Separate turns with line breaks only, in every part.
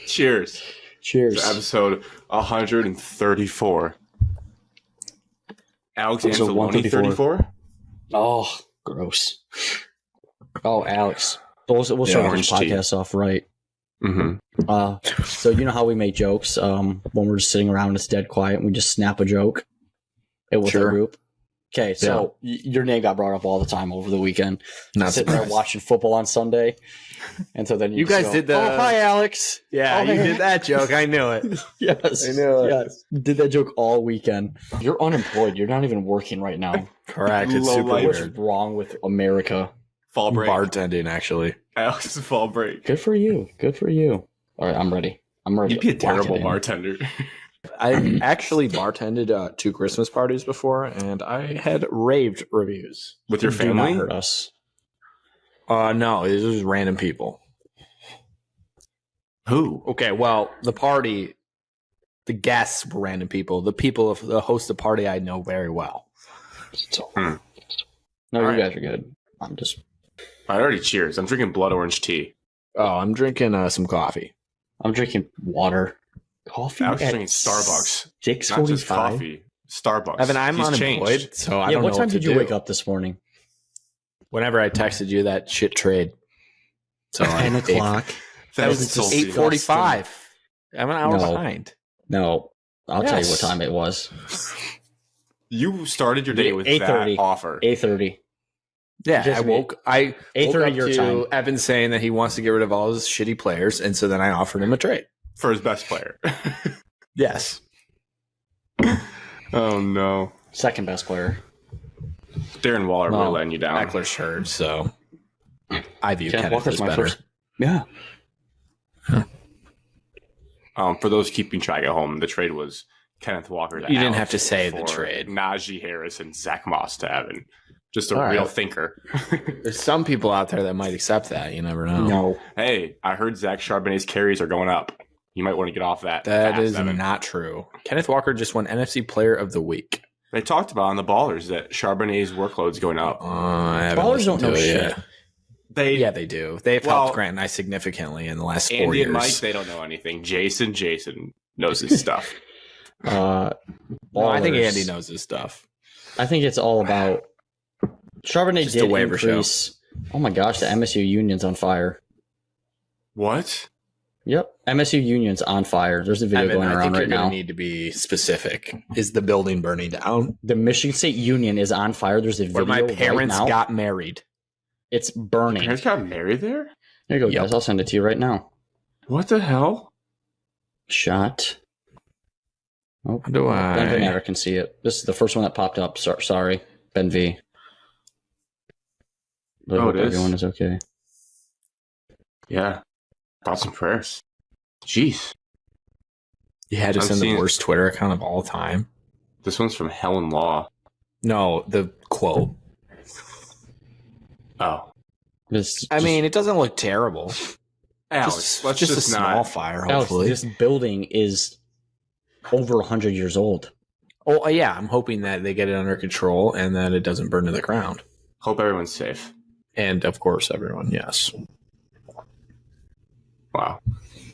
Cheers.
Cheers.
It's episode 134. Alex Anzalone 34?
Oh, gross. Oh, Alex. We'll start this podcast off right.
Mm-hmm.
So you know how we make jokes when we're just sitting around, it's dead quiet, and we just snap a joke with our group? Okay, so your name got brought up all the time over the weekend.
Not
sitting there watching football on Sunday. And so then
you guys did the...
Oh, hi, Alex.
Yeah, you did that joke. I knew it.
Yes.
I knew it.
Yes. Did that joke all weekend. You're unemployed. You're not even working right now.
Correct. It's
Low
super
life.
What's
weird.
wrong with America?
Fall break.
Bartending, actually.
Alex's fall break.
Good for you. Good for you. All right, I'm ready.
You'd be a
to
terrible
lock it in.
bartender.
I've actually bartended 2 Christmas parties before, and I had raved reviews.
With your
Do
family?
not hurt us.
No, it was random people.
Who?
Okay, well, the party, the guests were random people. The host of the party I know very well.
So,
Hmm.
No,
All
you
right.
guys are good. I'm just...
I already cheers. I'm drinking blood orange tea.
Oh, I'm drinking some coffee.
I'm drinking water. Coffee
Alex is
at
drinking Starbucks. Not just
6:45.
coffee. Starbucks.
Evan, I'm
He's
unemployed,
changed.
so I
Yeah,
don't
what
know
time
what
did
to
you
do.
wake up this morning?
Whenever I texted you that shit trade. So
10 o'clock.
That was
That's
just
salty.
8:45. I'm an hour
No.
behind.
No, I'll tell you
Yes.
what time it was.
You started your day with
8:30.
that offer.
8:30.
Yeah,
Just
I woke
8:30
up
your
to
time.
Evan saying that he wants to get rid of all his shitty players, and so then I offered him a trade.
For his best player.
Yes.
Oh, no.
Second best player.
Darren Waller
No.
really letting you down.
Eckler's hurt, so I view
Kenneth
Kenneth
Walker's
as
my
better.
first. Yeah.
For those keeping track at home, the trade was Kenneth Walker.
You didn't have to say the
for
trade.
Najee Harris and Zach Moss to Evan. Just a
All
real
right.
thinker.
There's some people out there that might accept that. You never know.
No.
Hey, I heard Zach Charbonnet's carries are going up. You might want to get off that.
That
fast,
is
Evan.
not true. Kenneth Walker just won NFC Player of the Week.
They talked about on the Ballers that Charbonnet's workload's going up.
I haven't
Ballers
listened
don't know
to it
shit.
yet.
They
They do. They've
Well,
helped Grant and I significantly in the last 4
Andy
years.
and Mike, they don't know anything. Jason knows his stuff.
No, I think
Ballers.
Andy knows his stuff.
I think it's all about Charbonnet
Just a
did
waiver show.
increase. Oh my gosh, the MSU Union's on fire.
What?
Yep, MSU Union's on fire. There's a video
Evan,
going
I
around
think
right
you're going
now.
to need to be specific. Is the building burning down?
The Michigan State Union is on fire. There's a video
Where my parents
right now.
got married.
It's burning.
Parents got married there?
There you go,
Yep.
guys. I'll send it to you right now.
What the hell?
Shot. Oh,
How do
Ben
I?
never can see it. This is the first one that popped up. Sorry, Ben V. But I
Oh,
hope
it is?
everyone is okay.
Yeah. Thoughts and prayers. Jeez.
You had to
I'm
send the
seeing-
worst Twitter account of all time.
This one's from Helen Law.
No, the quote.
Oh.
I mean, it doesn't look terrible.
Alex, let's
just a
just
small
not.
fire,
Alex,
hopefully.
this building is over 100 years old.
Oh, yeah. I'm hoping that they get it under control and that it doesn't burn to the ground.
Hope everyone's safe.
And, of course, everyone, yes.
Wow.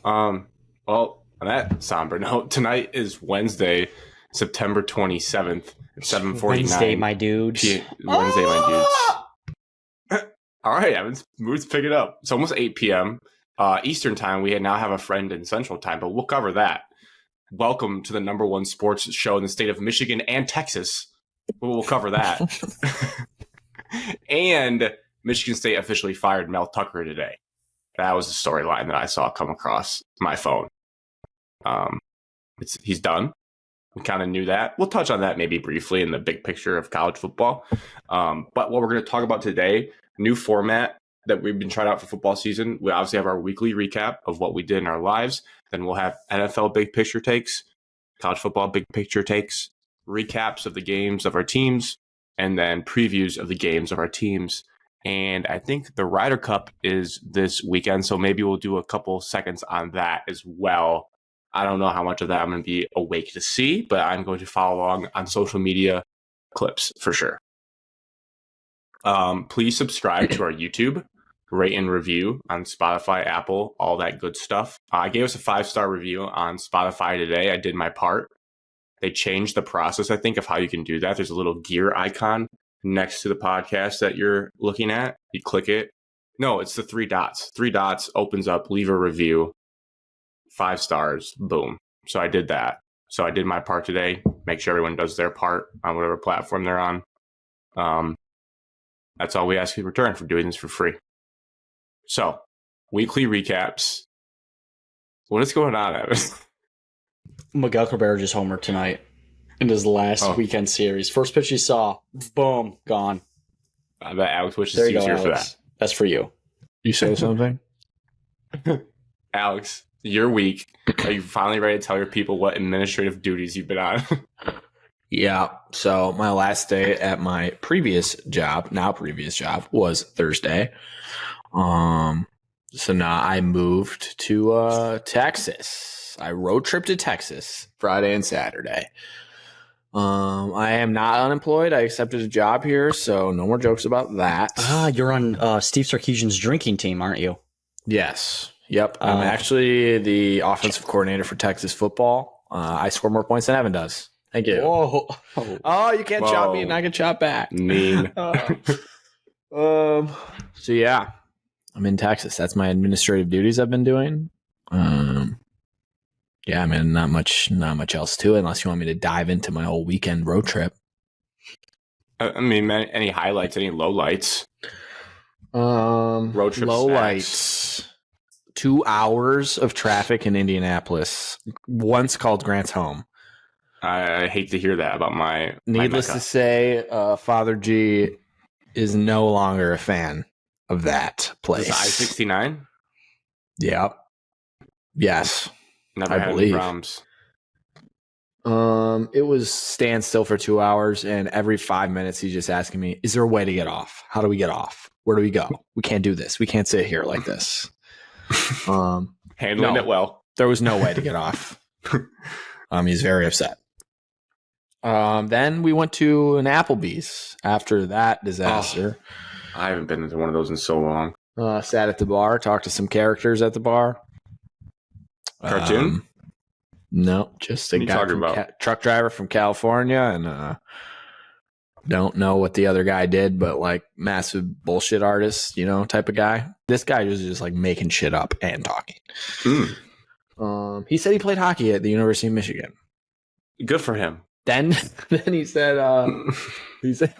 Well, on that somber note, tonight is Wednesday, September 27th at 7:49.
Wednesday, my dudes.
Wednesday, my dudes. All right, Evan's mood's picking up. It's almost 8 p.m. Eastern time. We now have a friend in Central time, but we'll cover that. Welcome to the number one sports show in the state of Michigan and Texas. We'll cover that. And Michigan State officially fired Mel Tucker today. That was the storyline that I saw come across my phone. He's done. We kind of knew that. We'll touch on that maybe briefly in the big picture of college football. But what we're going to talk about today, new format that we've been trying out for football season. We obviously have our weekly recap of what we did in our lives. Then we'll have NFL big picture takes, college football big picture takes, recaps of the games of our teams, and then previews of the games of our teams. And I think the Ryder Cup is this weekend, so maybe we'll do a couple seconds on that as well. I don't know how much of that I'm going to be awake to see, but I'm going to follow along on social media clips for sure. Please subscribe to our YouTube. rate and review on Spotify, Apple, all that good stuff. I gave us a 5-star review on Spotify today. I did my part. They changed the process, I think, of how you can do that. There's a little gear icon next to the podcast that you're looking at. You click it. No, it's the 3 dots. 3 dots opens up, leave a review, 5 stars, boom. So I did that. So I did my part today. Make sure everyone does their part on whatever platform they're on. That's all we ask in return for doing this for free. So, weekly recaps. What is going on, Evan?
Miguel Cabrera just homered tonight in his last weekend series. First pitch he saw, boom, gone.
I bet Alex wishes
There
he
you
was
go,
here for
Alex.
that.
That's for you.
You say something?
Alex, your week. Are you finally ready to tell your people what administrative duties you've been on?
Yeah. So my last day at my previous job was Thursday. So now I moved to Texas. I road trip to Texas Friday and Saturday. I am not unemployed. I accepted a job here, so no more jokes about that.
You're on Steve Sarkisian's drinking team, aren't you?
Yes. Yep. I'm actually the offensive coordinator for Texas football. I score more points than Evan does. Thank you.
Whoa.
Oh, you can't chop me and I can chop back.
Mean.
So yeah, I'm in Texas. That's my administrative duties I've been doing. Yeah, I mean, not much else to it unless you want me to dive into my whole weekend road trip.
I mean, any highlights, any lowlights?
Road
trip
lowlights. 2 hours of traffic in Indianapolis. Once called Grant's home.
I hate to hear that about my
Needless to say, Father G is no longer a fan of that place.
I-69?
Yep. Yes.
Never
I
had
believe.
any problems.
It was stand still for 2 hours, and every 5 minutes he's just asking me, "Is there a way to get off? How do we get off? Where do we go? We can't do this. We can't sit here like this."
Handling it well.
There was no way to get off. He's very upset. Then we went to an Applebee's after that disaster.
I haven't been into one of those in so long.
Sat at the bar, talked to some characters at the bar.
Cartoon?
No, just a guy truck driver from California, and don't know what the other guy did, but like massive bullshit artist, type of guy. This guy was just like making shit up and talking. He said he played hockey at the University of Michigan.
Good for him.
Then he said he said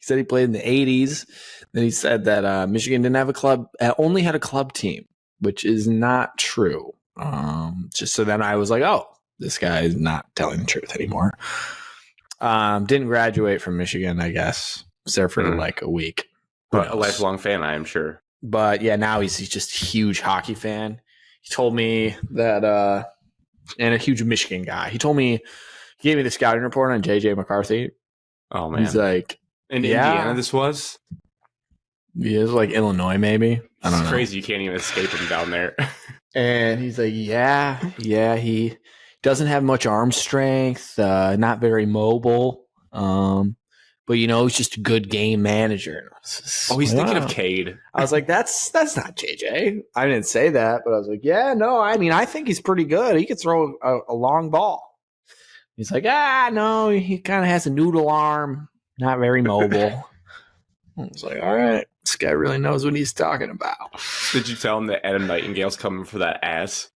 he played in the 80s. Then he said that Michigan didn't have a club, only had a club team, which is not true. Just so then I was like, oh, this guy is not telling the truth anymore. Didn't graduate from Michigan, I guess. Was there for like a week.
But a lifelong fan, I am sure.
But yeah, now he's just a huge hockey fan. He told me that, and a huge Michigan guy. He gave me the scouting report on JJ McCarthy.
Oh, man.
He's like,
in Indiana, this was?
He is like Illinois, maybe. I don't know.
It's crazy. You can't even escape him down there.
And he's like, yeah, he doesn't have much arm strength, not very mobile. But he's just a good game manager.
He's thinking of Cade.
I was like, that's not JJ. I didn't say that, but I was like, yeah, no, I mean, I think he's pretty good. He could throw a long ball. He's like, no, he kind of has a noodle arm, not very mobile. I was like, all right, this guy really knows what he's talking about.
Did you tell him that Adam Nightingale's coming for that ass?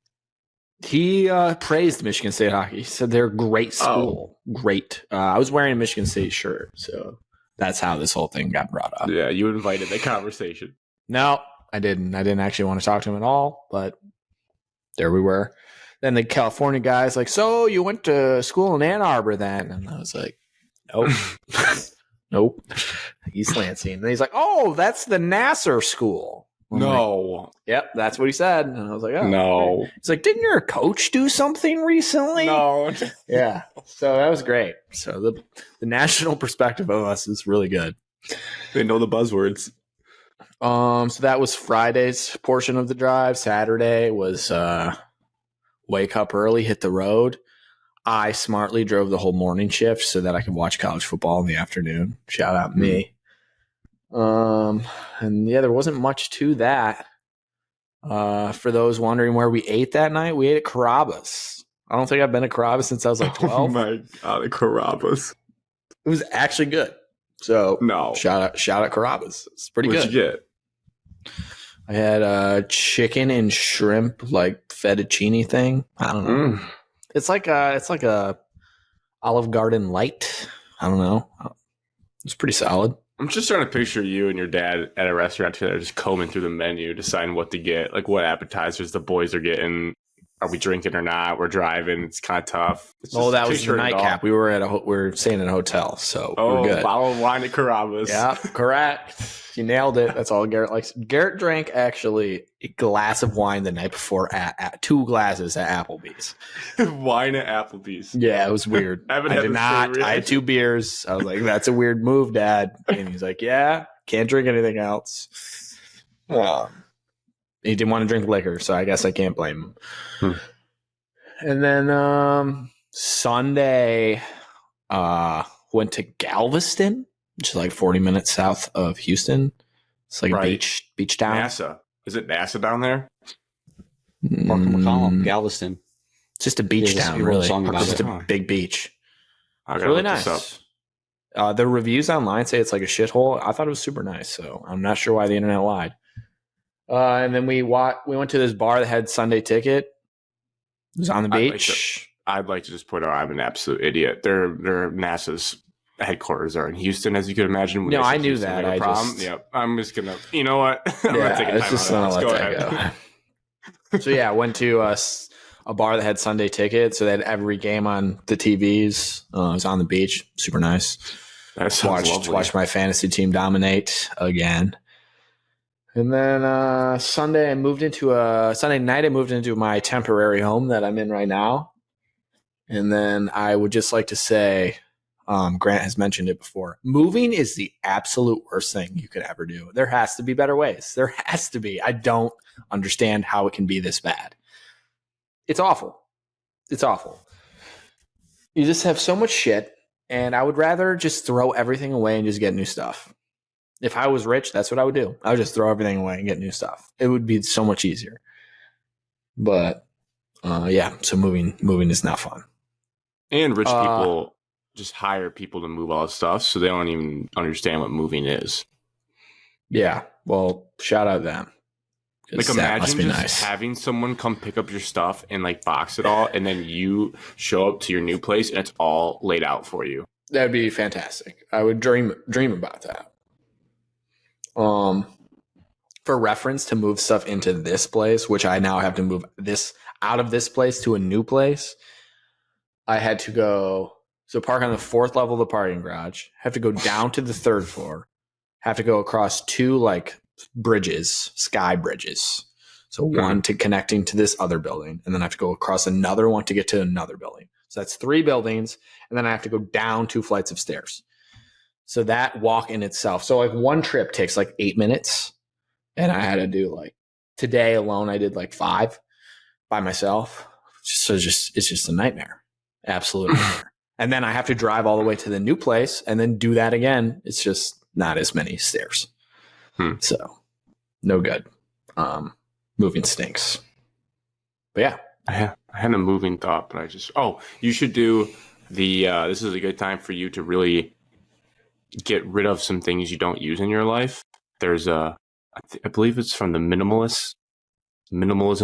He praised Michigan State hockey. He said they're a great school. Great. I was wearing a Michigan State shirt, so that's how this whole thing got brought up.
Yeah, you invited the conversation.
No, I didn't. I didn't actually want to talk to him at all, but there we were. Then the California guy's like, so you went to school in Ann Arbor then? And I was like, nope. Nope. East Lansing. And he's like, oh, that's the Nassar school. I'm
no.
like, yep, that's what he said. And I was like, oh.
No.
Okay. He's like, didn't your coach do something recently?
No.
Yeah. So that was great. So the national perspective of us is really good.
They know the buzzwords.
So that was Friday's portion of the drive. Saturday was wake up early, hit the road. I smartly drove the whole morning shift so that I could watch college football in the afternoon. Shout out me. And yeah, there wasn't much to that. For those wondering where we ate that night, we ate at Carrabba's. I don't think I've been to Carrabba's since I was like 12.
Oh my god, the Carrabba's.
It was actually good. So
No.
shout out Carrabba's. It's pretty
What'd
good.
you get?
I had chicken and shrimp like fettuccine thing. I don't know. It's like a Olive Garden light. I don't know. It's pretty solid.
I'm just trying to picture you and your dad at a restaurant together, just combing through the menu, deciding what to get, like what appetizers the boys are getting. Are we drinking or not? We're driving. It's kind of tough.
Oh, that was the nightcap. We were staying in a hotel, so we're good.
Bottle of wine at Carrabba's.
Yeah, correct. You nailed it. That's all Garrett likes. Garrett drank actually a glass of wine the night before at 2 glasses at Applebee's.
Wine at Applebee's.
Yeah, it was weird. I did not. I had 2 beers. I was like, "That's a weird move, Dad." And he's like, "Yeah, can't drink anything else." He didn't want to drink liquor, so I guess I can't blame him. And then Sunday, went to Galveston, which is like 40 minutes south of Houston. It's like a beach town.
NASA. Is it NASA down there?
Markham McCollum, Galveston.
It's just a beach town, really. It's just a big beach.
It's
really nice. The reviews online say it's like a shithole. I thought it was super nice, so I'm not sure why the internet lied. And then we went to this bar that had Sunday ticket. It was on the beach.
I'd like to just point out I'm an absolute idiot. Their NASA's headquarters are in Houston, as you could imagine.
No, I knew that.
I'm just gonna. You know what? I'm gonna take a time out. Go ahead.
So yeah, I went to a bar that had Sunday ticket, so they had every game on the TVs. It was on the beach, super nice.
That sounds lovely.
Watched my fantasy team dominate again. And then Sunday night I moved into my temporary home that I'm in right now. And then I would just like to say, Grant has mentioned it before, moving is the absolute worst thing you could ever do. There has to be better ways. There has to be. I don't understand how it can be this bad. It's awful. It's awful. You just have so much shit, and I would rather just throw everything away and just get new stuff. If I was rich, that's what I would do. I would just throw everything away and get new stuff. It would be so much easier. But yeah, so moving is not fun.
And rich people just hire people to move all this stuff, so they don't even understand what moving is.
Yeah, well, shout out them.
Like imagine just having someone come pick up your stuff and like box it all, and then you show up to your new place and it's all laid out for you.
That'd be fantastic. I would dream about that. For reference, to move stuff into this place, which I now have to move this out of this place to a new place, I had to go park on the 4th level of the parking garage, have to go down to the 3rd floor, have to go across 2 like bridges, sky bridges. So one to connecting to this other building, and then I have to go across another one to get to another building. So that's 3 buildings, and then I have to go down 2 flights of stairs. So that walk in itself. So like one trip takes like 8 minutes, and I had to do like today alone, I did like 5 by myself. So it's just a nightmare. Absolute nightmare. And then I have to drive all the way to the new place and then do that again. It's just not as many stairs. So no good. Moving stinks. But yeah.
I had a moving thought, but you should do this is a good time for you to really get rid of some things you don't use in your life. There's I believe it's from the minimalism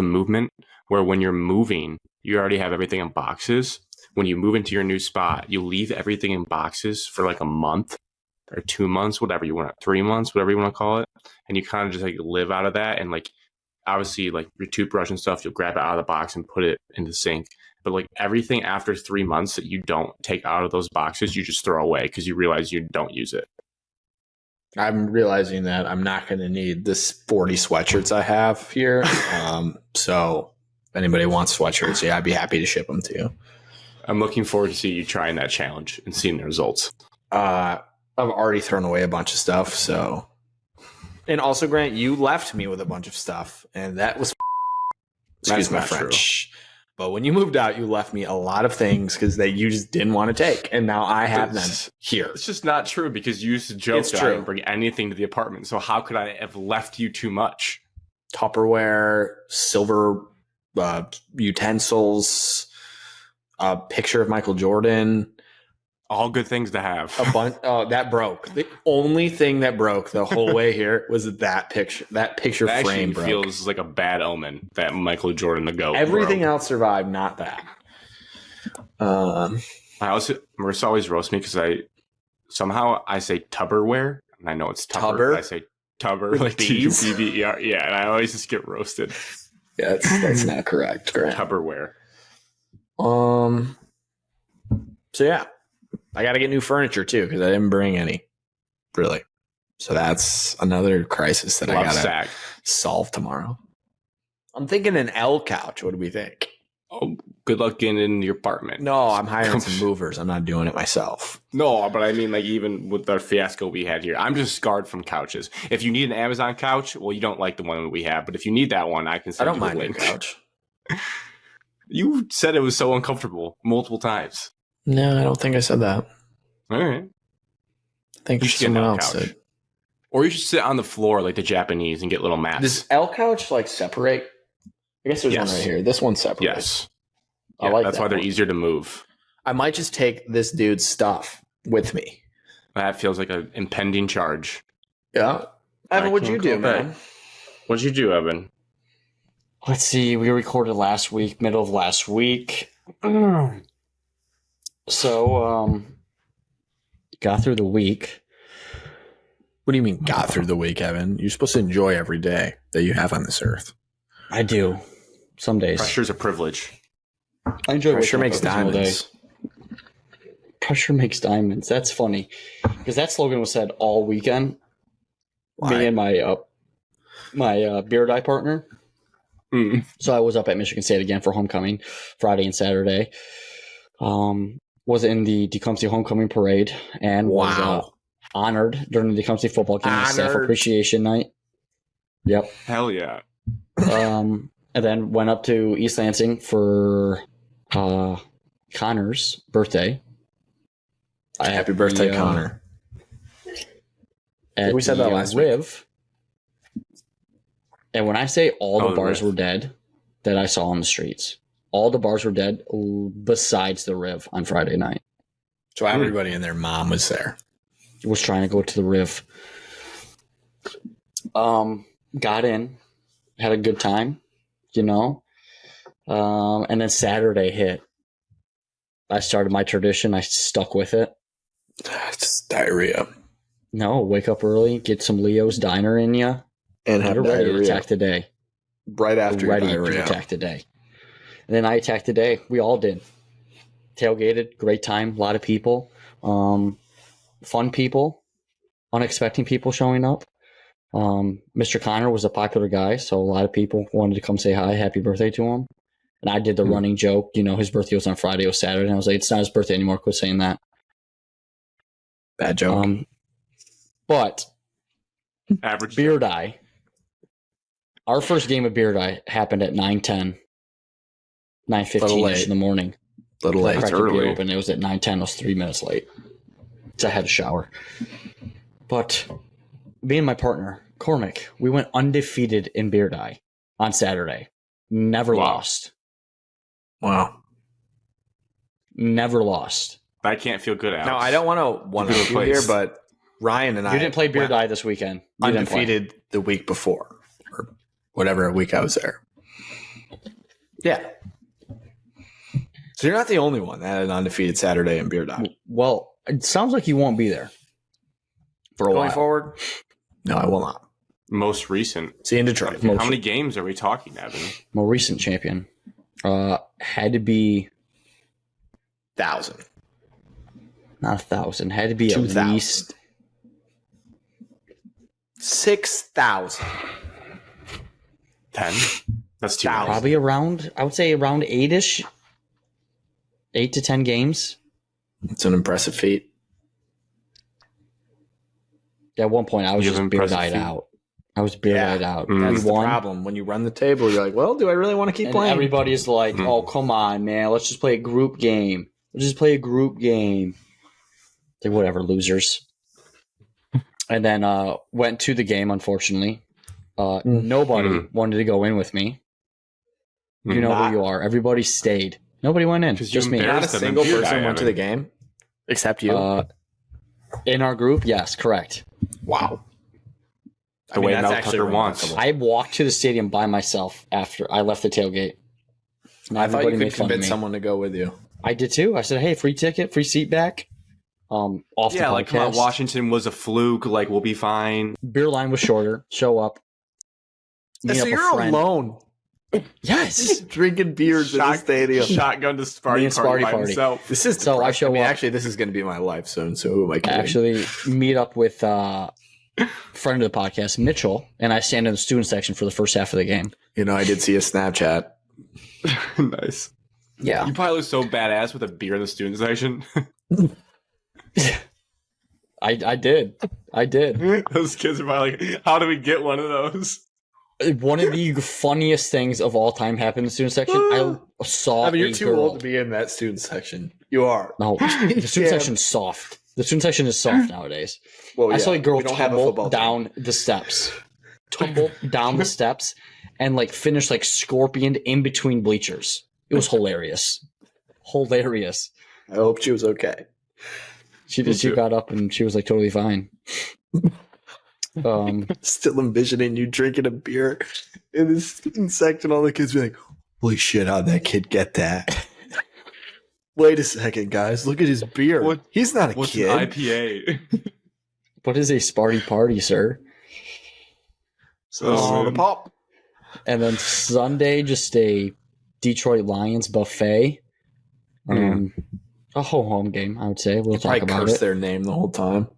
movement, where when you're moving, you already have everything in boxes. When you move into your new spot, you leave everything in boxes for like a month or 2 months, whatever you want, 3 months, whatever you want to call it. And you kind of just like live out of that. And like, obviously like your toothbrush and stuff, you'll grab it out of the box and put it in the sink. But like everything after 3 months that you don't take out of those boxes, you just throw away because you realize you don't use it.
I'm realizing that I'm not going to need this 40 sweatshirts I have here. So if anybody wants sweatshirts, yeah, I'd be happy to ship them to you.
I'm looking forward to see you trying that challenge and seeing the results.
I've already thrown away a bunch of stuff. So, and also Grant, you left me with a bunch of stuff, and that was excuse my French. True. But when you moved out, you left me a lot of things because that you just didn't want to take, and now I have them here.
It's just not true because you used to joke that I didn't bring anything to the apartment. So how could I have left you too much?
Tupperware, silver utensils, a picture of Michael Jordan.
All good things to have.
A bunch. Oh, that broke. The only thing that broke the whole way here was that picture. That picture
that
frame broke.
Feels like a bad omen that Michael Jordan the GOAT.
Everything else survived, not that.
Marissa always roasts me because I say Tupperware, and I know it's Tupper. I say Tubber, like Tubber. Yeah, and I always just get roasted.
Yeah, that's not correct.
Tupperware.
So yeah. I got to get new furniture too because I didn't bring any, really. So that's another crisis that I got to solve tomorrow. I'm thinking an L couch. What do we think?
Oh, good luck getting in your apartment.
No, I'm hiring some movers. I'm not doing it myself.
No, but I mean, like even with the fiasco we had here, I'm just scarred from couches. If you need an Amazon couch, well, you don't like the one that we have. But if you need that one, I can send you a link.
I don't mind a couch.
You said it was so uncomfortable multiple times.
No, I don't think I said that.
All right.
I think someone else did.
Or you should sit on the floor like the Japanese and get little mats.
Does L couch like separate? I guess there's one right here. This one separates.
Yes.
I like
that's why they're easier to move.
I might just take this dude's stuff with me.
That feels like an impending charge.
Yeah. Evan, what'd you do, man?
What'd you do, Evan?
Let's see. We recorded last week, middle of last week. So, got through the week.
What do you mean got through the week, Evan? You're supposed to enjoy every day that you have on this earth.
I do. Some days.
Pressure's a privilege.
I enjoy
Pressure makes diamonds.
Pressure makes diamonds. That's funny. Because that slogan was said all weekend.
Why?
Me and my beer dye partner. So I was up at Michigan State again for homecoming Friday and Saturday. Was in the Tecumseh homecoming parade and was honored during the Tecumseh football game staff appreciation night. Yep.
Hell yeah.
And then went up to East Lansing for Connor's birthday.
Happy birthday, Connor.
We said that last week. And when I say all the bars were dead that I saw on the streets, all the bars were dead besides the Riv on Friday night.
So everybody and their mom was there.
Was trying to go to the Riv. Got in, had a good time, you know. And then Saturday hit. I started my tradition. I stuck with it.
It's diarrhea.
No, wake up early, get some Leo's Diner in you,
and have
ready
diarrhea.
to attack the day.
Right after
ready
diarrhea.
to attack the day. And then I attacked the day. We all did. Tailgated, great time, a lot of people, fun people, unexpected people showing up. Mr. Connor was a popular guy, so a lot of people wanted to come say hi, happy birthday to him. And I did the running joke, you know, his birthday was on Friday, it was Saturday, and I was like, it's not his birthday anymore, quit saying that.
Bad joke.
But
average
beer dye. Our first game of beer dye happened at 9:10, 9:15 in the morning.
Little late.
It's early. Open. It was at 9:10. I was 3 minutes late. So I had a shower. But me and my partner, Cormac, we went undefeated in beer dye on Saturday. Never lost.
Wow.
Never lost.
I can't feel good, Alex.
No, I don't want to one-up you here, but Ryan and I...
You didn't play beer dye this weekend. You
undefeated the week before. Or whatever week I was there. Yeah. So you're not the only one that had an undefeated Saturday in beer dye.
Well, it sounds like you won't be there for a while.
Going forward? No, I will not.
Most recent.
See you in Detroit.
How many games are we talking, Evan?
More recent champion. Had to be
1,000.
Not 1,000. Had to be
2,000.
At least
6,000.
10? That's too many.
Probably around, I would say around 8-ish. 8 to 10 games.
It's an impressive feat.
At one point, I was just beer dyed out. I was beer light out.
That's
We
the
won.
problem. When you run the table, you're like, well, do I really want to keep
And
playing?
everybody's like, oh, come on, man. Let's just play a group game. Let's just play a group game. Like, whatever, losers. And then went to the game, unfortunately. Nobody wanted to go in with me. You know who you are. Everybody stayed. Nobody went in. Just me.
Not a single person went to the game except you.
In our group, yes, correct.
Wow.
The way Mel Tucker wants.
I walked to the stadium by myself after I left the tailgate.
I thought you could convince someone to go with you.
I did too. I said, hey, free ticket, free seat back. Off the podcast.
Like, come on, Washington was a fluke. Like, we'll be fine.
Beer line was shorter. Show up.
So you're alone.
Yes.
Just drinking beers in the stadium.
Shotgun to Sparty Party by himself.
This is
so I show up.
Actually, this is going to be my life soon. So who am I kidding?
Actually, meet up with friend of the podcast, Mitchell, and I stand in the student section for the first half of the game.
You know, I did see a Snapchat.
Nice.
Yeah.
You probably look so badass with a beer in the student section.
I did.
Those kids are probably like, how do we get one of those?
One of the funniest things of all time happened in the student section. I saw
you're too old to be in that student section. You are.
No, the student section's soft. The student section is soft nowadays.
Well,
I saw a girl tumble
team.
down the steps. And like finish like scorpioned in between bleachers. It was hilarious. Hilarious.
I hope she was okay.
She got up and she was like totally fine.
Still envisioning you drinking a beer in the student section. All the kids be like, holy shit, how'd that kid get that? Wait a second, guys. Look at his beer. He's not a kid.
An IPA?
What is a Sparty Party, sir?
So pop.
And then Sunday, just a Detroit Lions buffet. A home game, I would say. We'll talk about it.
Their name the whole time.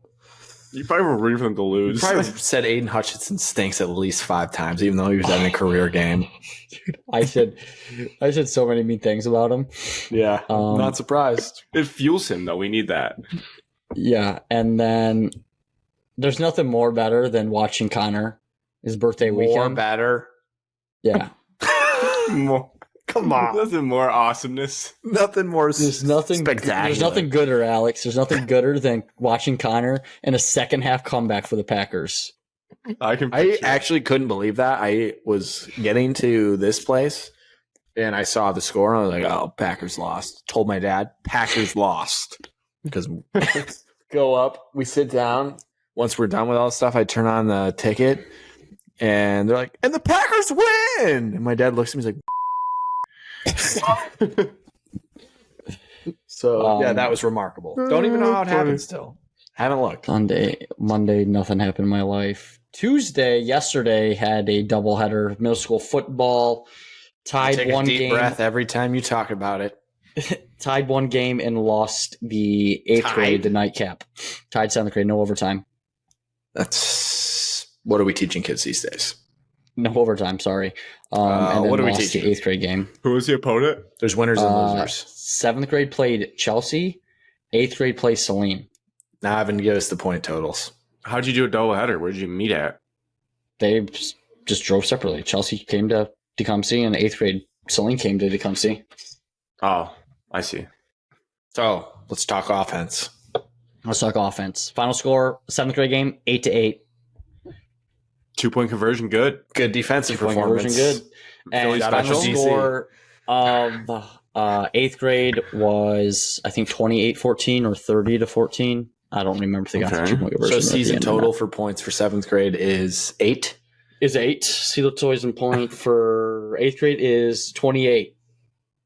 You probably were rooting for them to lose.
You probably said Aiden Hutchinson stinks at least 5 times, even though he was having a career game.
Dude, I said so many mean things about him.
Yeah, not surprised.
It fuels him, though. We need that.
Yeah, and then there's nothing more better than watching Connor his birthday weekend.
More better.
Yeah.
Come on.
Nothing more awesomeness.
Nothing more spectacular.
There's nothing gooder, Alex. There's nothing gooder than watching Connor in a second half comeback for the Packers.
I actually couldn't believe that. I was getting to this place and I saw the score and I was like, oh, Packers lost. Told my dad, Packers lost. Because go up, we sit down. Once we're done with all this stuff, I turn on the ticket and they're like, and the Packers win. And my dad looks at me, he's like, so yeah, that was remarkable. Don't even know how it happened still. Haven't looked.
Monday, nothing happened in my life. Tuesday, yesterday, had a doubleheader, middle school football. Tied one game.
Deep breath every time you talk about it.
Tied one game and lost the 8th grade, the nightcap. Tied 7th grade, no overtime.
What are we teaching kids these days?
No overtime, sorry. And then
what are we
lost
teaching?
The 8th grade game.
Who was the opponent?
There's winners and losers.
7th grade played Chelsea. 8th grade played Celine.
Now Evan, give us the point totals.
How'd you do a doubleheader? Where'd you meet at?
They just drove separately. Chelsea came to Tecumseh, and 8th grade Celine came to Tecumseh.
Oh, I see.
So let's talk offense.
Let's talk offense. Final score, 7th grade game, 8-8.
2-point conversion, good.
Good defensive
2-point
performance.
Conversion, good. And final score of 8th grade was, I think, 28-14 or 30-14. I don't remember if they got the 2-point conversion.
So season total for points for 7th grade is 8?
Is 8. See the toys and point for 8th grade is 28.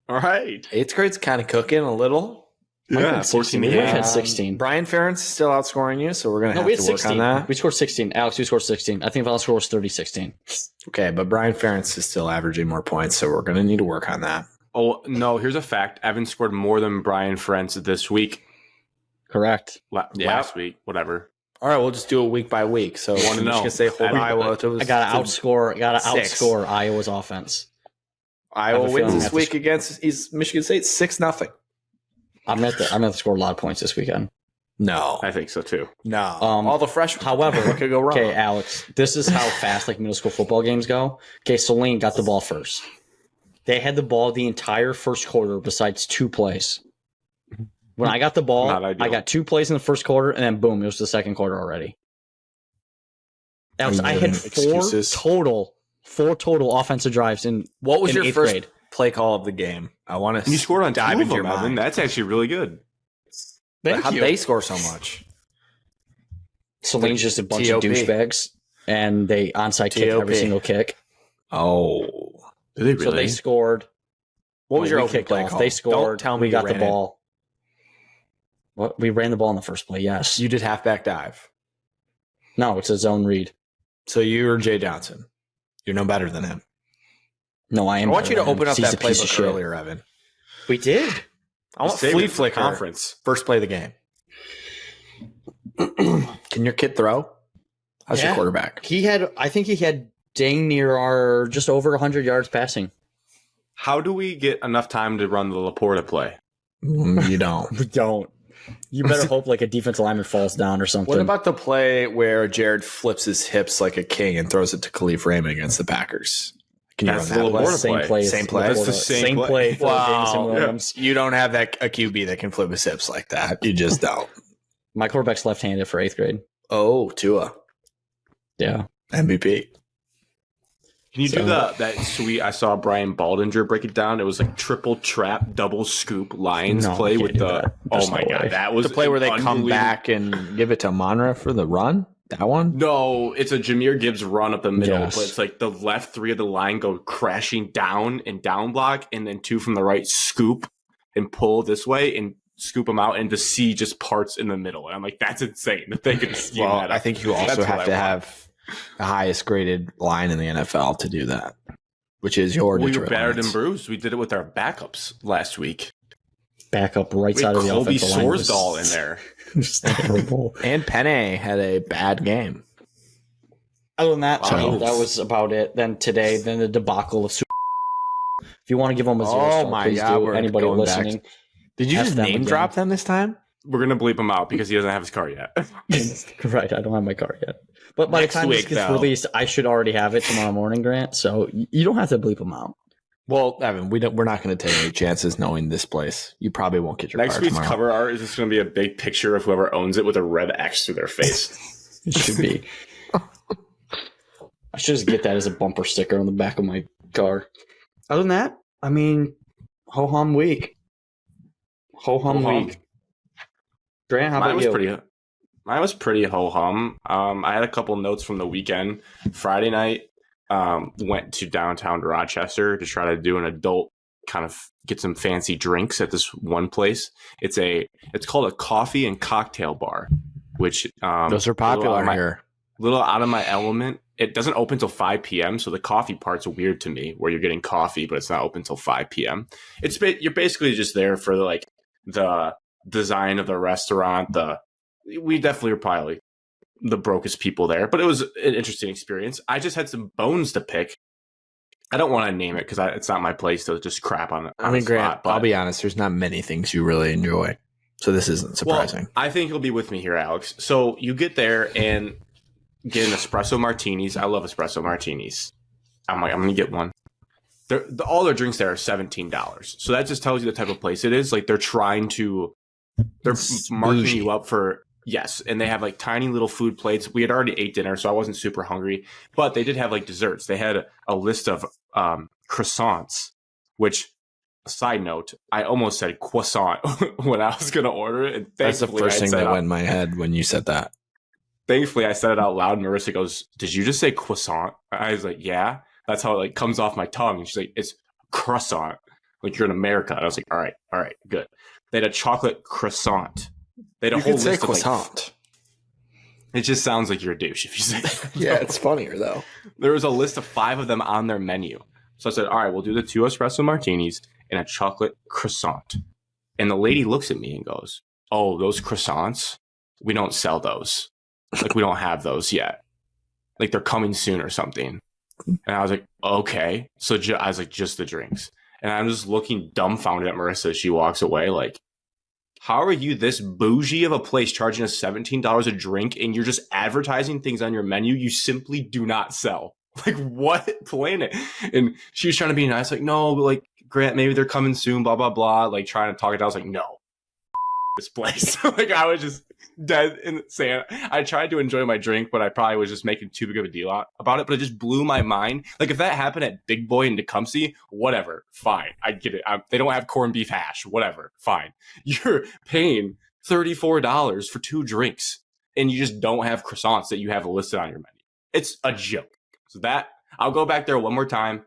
All right.
8th grade's kind of cooking a little.
Yeah,
14. We had 16.
Brian Ferentz is still outscoring you, so we're going to have to work
16.
on that.
We scored 16. Alex, we scored 16. I think final score was 30-16.
Okay, but Brian Ferentz is still averaging more points, so we're going to need to work on that.
Oh, no, here's a fact. Evan scored more than Brian Ferentz this week.
Correct.
Last week, whatever.
All right, we'll just do it week by week. So I'm just going to say hold Iowa to
I got to outscore Iowa's offense.
Iowa wins this week against Michigan State 6-0.
I'm going to score a lot of points this weekend.
No.
I think so too.
No. All the freshmen.
However,
what could go wrong?
Okay, Alex, this is how fast middle school football games go. Okay, Saline got the ball first. They had the ball the entire first quarter besides 2 plays. When I got the ball, I got 2 plays in the first quarter, and then boom, it was the second quarter already. Alex, I had 4 total offensive drives in
What was your first
grade.
play call of the game? I want to.
You scored on
dive
2
into
of
your
them, Evan.
mind.
That's actually really good.
How'd they score so much?
Saline's just a bunch
TOP.
of douchebags, and they onside kicked
TOP.
every single kick.
Oh,
Did they really?
So they scored.
what was your
we
opening
kicked
play
off.
call?
They scored.
Don't tell me
we got
you
the
ran it.
ball. What? We ran the ball in the first play. Yes.
You did halfback dive.
No, it's a zone read.
So you were Jay Johnson. You're no better than him.
No, I am.
I want you to
better than
open
him.
up
He's
that
a piece of
playbook
shit.
earlier, Evan.
We did.
I want
Saved
flea
it for
flicker.
conference.
First play of the game. Can your kid throw? How's your
Yeah.
quarterback?
I think he had dang near our just over 100 yards passing.
How do we get enough time to run the Laporta play?
You don't.
We don't. You better hope like a defensive lineman falls down or something.
What about the play where Jared flips his hips like a king and throws it to Khalif Raymond against the Packers? Can you
That's
run
the
that play?
Laporta
same
play.
play?
Same play?
That's the same play.
play for Jameson
Wow.
Williams.
You don't have that a QB that can flip his hips like that. You just don't.
My quarterback's left-handed for 8th grade.
Oh, Tua.
Yeah.
MVP.
Can you do
So-
that sweet? I saw Brian Baldinger break it down. It was like triple trap, double scoop Lions
No,
play
you
with
can't do
the.
that.
Oh
There's
my
no
god,
way.
that was
The play where they come
unbelievable.
back and give it to Monra for the run? That one?
No, it's a Jameer Gibbs run up the middle,
Yes.
but it's like the left 3 of the line go crashing down and down block, and then 2 from the right scoop and pull this way and scoop them out, and the C just parts in the middle. And I'm like, that's insane that they can scheme
Well,
that
I
up.
think you also
That's what
have
I
to
want.
have the highest graded line in the NFL to do that, which is your
We were
Detroit
better
Lions.
than Bruce. We did it with our backups last week.
Back up right
We
side
had
of the
Colby
offensive line.
Sorsdahl in there.
Just terrible.
And Penne had a bad game.
Other than that, I mean,
Wow.
that was about it. Then today, then the debacle of Super. If you want to give them a 0
Oh
star,
my
please
God,
do.
we're
Anybody
going back.
listening?
Did you
F
just
them
name
again.
drop them this time?
We're gonna bleep him out because he doesn't have his car yet.
Right, I don't have my car yet. But by
Next
the time
week,
this gets
though.
released, I should already have it tomorrow morning, Grant. So you don't have to bleep them out.
Well, Evan, we're not going to take any chances knowing this place. You probably won't get your
Next
car
week's
tomorrow.
cover art is just gonna be a big picture of whoever owns it with a red X through their face.
It should be. I should just get that as a bumper sticker on the back of my car. Other than that, I mean, ho hum week. Ho hum
Ho-hum.
week. Grant, how
Mine
about
was
you?
pretty ho hum. I had a couple notes from the weekend. Friday night, went to downtown Rochester to try to do an adult kind of get some fancy drinks at this one place. It's called a coffee and cocktail bar, which
Those are popular
my-
here.
little out of my element. It doesn't open till 5 p.m. So the coffee part's weird to me, where you're getting coffee, but it's not open till 5 p.m. You're basically just there for like the design of the restaurant. We definitely are probably the brokest people there, but it was an interesting experience. I just had some bones to pick. I don't want to name it because it's not my place to just crap on it.
I mean, Grant, I'll be honest, there's not many things you really enjoy. So this isn't surprising.
Well, I think you'll be with me here, Alex. So you get there and get an espresso martinis. I love espresso martinis. I'm like, I'm going to get one. All their drinks there are $17. So that just tells you the type of place it is. Like they're marking
bougie.
you up for, yes. And they have like tiny little food plates. We had already ate dinner, so I wasn't super hungry. But they did have like desserts. They had a list of croissants, which, side note, I almost said croissant when I was going to order it. And
That's the
thankfully
first
I
thing
said
that
it out-
went in my head when you said that.
Thankfully, I said it out loud. Marissa goes, "Did you just say croissant?" I was like, "Yeah." That's how it like comes off my tongue. And she's like, "It's croissant. Like you're in America." And I was like, "All right, good." They had a chocolate croissant. They had a
You
whole
could say
list of like,
croissant.
it just sounds like you're a douche if you say that.
Yeah, it's funnier though.
There was a list of 5 of them on their menu. So I said, "All right, we'll do the 2 espresso martinis and a chocolate croissant." And the lady looks at me and goes, "Oh, those croissants? We don't sell those. Like we don't have those yet. Like they're coming soon or something." And I was like, "Okay." So I was like, "Just the drinks." And I'm just looking dumbfounded at Marissa as she walks away. Like, how are you this bougie of a place charging us $17 a drink and you're just advertising things on your menu you simply do not sell? Like, what planet? And she was trying to be nice, like, no, like, Grant, maybe they're coming soon, blah, blah, blah. Like, trying to talk it down. I was like, no, this place. Like, I was just dead insane. I tried to enjoy my drink, but I probably was just making too big of a deal about it. But it just blew my mind. Like, if that happened at Big Boy in Tecumseh, whatever, fine. I get it. They don't have corned beef hash, whatever, fine. You're paying $34 for 2 drinks, and you just don't have croissants that you have listed on your menu. It's a joke. So that, I'll go back there one more time.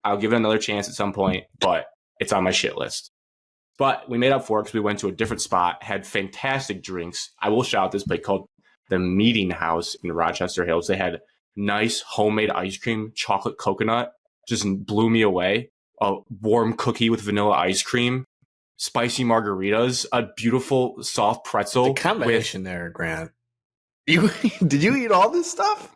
I'll give it another chance at some point, but it's on my shit list. But we made up for it because we went to a different spot, had fantastic drinks. I will shout out this place called the Meeting House in Rochester Hills. They had nice homemade ice cream, chocolate coconut, just blew me away. A warm cookie with vanilla ice cream, spicy margaritas, a beautiful soft pretzel.
The combination there, Grant. Did you eat all this stuff?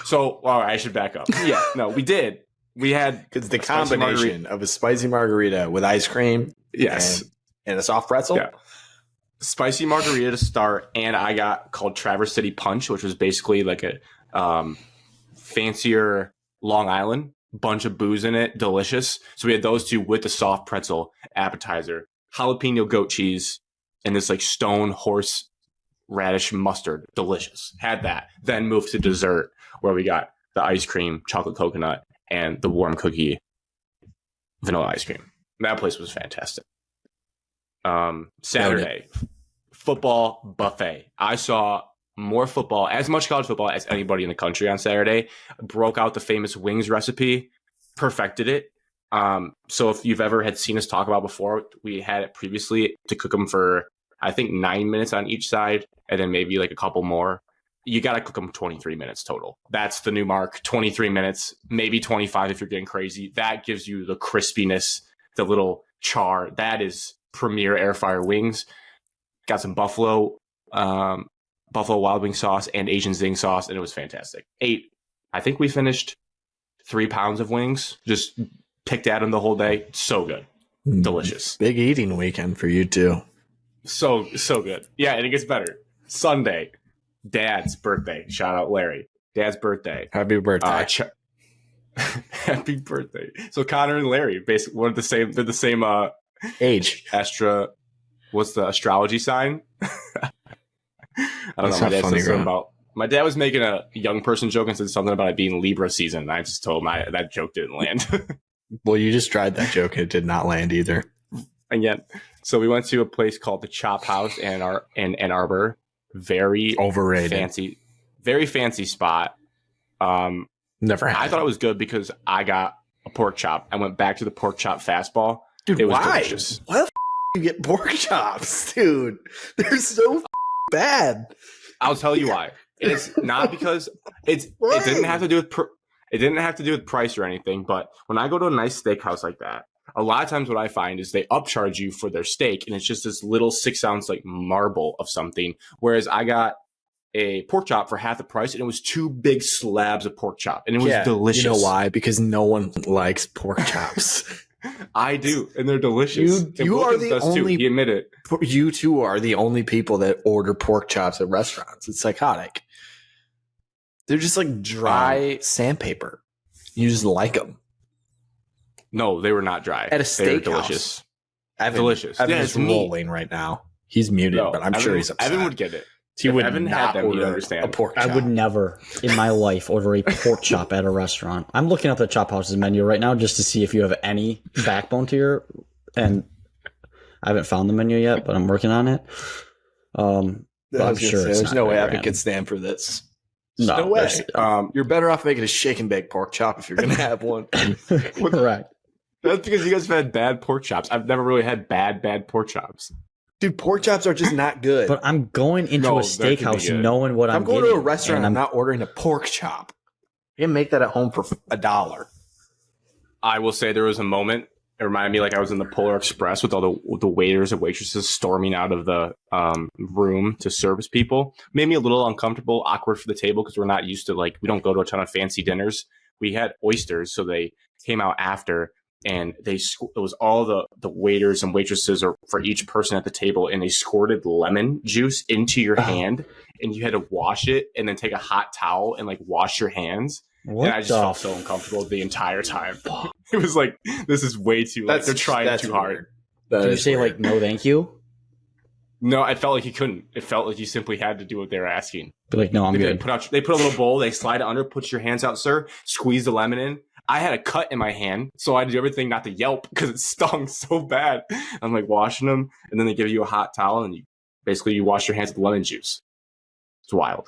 So, all right, I should back up. Yeah, no, we did. We had
because the combination of a spicy margarita with ice cream,
yes,
and a soft pretzel.
Yeah. Spicy margarita to start, and I got called Traverse City Punch, which was basically like a fancier Long Island, bunch of booze in it, delicious. So we had those two with the soft pretzel appetizer, jalapeno goat cheese, and this like stone horse radish mustard, delicious. Had that, then moved to dessert where we got the ice cream, chocolate coconut, and the warm cookie, vanilla ice cream. That place was fantastic. Saturday, football buffet. I saw more football, as much college football as anybody in the country on Saturday. Broke out the famous wings recipe, perfected it. So if you've ever had seen us talk about before, we had it previously to cook them for, I think, 9 minutes on each side, and then maybe like a couple more. You got to cook them 23 minutes total. That's the new mark, 23 minutes, maybe 25 if you're getting crazy. That gives you the crispiness, the little char. That is premier air fryer wings. Got some buffalo wild wing sauce and Asian zing sauce, and it was fantastic. I think we finished 3 pounds of wings, just picked at them the whole day. So good. Delicious.
Big eating weekend for you too.
So good. Yeah, and it gets better. Sunday, Dad's birthday. Shout out Larry. Dad's birthday.
Happy birthday.
Happy birthday. So Connor and Larry basically they're the same
age.
What's the astrology sign? I don't know. My dad was making a young person joke and said something about it being Libra season. And I just told him that joke didn't land.
Well, you just tried that joke and it did not land either.
And yet, so we went to a place called the Chop House in Ann Arbor. Very
overrated,
very fancy spot.
Never had.
I thought it was good because I got a pork chop. I went back to the pork chop fastball.
Dude,
it was
why?
Delicious.
Why the you get pork chops, dude? They're so bad.
I'll tell you why. It's not because it didn't have to do with price or anything. But when I go to a nice steakhouse like that, a lot of times what I find is they upcharge you for their steak, and it's just this little 6-ounce like marble of something. Whereas I got a pork chop for half the price, and it was 2 big slabs of pork chop, and it was delicious.
You know why? Because no one likes pork chops.
I do, and they're delicious.
You are the only.
He admit it.
You two are the only people that order pork chops at restaurants. It's psychotic. They're just like dry sandpaper. You just like them.
No, they were not dry.
At a steakhouse.
Delicious.
Delicious. Evan's rolling right now. He's muted, but I'm sure he's upset.
Evan would get it.
He would
Evan
not
had them,
order
understand.
a pork chop.
I would never in my life order a pork chop at a restaurant. I'm looking up the Chop House's menu right now just to see if you have any backbone to your, and I haven't found the menu yet, but I'm working on it. But I'm sure
there's no way Evan could stand for this. No way. You're better off making a shake and bake pork chop if you're going to have one.
Correct.
That's because you guys have had bad pork chops. I've never really had bad pork chops.
Dude, pork chops are just not good.
But I'm going into a steakhouse knowing what I'm
going
getting.
to a restaurant. I'm not ordering a pork chop. You can make that at home for $1.
I will say there was a moment. It reminded me like I was in the Polar Express with all the waiters and waitresses storming out of the room to service people. Made me a little uncomfortable, awkward for the table because we're not used to we don't go to a ton of fancy dinners. We had oysters, so they came out after. and it was all the waiters and waitresses for each person at the table, and they squirted lemon juice into your hand, and you had to wash it and then take a hot towel and like wash your hands.
What
and I just felt so uncomfortable the entire time. It was like, this is way too. They're trying too hard.
Did you say like no, thank you?
No, I felt like you couldn't. It felt like you simply had to do what they were asking.
But like, no, I'm good.
They put a little bowl. They slide it under. Put your hands out, sir. Squeeze the lemon in. I had a cut in my hand, so I had to do everything not to yelp because it stung so bad. I'm like washing them, and then they give you a hot towel, and you wash your hands with lemon juice. It's wild.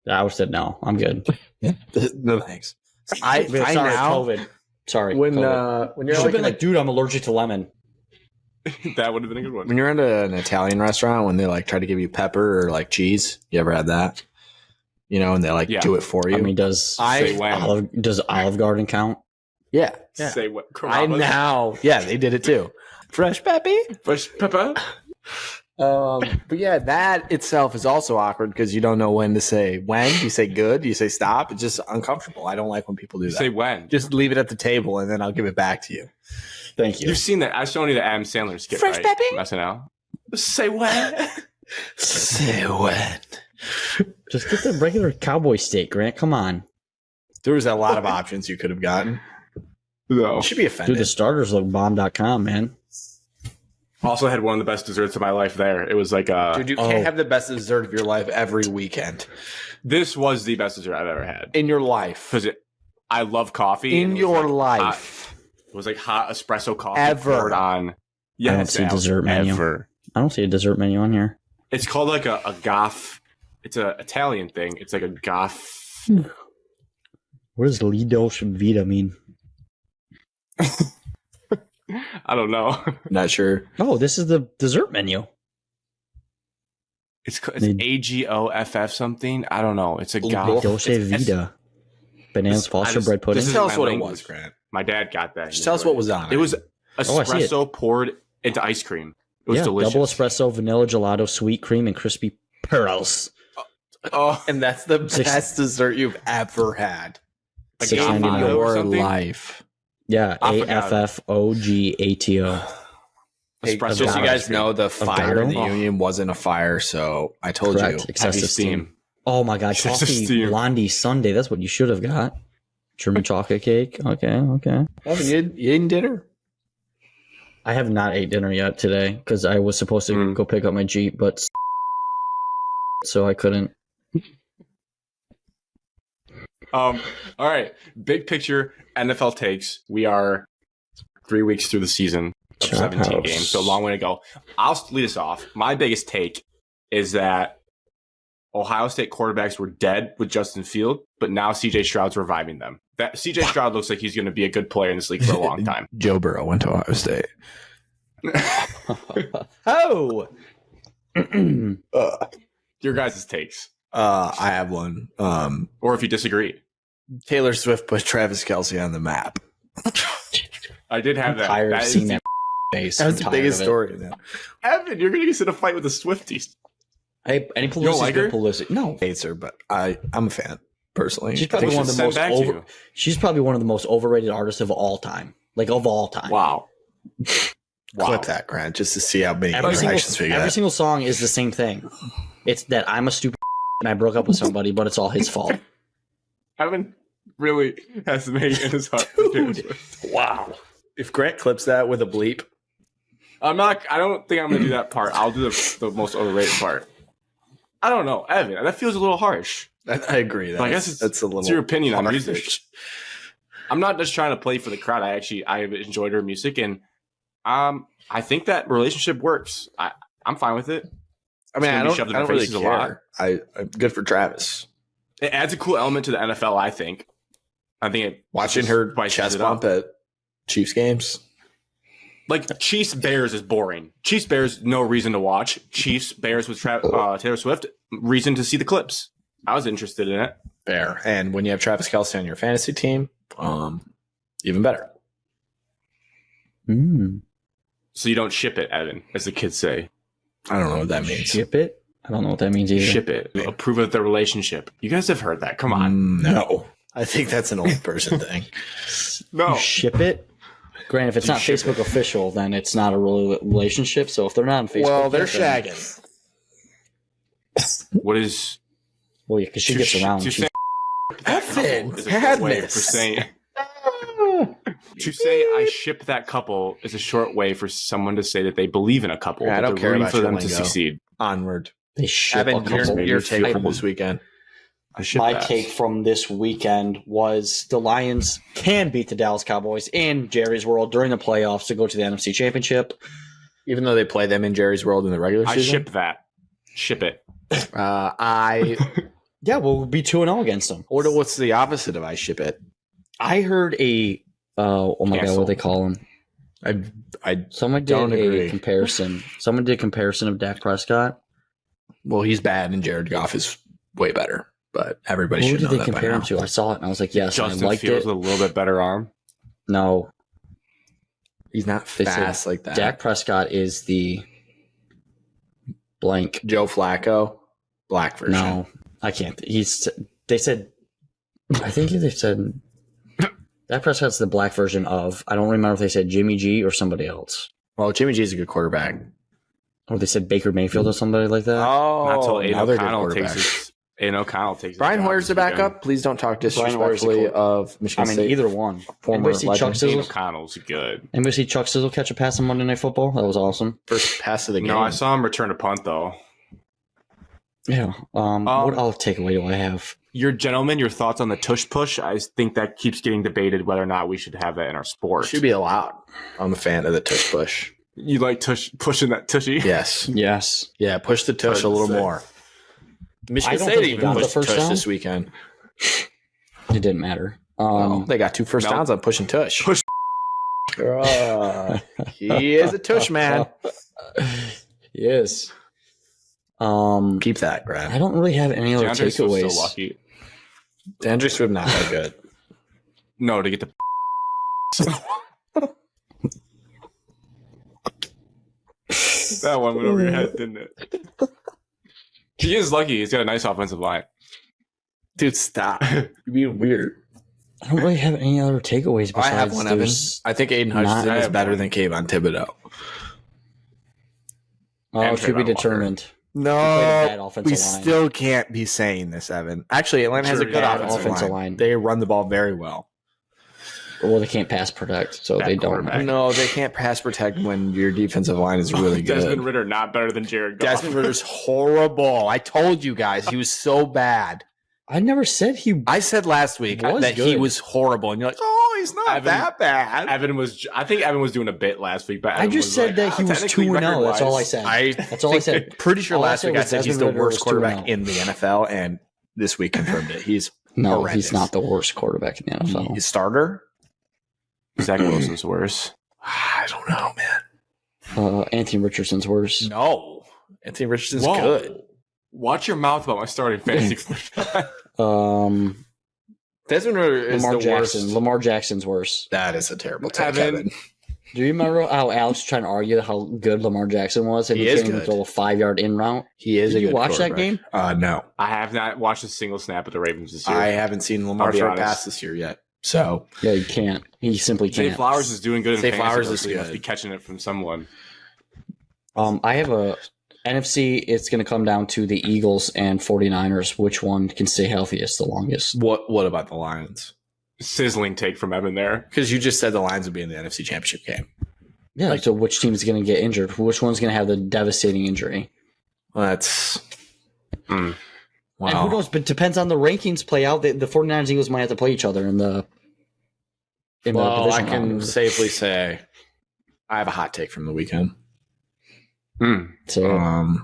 I would said no. I'm good.
Yeah. No thanks.
Sorry, COVID. Sorry.
When
COVID.
when
You
you're
should have
like
been like, dude, I'm allergic to lemon.
That would have been a good one.
when you're at an Italian restaurant, when they like try to give you pepper or like cheese, you ever had that? You know, and they like do it for you.
I mean, does Olive Garden count?
Yeah.
Say what?
They did it too. Fresh peppy.
Fresh pepper.
But yeah, that itself is also awkward because you don't know when to say when. Do you say good? Do you say stop? It's just uncomfortable. I don't like when people do that.
Say when.
Just leave it at the table and then I'll give it back to you.
Thank you.
You've seen that. I've shown you the Adam Sandler skit,
Fresh
right?
peppy?
From SNL. Say when.
Say when.
Just get the regular cowboy steak, Grant. Come on.
There was a lot of options you could have gotten.
No.
You should be offended.
Dude, the starters look bomb.com, man.
Also had one of the best desserts of my life there. It was like
Dude, you can't have the best dessert of your life every weekend.
This was the best dessert I've ever had.
In your life.
Because I love coffee.
In your life.
It was like hot espresso coffee
Ever.
poured on.
I don't see a dessert menu.
Ever.
I don't see a dessert menu on here.
It's called like a gaff. It's an Italian thing. It's like a gaff.
What does Lido Vita mean?
I don't know.
Not sure.
Oh, this is the dessert menu.
It's AGOFF something. I don't know. It's a gaff.
Dolce Vita. Bananas Foster bread pudding.
This is
Tell us
my
what
language.
it was, Grant.
My dad got that.
Just tell us what was on it.
It was
I see it.
espresso poured into ice cream. It was delicious.
Double espresso, vanilla gelato, sweet cream, and crispy pearls.
Oh, and that's the best dessert you've ever had.
Like
In
$6.99
your
something?
life.
Yeah,
Affogato.
AFFOGATO.
Hey,
Espresso
just so you
ice
guys
cream.
know, the fire in the
Oh.
union wasn't a fire, so I told
Correct.
you.
Excessive
Heavy
steam. Oh my god,
Excessive
coffee
steam.
blondie sundae. That's what you should have got. German chocolate cake. Okay.
Evan, you eating dinner?
I have not ate dinner yet today because I was supposed to go pick up my Jeep, but so I couldn't.
All right. Big picture NFL takes. We are 3 weeks through the season of
Trap
17
house.
games, so a long way to go. I'll lead us off. My biggest take is that Ohio State quarterbacks were dead with Justin Field, but now CJ Stroud's reviving them. That CJ Stroud looks like he's going to be a good player in this league for a long time.
Joe Burrow went to Ohio State.
Oh,
Your guys' takes,
I have one.
or if you disagree.
Taylor Swift put Travis Kelce on the map.
I did have that.
tired
That
of
is
seeing
the-
that face.
That's
I'm
the
tired
biggest
of it.
story now.
Evan, you're going to get in a fight with the Swifties.
Hey, any publicity
like
is good
her?
publicity. No,
Hates her, but I'm a fan personally.
she's
I think
probably one
she'll
of the
send
most
back to you.
She's probably one of the most overrated artists of all time. Like of all time.
Wow.
Clip that, Grant, just to see how many
Every
reactions we
every
get.
single song is the same thing. It's that I'm a stupid and I broke up with somebody, but it's all his fault.
Evan really has made in his heart.
Dude. Wow. If Grant clips that with a bleep,
I don't think I'm going to do that part. I'll do the most overrated part. I don't know. Evan, that feels a little harsh.
I agree.
I guess
That's a little.
It's your opinion on
harsh.
music. I'm not just trying to play for the crowd. I have enjoyed her music, and I think that relationship works. I'm fine with it.
I mean,
It's
I
gonna be
don't,
shoved in
I
our
don't really
faces a lot.
care. I'm good for Travis.
It adds a cool element to the NFL. I think it
Watching
just
her
spices
chest
it up.
bump at Chiefs games.
Like Chiefs Bears is boring. Chiefs Bears, no reason to watch. Chiefs Bears with Taylor Swift, reason to see the clips. I was interested in it.
Fair. And when you have Travis Kelce on your fantasy team, even better.
So you don't ship it, Evan, as the kids say.
I don't know what that means.
Ship it? I don't know what that means either.
Ship it. Approve of the relationship. You guys have heard that. Come on.
No. I think that's an old person thing.
No.
You ship it? Granted, if it's not Facebook official, then it's not a real relationship. So if they're not on Facebook,
Well, they're
then-
shagging.
What is?
Well, yeah, because she gets around.
To
She's-
say
Effing
is a short way for
madness.
saying. To say I ship that couple is a short way for someone to say that they believe in a couple.
Yeah, I
that
don't
they're
care
rooting
about
for
your
them to
lingo.
succeed.
Onward.
They ship
Evan,
a couple.
your take
I-
from this weekend.
I ship
My
that.
take from this weekend was the Lions can beat the Dallas Cowboys in Jerry's World during the playoffs to go to the NFC Championship.
Even though they play them in Jerry's World in the regular
I
season.
ship that. Ship it.
Yeah, we'll be 2-0 against them.
What's the opposite of I ship it?
I heard a oh my god,
Cancel.
what do they call him?
I
Someone did
Don't agree.
a comparison. Someone did a comparison of Dak Prescott.
well, he's bad, and Jared Goff is way better. But everybody
Who
should
did
know
they
that
compare
by
him
now.
to? I saw it and I was like, yes,
Justin
I liked
Fields
it.
with a little bit better arm.
No,
He's not
They said
fast like that.
Dak Prescott is the blank.
Joe Flacco, black version.
No, I can't. They said, I think they said Dak Prescott's the black version of. I don't remember if they said Jimmy G or somebody else,
Well, Jimmy G's a good quarterback.
or they said Baker Mayfield or somebody like that.
Oh,
Not until Aiden
another good
O'Connell
quarterback.
takes his. Aiden O'Connell takes. his
Brian
job
Hoyer's
this
the
weekend.
backup. Please don't talk
Brian Hoyer's the
disrespectfully
quarterback.
of Michigan
I mean,
State.
either one.
Former
Anybody see Chuck
legend.
Aiden
Sizzle?
O'Connell's good.
Anybody see Chuck Sizzle catch a pass on Monday Night Football? That was awesome.
First pass of the game.
No, I saw him return a punt though.
Yeah. What other takeaway do I have?
Your thoughts on the tush push? I think that keeps getting debated whether or not we should have that in our sport.
Should be allowed. I'm a fan of the tush push.
You like pushing that tushy?
Yes.
Yes.
Yeah, push the tush
Hard
a
to
little
say.
more.
I
Michigan
don't
State
think he
even
got the
pushed the
first
tush
down.
this weekend.
It didn't matter.
Well, they got 2 first
no.
downs on pushing tush.
Push.
He is a tush man.
Yes.
Keep that,
I
Grant.
don't really have any other
DeAndre Swift's so
takeaways.
lucky.
DeAndre Swift not that good.
No, to get the. That one went over your head, didn't it? He is lucky. He's got a nice offensive line.
Dude, stop. You're being weird.
I don't really have any other takeaways besides
I have one, Evan.
there's-
I think Aiden
not-
Hutchinson
I
is
have
better
one.
than Kayvon Thibodeau.
And
to be
Trayvon
determined. played a
No,
bad offensive
we
line.
still can't be saying this, Evan. Actually, Atlanta has a
Sure,
good
yeah,
offensive line. They run the ball very well.
Well, they can't pass protect, so
Bad
they don't.
quarterback.
No, they can't pass protect when your defensive line is really good.
Desmond Ritter not better than Jared Goff.
Desmond Ritter's horrible. I told you guys he was so bad.
I never said he.
I said last week
Was
that he
good.
was horrible, and you're like, "Oh, he's not
Evan-
that bad."
I think Evan was doing a bit last week, but
I
Evan
just
was
said
like,
that he was
technically
2-0. That's all I
record-wise,
said. That's all I said.
Pretty sure
All I
last
said
week I
was
said he's
Desmond
the
Ritter
worst
was
quarterback
2-0.
in the NFL, and this week confirmed it. He's
No,
horrendous.
he's not the worst quarterback in the NFL.
He's starter.
Zach Wilson's worse.
I don't know, man.
Anthony Richardson's worse.
No, Anthony Richardson's
Whoa.
good.
Watch your mouth about my starting fantasy quarterback.
Desmond Ritter is
Lamar
the
Jackson.
worst.
Lamar Jackson's worse.
That is a terrible take,
Evan.
Evan.
Do you remember how Alex was trying to argue how good Lamar Jackson was? And
He
he
is
can't even
good.
throw a 5-yard in route.
He is
Did
a
you
good
watch that
quarterback. No,
I have not watched a single snap of the Ravens this year.
I haven't seen Lamar
I'll be
throw a
honest.
pass this year yet. So
Yeah, you can't. He simply
Zay
can't.
Flowers is doing good in
Zay
fantasy.
Flowers
though,
is
so he must
good.
be catching it from someone.
I have a NFC. It's going to come down to the Eagles and 49ers. Which one can stay healthiest the longest?
what about the Lions?
Sizzling take from Evan there.
Because you just said the Lions would be in the NFC Championship game.
Yeah. So which team's going to get injured? Which one's going to have the devastating injury?
Well, that's
Mm.
wow.
And who knows? But it depends on the rankings play out. The 49ers and Eagles might have to play each other in the
Well, I
division
can
round.
safely say I have a hot take from the weekend.
Mm.
So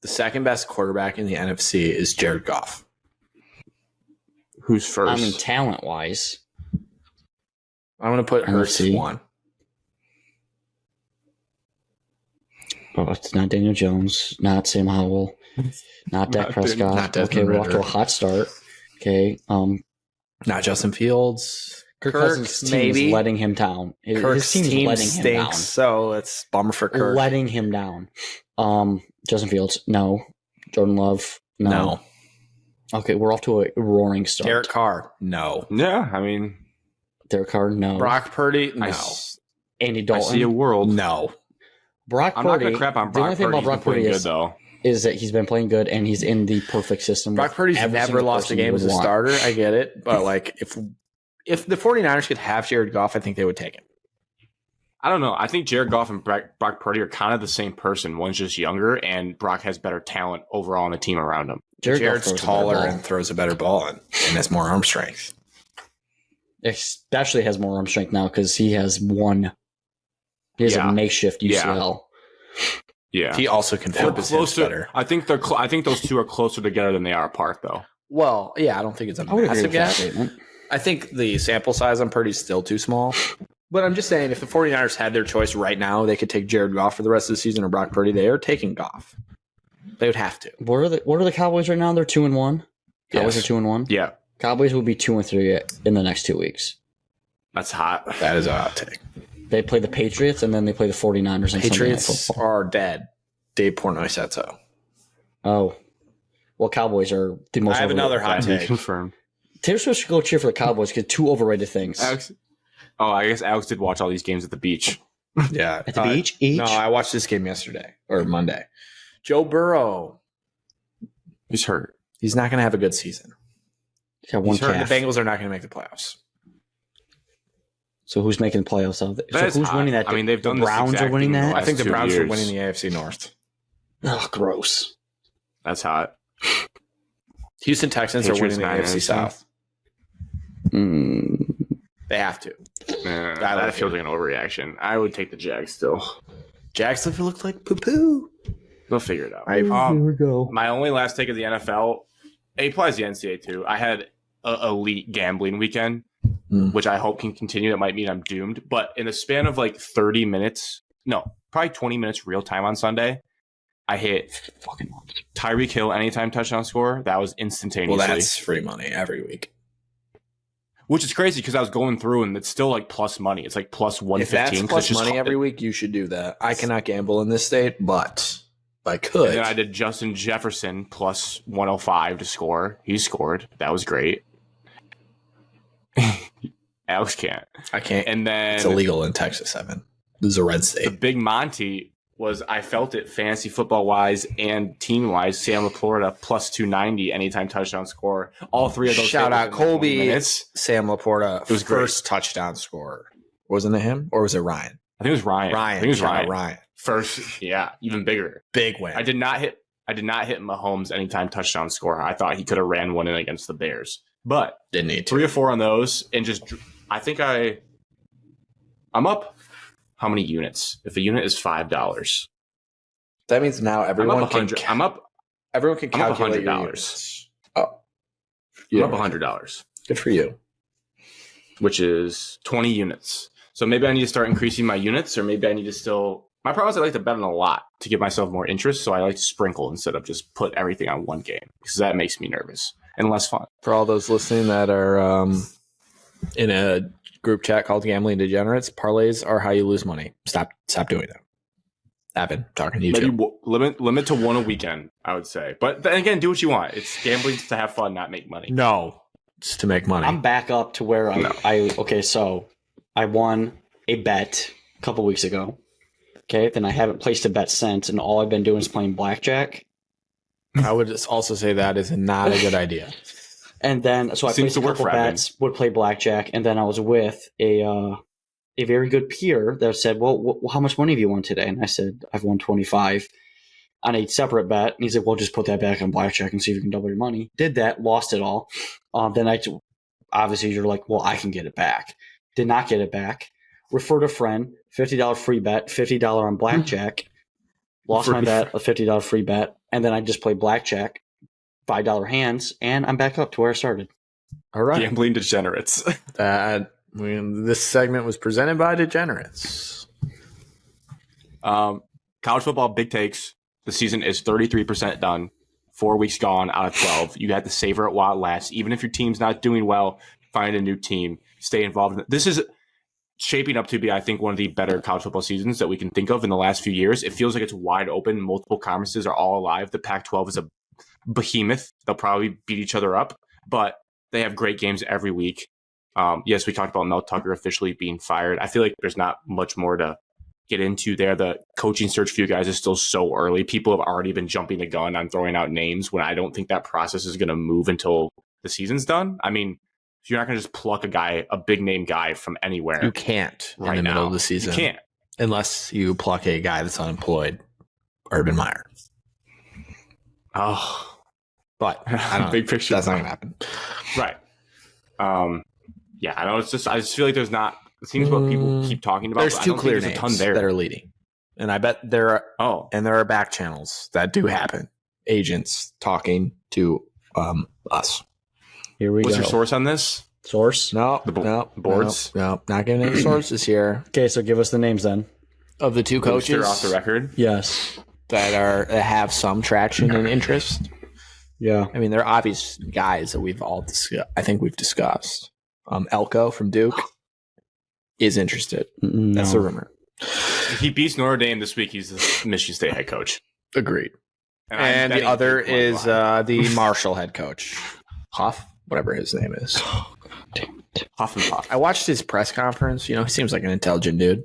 The second best quarterback in the NFC is Jared Goff.
Who's first?
I mean, talent wise,
I'm going to put Hurts
NFC.
1.
oh, it's not Daniel Jones, not Sam Howell, not Dak
Not
Prescott.
not Desmond
Okay, we're off to
Ridder.
a hot start. Okay,
Not Justin Fields.
Kirk Cousins' team is letting him down.
Kirk's
His team's
team
letting him down.
stinks, so it's bummer for Kirk.
Letting him down. Justin Fields, no. Jordan Love, no. Okay, we're off to a roaring start.
Derek Carr, no.
Yeah, I mean,
Derek Carr, no.
Brock Purdy, no.
Andy
I
Dalton,
see a world.
No.
Brock
I'm
Purdy.
not going to crap on
The only
Brock
thing
Purdy.
about Brock
He's been
Purdy
playing good, though.
is that he's been playing good and he's in the perfect system.
Brock Purdy's
every
never
single
lost a
person you
game
would
as a
want.
starter. I get it. But like if the 49ers could have Jared Goff, I think they would take him.
I don't know. I think Jared Goff and Brock Purdy are kind of the same person. One's just younger, and Brock has better talent overall on the team around him.
Jared's
Goff throws a better
taller
ball.
and throws a better ball and has more arm strength.
Especially has more arm strength now because he has one. He has a makeshift UCL.
Yeah.
He also can flip his hips better.
I think I think those two are closer together than they are apart, though.
Well, yeah, I don't think it's a
I would agree
massive
with that
gap.
statement.
I think the sample size on Purdy's still too small. But I'm just saying, if the 49ers had their choice right now, they could take Jared Goff for the rest of the season or Brock Purdy. They are taking Goff. They would have to.
What are the Cowboys right now? They're 2-1. Cowboys
Yes.
are 2-1.
Yeah.
Cowboys will be 2-3 in the next 2 weeks.
That's hot.
That is a hot take.
They play the Patriots and then they play the 49ers on Sunday Night
Patriots
Football.
are dead. Dave Portnoy said so.
Oh. Well, Cowboys are the most
I have another
overrated.
hot
Be
take.
confirmed.
Taylor Swift should go cheer for the Cowboys because two overrated things.
I guess Alex did watch all these games at the beach.
Yeah.
At the beach? Each?
No, I watched this game yesterday or Monday. Joe Burrow.
He's hurt.
He's not going to have a good season.
He's got one
He's hurt.
calf.
The Bengals are not going to make the playoffs.
So who's making the playoffs out of it?
That
So
is
who's
hot.
winning that?
I mean, they've done
the
this
Browns
exact
are winning
thing in the
that?
I think the
2
Browns are
years.
winning the AFC North.
Oh, gross.
That's hot.
Houston Texans
Patriots,
are winning the
Niners,
AFC South. They have to.
That feels like an overreaction. I would take the Jags still.
Jackson looked like poo-poo.
They'll figure it out.
I-
Here we go.
My only last take of the NFL, it applies to the NCAA too. I had an elite gambling weekend, which I hope can continue. That might mean I'm doomed. But in the span of like 30 minutes, no, probably 20 minutes real time on Sunday, I hit
Fucking
Tyreek Hill anytime touchdown score. That was instantaneously.
Well, that's free money every week.
Which is crazy because I was going through and it's still like plus money. It's like plus
If
115.
that's plus money every week, you should do that. I cannot gamble in this state, but I could.
And then I did Justin Jefferson plus 105 to score. He scored. That was great. Alex can't.
I can't.
And then
It's illegal in Texas, Evan. This is a red
the
state.
big Monty was, I felt it fantasy football wise and team wise. Sam Laporta plus 290 anytime touchdown score. All three of those.
Shout
hit
out
within 20
Colby.
minutes.
Sam Laporta,
It was great.
first touchdown scorer. Wasn't it him? Or was it Ryan?
I think it was Ryan. I think it was
Shout out
Ryan.
Ryan.
First, yeah, even bigger.
Big win.
I did not hit Mahomes anytime touchdown score. I thought he could have ran one in against the Bears, but
Didn't need to.
3 or 4 on those, and just I think I'm up. How many units? If a unit is $5,
That means now everyone
I'm up
can.
100. I'm up.
Everyone can
I'm up
calculate your
$100.
units. Oh,
I'm up $100,
Good for you.
which is 20 units. So maybe I need to start increasing my units, or maybe I need to still. My problem is I like to bet on a lot to give myself more interest, so I like to sprinkle instead of just put everything on one game because that makes me nervous and less fun.
For all those listening that are in a group chat called Gambling Degenerates, parlays are how you lose money. Stop doing that. Evan, talking to you
Maybe
too.
limit to one a weekend, I would say. But then again, do what you want. It's gambling to have fun, not make money.
No, it's to make money.
I'm back up to where so I won a bet a couple weeks ago. Okay, then I haven't placed a bet since, and all I've been doing is playing blackjack.
I would also say that is not a good idea.
And then, so I
Seems
placed a
to work
couple
for Evan.
bets, would play blackjack, and then I was with a very good peer that said, well, how much money have you won today? And I said, I've won 25 on a separate bet. And he's like, well, just put that back on blackjack and see if you can double your money. Did that, lost it all. Then obviously you're like, well, I can get it back. Did not get it back. Referred a friend, $50 free bet, $50 on blackjack. Lost my bet, a $50 free bet. And then I just played blackjack, $5 hands, and I'm back up to where I started.
All right.
Gambling degenerates.
This segment was presented by Degenerates.
College football big takes. The season is 33% done. 4 weeks gone out of 12. You have to savor it while it lasts. Even if your team's not doing well, find a new team. Stay involved. This is shaping up to be, I think, one of the better college football seasons that we can think of in the last few years. It feels like it's wide open. Multiple conferences are all alive. The Pac-12 is a behemoth. They'll probably beat each other up, but they have great games every week. Yes, we talked about Mel Tucker officially being fired. I feel like there's not much more to get into there. The coaching search for you guys is still so early. People have already been jumping the gun on throwing out names when I don't think that process is going to move until the season's done. I mean, you're not going to just pluck a big name guy from anywhere.
You can't
right
in the
now.
middle of the season.
You can't.
Unless you pluck a guy that's unemployed, Urban Meyer.
Oh,
But I don't
big picture.
That's not going to happen.
Right. Yeah, I know. I just feel like there's not. It seems what people keep talking about.
There's
but I
two
don't
clear
think there's a ton
names
there.
that are leading, and I bet there are.
Oh,
And there are back channels that do happen. Agents talking to us.
Here we
what's
go.
your source on this?
Source?
No,
The boards?
No, not giving any sources here.
Okay, so give us the names then.
Of the two coaches
They're off the record.
Yes.
that have some traction and interest.
Yeah.
I mean, they're obvious guys that we've all I think we've discussed. Elko from Duke is interested.
No.
That's the rumor.
If he beats Notre Dame this week, he's the Michigan State head coach.
Agreed.
I'm
And the
betting
other
big money
is
behind
the Marshall head coach, Huff, whatever his name is.
Huff and Puff.
I watched his press conference. You know, he seems like an intelligent dude.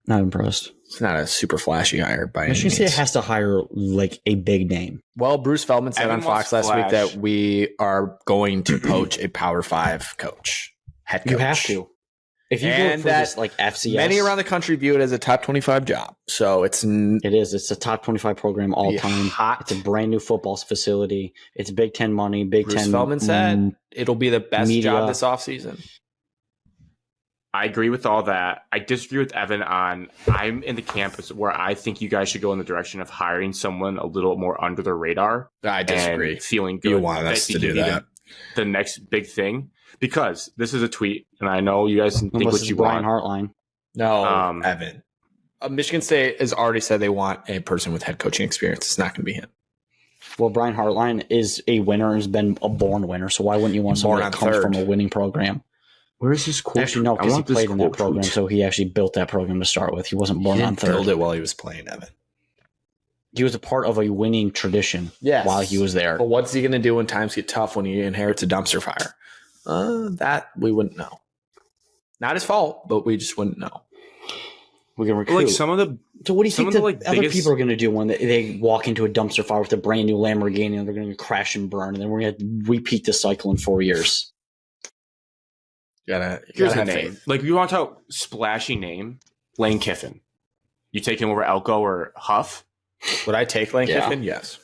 Not impressed.
He's not a super flashy hire by any
Michigan State
means.
has to hire like a big name.
Well, Bruce Feldman said
Evan
on Fox
wants
last week
flash.
that we are going to poach a Power 5 coach, head coach.
You have to. If you
And
go for
that
this like FCS,
Many around the country view it as a top 25 job. So it's
it is. It's a top 25 program all
be
time.
hot.
It's a brand new football facility. It's Big Ten money. Big
Bruce
Ten.
Feldman said it'll be the best
media.
job this offseason.
I agree with all that. I disagree with Evan on I'm in the campus where I think you guys should go in the direction of hiring someone a little more under the radar.
I disagree.
And feeling good.
You want
that
us
he
to
can
do
be
that.
The next big thing. Because this is a tweet, and I know you guys think
Unless
what
it's
you
Brian
want.
Hartline.
No, Evan. Michigan State has already said they want a person with head coaching experience. It's not going to be him.
Well, Brian Hartline is a winner. Has been a born winner. So why wouldn't you want someone
Born
that
on
comes
third.
from a winning program?
Where is this quote?
Actually, no,
I
because he
want this
played in that
quote
program,
tweet.
so he actually built that program to start with. He wasn't born
He
on
didn't
third.
build it while he was playing, Evan.
He was a part of a winning tradition
Yes.
while he was there.
But what's he going to do when times get tough when he inherits a dumpster fire? That we wouldn't know. Not his fault, but we just wouldn't know.
We can recruit.
Like some of the
So what do you
some
think
of
the
the, like,
other
biggest-
people are going to do when they walk into a dumpster fire with a brand new Lamborghini and they're going to crash and burn, and then we're going to repeat the cycle in 4 years?
You gotta
here's the
have
name.
faith.
Like you want to talk splashy name, Lane Kiffin. You take him over Elko or Huff?
Would I take Lane
Yeah.
Kiffin? Yes.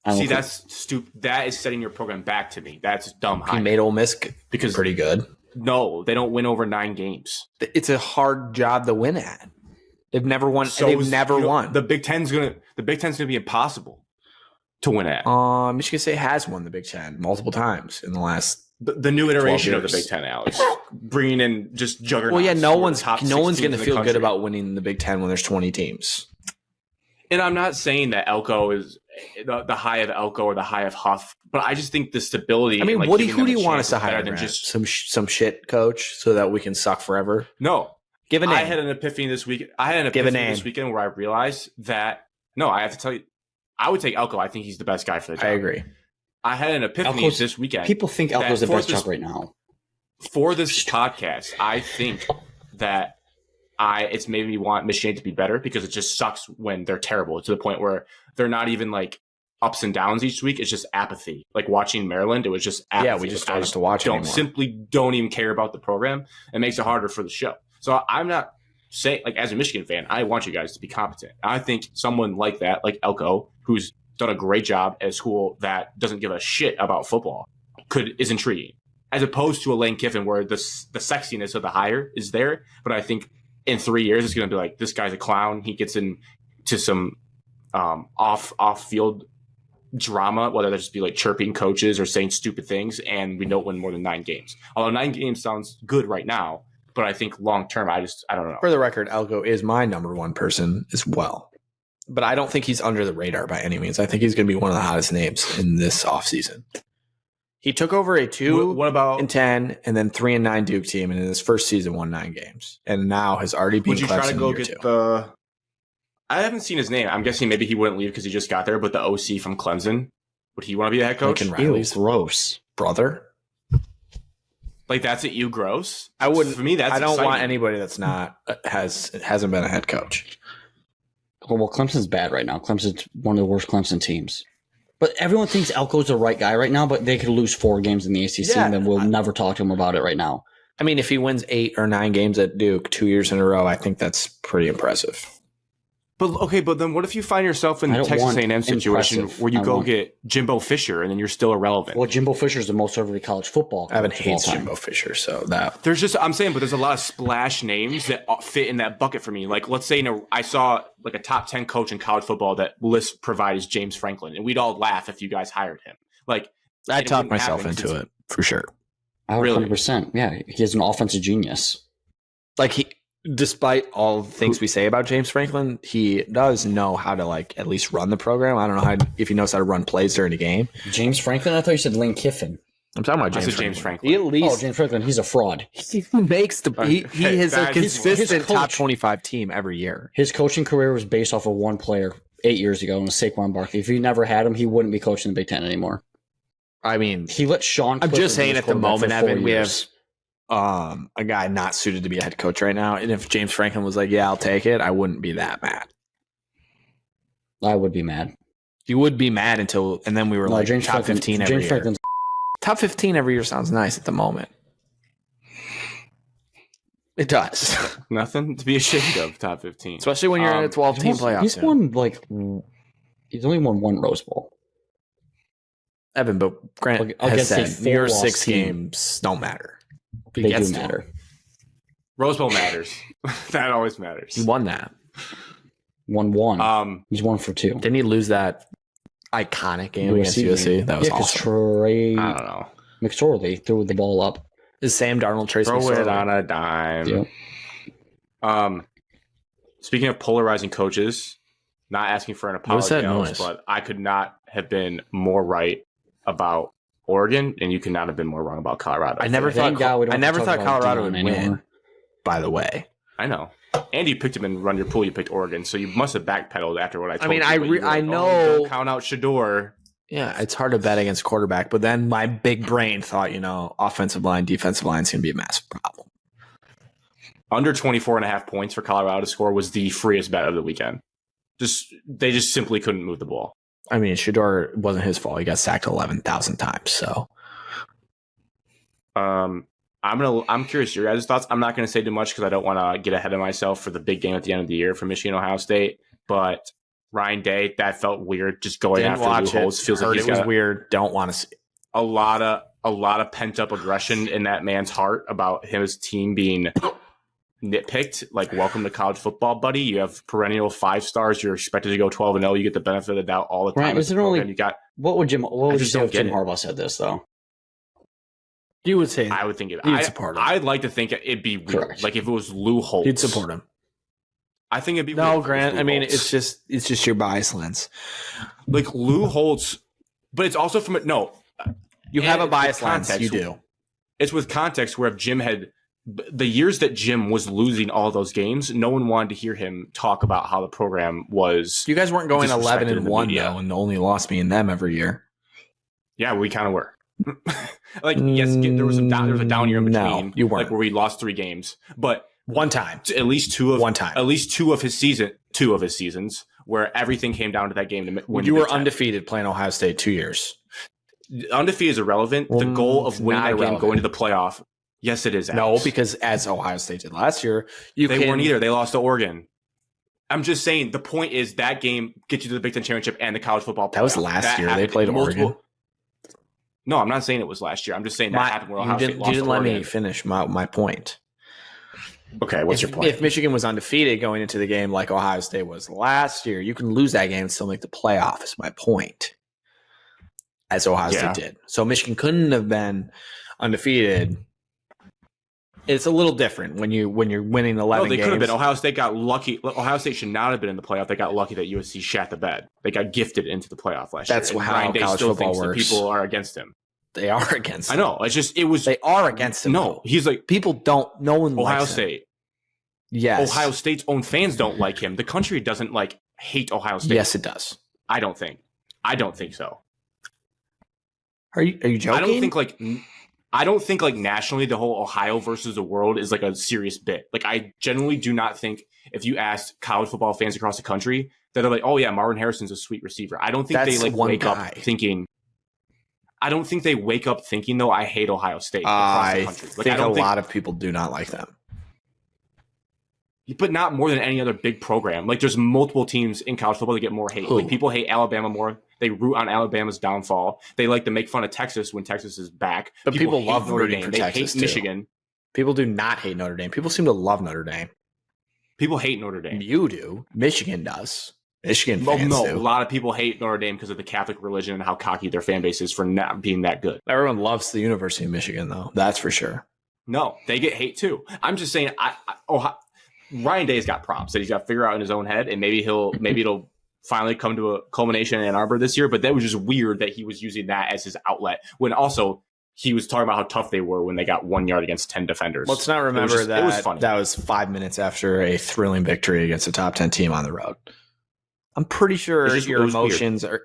I don't
See,
think-
that's stupid. That is setting your program back to me. That's dumb.
He
High.
made Ole Miss
Because
pretty good.
no, they don't win over 9 games.
It's a hard job to win at. They've never won. They've never won.
The Big Ten's gonna be impossible to win at.
Michigan State has won the Big Ten multiple times in the last.
The new iteration of the
years.
Big Ten, Alex, bringing in just juggernauts.
Well, yeah, no
who are
one's
the top
no one's
16
going to
in the
feel good
country.
about winning the Big Ten when there's 20 teams.
And I'm not saying that Elko is the high of Elko or the high of Huff, but I just think the stability.
I mean,
and, like,
who do
giving them
you
a
want
chance
us to
is better
hire?
than
Brad?
just
Some shit coach so that we can suck forever.
no.
Give a name.
I had an epiphany this week.
Give a name.
This weekend where I realized that no, I have to tell you, I would take Elko. I think he's the best guy for the job.
I agree.
I had an epiphany
Elko's-
this weekend.
people think Elko's the
for
best
this-
job right now.
For this podcast, I think that it's made me want Michigan to be better because it just sucks when they're terrible to the point where they're not even like ups and downs each week. It's just apathy. Like watching Maryland, it was just apathy.
Yeah, we just
Like,
don't have to watch anymore.
simply don't even care about the program. It makes it harder for the show. So I'm not saying, like, as a Michigan fan, I want you guys to be competent. I think someone like that, like Elko, who's done a great job at a school that doesn't give a shit about football, is intriguing. As opposed to a Lane Kiffin where the sexiness of the hire is there. But I think in 3 years, it's going to be like, this guy's a clown. He gets into some off-field drama, whether that just be like chirping coaches or saying stupid things, and we don't win more than 9 games. Although 9 games sounds good right now, but I think long-term, I don't know.
For the record, Elko is my number one person as well. But I don't think he's under the radar by any means. I think he's going to be one of the hottest names in this offseason. He took over a 2-10 and then 3-9 Duke team, and in his first season won 9 games, and now has already beat
Would you try
Clemson
to go
year
get
2.
the? I haven't seen his name. I'm guessing maybe he wouldn't leave because he just got there. But the OC from Clemson, would he want to be a head coach?
Lincoln
Ew,
Riley's
gross.
brother.
Like that's at you gross.
I wouldn't.
For me, that's
I don't
exciting.
want anybody that's not hasn't been a head coach.
Well, Clemson's bad right now. Clemson's one of the worst Clemson teams. But everyone thinks Elko's the right guy right now, but they could lose 4 games in the ACC, and then we'll never talk to him about it right now.
I mean, if he wins 8 or 9 games at Duke 2 years in a row, I think that's pretty impressive.
But then what if you find yourself in the Texas A&M situation where you go get Jimbo Fisher and then you're still irrelevant?
Well, Jimbo Fisher's the most overrated college football coach.
Evan hates Jimbo Fisher, so that
there's a lot of splash names that fit in that bucket for me. Like, let's say I saw like a top 10 coach in college football that list provides James Franklin, and we'd all laugh if you guys hired him. Like,
I talked myself into it for sure.
100%. Yeah, he's an offensive genius.
Like despite all the things we say about James Franklin, he does know how to like at least run the program. I don't know if he knows how to run plays during a game.
James Franklin? I thought you said Lane Kiffin.
I'm talking about James Franklin. He at least
James Franklin. He's a fraud.
He makes he is a consistent top 25 team every year.
His coaching career was based off of one player 8 years ago, and it was Saquon Barkley. If he never had him, he wouldn't be coaching the Big Ten anymore.
I mean,
he let Sean.
I'm just saying at the moment, Evan, we have a guy not suited to be a head coach right now. And if James Franklin was like, "Yeah, I'll take it," I wouldn't be that mad.
I would be mad.
You would be mad and then we were like
James
top 15 every
James
year.
Franklin's
Top 15 every year sounds nice at the moment. It does.
Nothing to be ashamed of, top 15.
Especially when you're in a 12-team playoff.
He's only won 1 Rose Bowl.
Evan, but Grant has said your 6 games don't matter.
They do matter.
Rose Bowl matters. That always matters.
He won that.
Won 1. He's 1 for 2.
Didn't he lose that iconic game against USC? That was awesome.
I don't know.
McSorley threw the ball up.
Is Sam Darnold tracing
it on a dime? Yep. Speaking of polarizing coaches, not asking for an apology, but I could not have been more right about Oregon, and you could not have been more wrong about Colorado.
I never thought Colorado would win. By the way,
I know. And you picked him in Run Your Pool. You picked Oregon, so you must have backpedaled after what I told you.
I know.
Don't count out Shador.
Yeah, it's hard to bet against quarterback, but then my big brain thought, offensive line, defensive line is going to be a massive problem.
Under 24.5 points for Colorado to score was the freest bet of the weekend. They just simply couldn't move the ball.
I mean, Shador wasn't his fault. He got sacked 11,000 times. So,
I'm curious your guys' thoughts. I'm not going to say too much because I don't want to get ahead of myself for the big game at the end of the year for Michigan Ohio State. But Ryan Day, that felt weird. Just going after Lou Holtz feels like
it was weird. Don't want to see
a lot of pent up aggression in that man's heart about his team being nitpicked. Like, welcome to college football, buddy. You have perennial 5 stars. You're expected to go 12-0. You get the benefit of the doubt all the time.
Right, was it only you got? What would you say if Jim Harbaugh said this though?
You would say
I would think it.
You'd support him.
I'd like to think it'd be weird.
Correct.
Like if it was Lou Holtz,
you'd support him.
I think it'd be
no,
weird.
Grant. I mean, it's just your bias lens.
Like Lou Holtz, but it's also from no.
You have a bias lens. You do.
It's with context where if Jim had the years that Jim was losing all those games, no one wanted to hear him talk about how the program was.
You guys weren't going 11-1 though, and only lost me and them every year.
Yeah, we kind of were. Yes, there was a down year in between.
No, you weren't.
Like where we lost 3 games, but
one time,
at least two of his seasons where everything came down to that game to win.
You were undefeated playing Ohio State 2 years.
Undefeated is irrelevant. The goal of winning that game, going to the playoff. Yes, it is. Alex.
No, because as Ohio State did last year,
they weren't either. They lost to Oregon. I'm just saying the point is that game gets you to the Big Ten championship and the college football playoff.
That was last year. They played Oregon.
No, I'm not saying it was last year. I'm just saying that happened where Ohio State lost to Oregon.
You didn't let me finish my point.
Okay, what's your point?
If Michigan was undefeated going into the game like Ohio State was last year, you can lose that game and still make the playoff, is my point. As Ohio State did. So Michigan couldn't have been undefeated. It's a little different when you're winning 11 games.
They could have been. Ohio State got lucky. Ohio State should not have been in the playoff. They got lucky that USC shat the bed. They got gifted into the playoff last year.
That's how college football works.
People are against him.
They are against him.
I know. They
are against him.
No, he's like
people don't. No one likes
Ohio State.
Him. Yes,
Ohio State's own fans don't like him. The country doesn't hate Ohio State.
Yes, it does.
I don't think so.
Are you joking?
I don't think I don't think like nationally the whole Ohio versus the world is like a serious bit. Like I genuinely do not think if you ask college football fans across the country that they're like, oh yeah, Marvin Harrison's a sweet receiver. I don't think
That's
they like
one
wake
guy.
up thinking. I don't think they wake up thinking though I hate Ohio State across the country. Like,
think
I don't
a lot of people do not like them.
But not more than any other big program. Like there's multiple teams in college football that get more hate.
Who?
Like people hate Alabama more. They root on Alabama's downfall. They like to make fun of Texas when Texas is back.
But people
hate
love
Notre
rooting
Dame.
for
They
Texas,
hate
too.
Michigan.
People do not hate Notre Dame. People seem to love Notre Dame.
People hate Notre Dame.
You do. Michigan does. Michigan
Well,
fans
no,
do.
a lot of people hate Notre Dame because of the Catholic religion and how cocky their fan base is for not being that good.
Everyone loves the University of Michigan, though. That's for sure.
No, they get hate too. I'm just saying. Ryan Day's got props that he's got to figure out in his own head, and maybe it'll finally come to a culmination in Ann Arbor this year. But that was just weird that he was using that as his outlet when also he was talking about how tough they were when they got 1 yard against 10 defenders.
Let's not remember that
it was funny.
that was 5 minutes after a thrilling victory against a top 10 team on the road. I'm pretty sure your emotions are.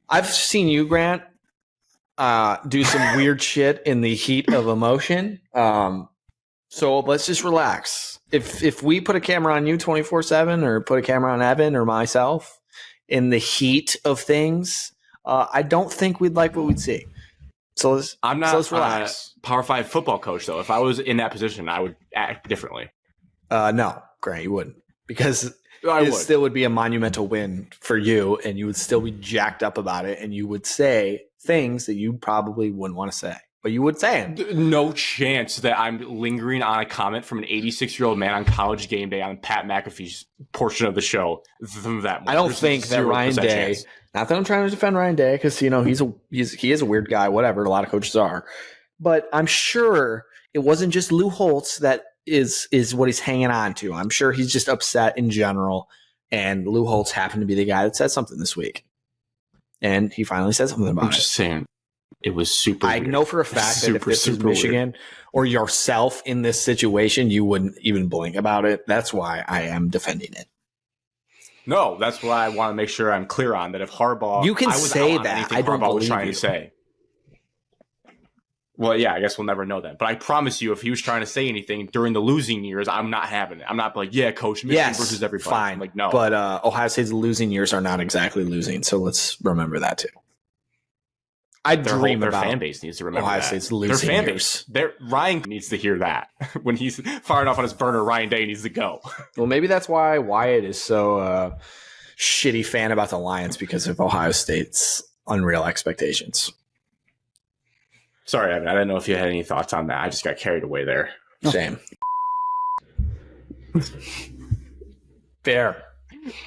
I've seen you, Grant, do some weird shit in the heat of emotion. So let's just relax. If we put a camera on you 24/7 or put a camera on Evan or myself in the heat of things, I don't think we'd like what we'd see. So let's relax.
A Power 5 football coach, though. If I was in that position, I would act differently.
No, Grant, you wouldn't. Because it still would be a monumental win for you, and you would still be jacked up about it, and you would say things that you probably wouldn't want to say. But you would say them.
No chance that I'm lingering on a comment from an 86-year-old man on College Game Day on Pat McAfee's portion of the show.
I don't think that Ryan Day.
Chance.
Not that I'm trying to defend Ryan Day, because he is a weird guy. Whatever, a lot of coaches are. But I'm sure it wasn't just Lou Holtz that is what he's hanging on to. I'm sure he's just upset in general. And Lou Holtz happened to be the guy that said something this week, and he finally said something about it.
I'm just saying. It was super
I
weird.
know for a fact that if this was Michigan or yourself in this situation, you wouldn't even blink about it. That's why I am defending it.
No, that's why I want to make sure I'm clear on that. If Harbaugh,
you can
I was
say
out on
that.
anything
I don't
Harbaugh was
believe
trying
you.
to say. Well, yeah, I guess we'll never know that. But I promise you, if he was trying to say anything during the losing years, I'm not having it. I'm not like, yeah, coach, Michigan versus everybody.
Fine.
I'm like, no.
But Ohio State's losing years are not exactly losing, so let's remember that too. I dream
their
about
fan base needs to remember
Ohio
that.
State's losing
their fan
years.
base. Ryan needs to hear that when he's firing off on his burner. Ryan Day needs to go.
Well, maybe that's why Wyatt is so shitty fan about the Lions, because of Ohio State's unreal expectations.
Sorry, Evan, I didn't know if you had any thoughts on that. I just got carried away there.
Same. Fair.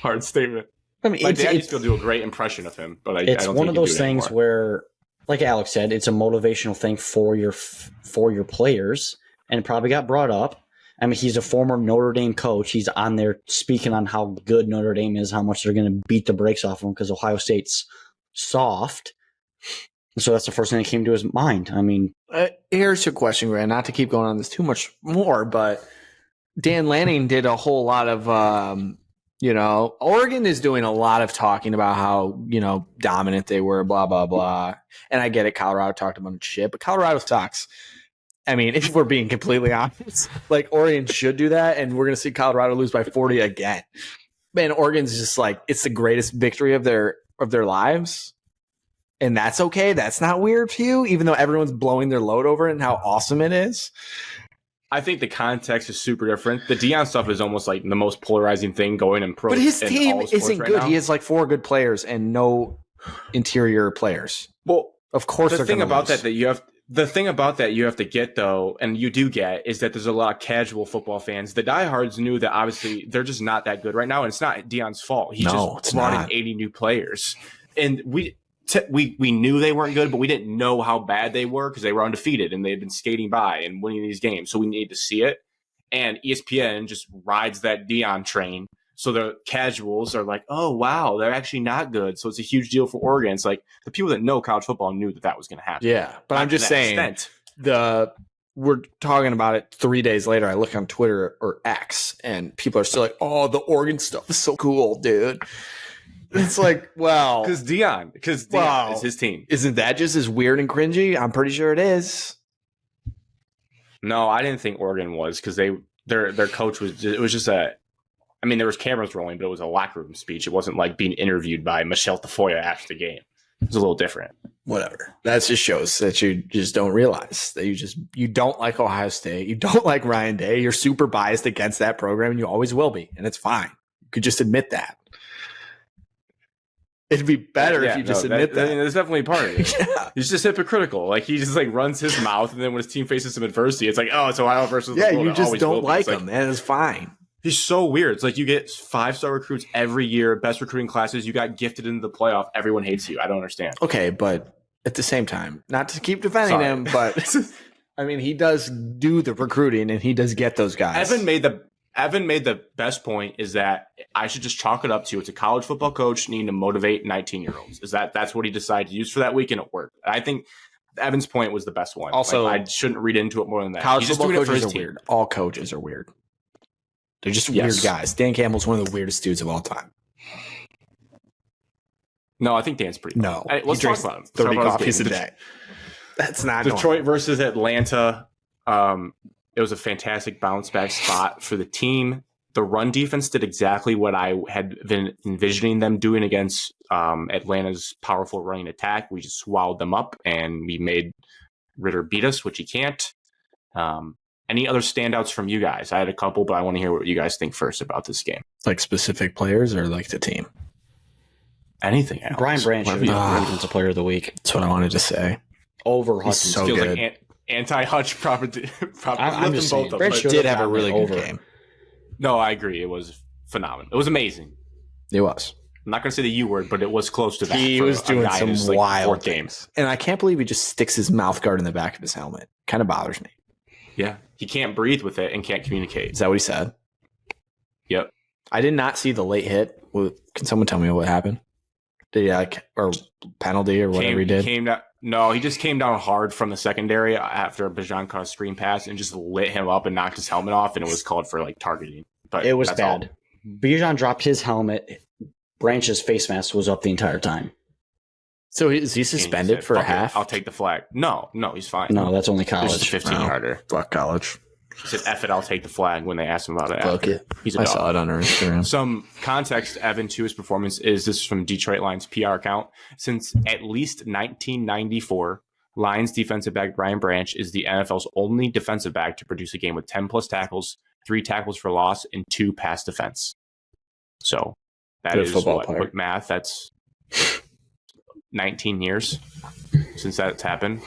Hard statement.
I mean,
My dad used to do a great impression of him, but I
it's
don't
one
think
of
he
those
can do it
things
anymore.
where, like Alex said, it's a motivational thing for your players, and it probably got brought up. I mean, he's a former Notre Dame coach. He's on there speaking on how good Notre Dame is, how much they're going to beat the brakes off them because Ohio State's soft. So that's the first thing that came to his mind. I mean,
here's your question, Grant. Not to keep going on this too much more, but Dan Lanning did a whole lot of, Oregon is doing a lot of talking about how, dominant they were, blah, blah, blah. And I get it. Colorado talked a bunch of shit, but Colorado sucks. I mean, if we're being completely honest, like Oregon should do that. And we're going to see Colorado lose by 40 again. Man, Oregon's just like, it's the greatest victory of their lives. And that's okay. That's not weird to you, even though everyone's blowing their load over it and how awesome it is.
I think the context is super different. The Deion stuff is almost like the most polarizing thing going in pro.
But his
in
team
all sports
isn't
right
good.
now.
He has like 4 good players and no interior players.
Well,
of course,
the thing about that you have. The thing about that you have to get, though, and you do get, is that there's a lot of casual football fans. The diehards knew that obviously they're just not that good right now, and it's not Deion's fault. He just brought in 80 new players, and we knew they weren't good, but we didn't know how bad they were because they were undefeated and they had been skating by and winning these games. So we needed to see it, and ESPN just rides that Deion train. So the casuals are like, oh, wow, they're actually not good. So it's a huge deal for Oregon. It's like the people that know college football knew that was going to happen.
Yeah, but I'm just saying
extent.
we're talking about it 3 days later. I look on Twitter or X and people are still like, oh, the Oregon stuff is so cool, dude. It's like, well,
because Deion is his team.
Isn't that just as weird and cringy? I'm pretty sure it is.
No, I didn't think Oregon was because their coach was. It was just a. I mean, there was cameras rolling, but it was a locker room speech. It wasn't like being interviewed by Michelle Tafoya after the game. It was a little different.
Whatever. That just shows that you just don't realize that you don't like Ohio State. You don't like Ryan Day. You're super biased against that program, and you always will be, and it's fine. You could just admit that. It'd be better if you just admit that.
That's definitely part of it. Yeah. He's just hypocritical. Like he just like runs his mouth, and then when his team faces some adversity, it's like, oh, it's Ohio versus
yeah.
Florida.
You just don't like him, man. It's fine.
He's so weird. It's like you get 5-star recruits every year, best recruiting classes. You got gifted into the playoff. Everyone hates you. I don't understand.
Okay, but at the same time, not to keep defending him, but I mean, he does do the recruiting and he does get those guys.
Evan made the best point is that I should just chalk it up to it's a college football coach needing to motivate 19-year-olds. That's what he decided to use for that week, and it worked. I think Evan's point was the best one.
Also,
like, I shouldn't read into it more than that.
College football coaches are weird. All coaches are weird. They're just weird guys. Dan Campbell's one of the weirdest dudes of all time.
No, I think Dan's pretty.
No,
let's talk about him.
30 coffees a day. That's not
Detroit versus Atlanta. It was a fantastic bounce back spot for the team. The run defense did exactly what I had been envisioning them doing against Atlanta's powerful running attack. We just swallowed them up, and we made Ritter beat us, which he can't. Any other standouts from you guys? I had a couple, but I want to hear what you guys think first about this game.
Like specific players or like the team?
Anything else?
Brian Branch is the player of the week.
That's what I wanted to say.
Over Hutchinson.
So
feels
good.
like anti-Hutch property.
I'm just saying,
Branch did have a really good game.
No, I agree. It was phenomenal. It was amazing.
It was.
I'm not going to say the U word, but it was close to that.
He was doing some wild
games.
And I can't believe he just sticks his mouth guard in the back of his helmet. Kind of bothers me.
Yeah. He can't breathe with it and can't communicate.
Is that what he said?
Yep.
I did not see the late hit. Can someone tell me what happened? Did he or penalty or whatever he did?
No, he just came down hard from the secondary after Bijan caught a screen pass and just lit him up and knocked his helmet off, and it was called for like targeting. But
it was bad. Bijan dropped his helmet. Branch's face mask was up the entire time.
So is he suspended for a half?
I'll take the flag. No, he's fine.
No, that's only college.
It's a 15-yarder.
Fuck college.
He said, F it, I'll take the flag when they asked him about it.
Fuck it.
He's a
I
dog.
saw it on our Instagram.
Some context, Evan, to his performance is this from Detroit Lions PR account. Since at least 1994, Lions defensive back Brian Branch is the NFL's only defensive back to produce a game with 10-plus tackles, 3 tackles for loss, and 2 pass defense. So that is what? Quick math. That's 19 years since that's happened.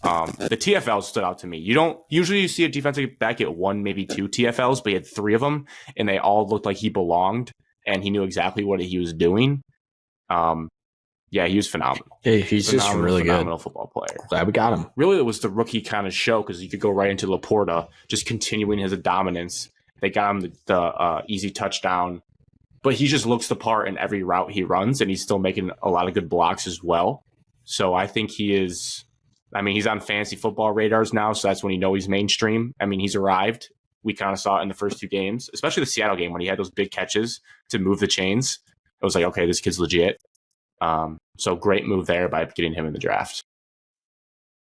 The TFL stood out to me. You don't usually see a defensive back get 1, maybe 2 TFLs, but he had 3 of them, and they all looked like he belonged, and he knew exactly what he was doing. Yeah, he was phenomenal.
Hey, he's just really good.
Phenomenal football player.
Glad we got him.
Really, it was the rookie kind of show because you could go right into Laporta, just continuing his dominance. They got him the easy touchdown, but he just looks the part in every route he runs, and he's still making a lot of good blocks as well. So I think he is. I mean, he's on fantasy football radars now, so that's when you know he's mainstream. I mean, he's arrived. We kind of saw it in the first 2 games, especially the Seattle game when he had those big catches to move the chains. It was like, okay, this kid's legit. So great move there by getting him in the draft.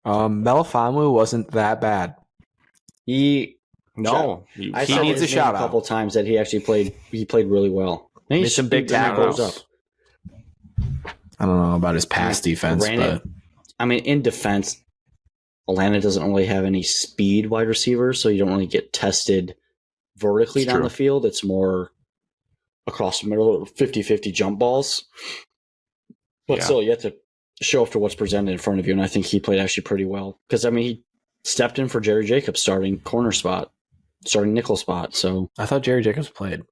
Melifonwu wasn't that bad.
He
needs a shout out. A couple times that he actually played. He played really well.
He made some big tackles. I don't know about his pass defense, but
I mean, in defense, Atlanta doesn't really have any speed wide receivers, so you don't really get tested vertically down the field. It's more across the middle, 50-50 jump balls. But still, you have to show up to what's presented in front of you, and I think he played actually pretty well. Because, I mean, he stepped in for Jerry Jacobs starting corner spot, starting nickel spot. So
I thought Jerry Jacobs played.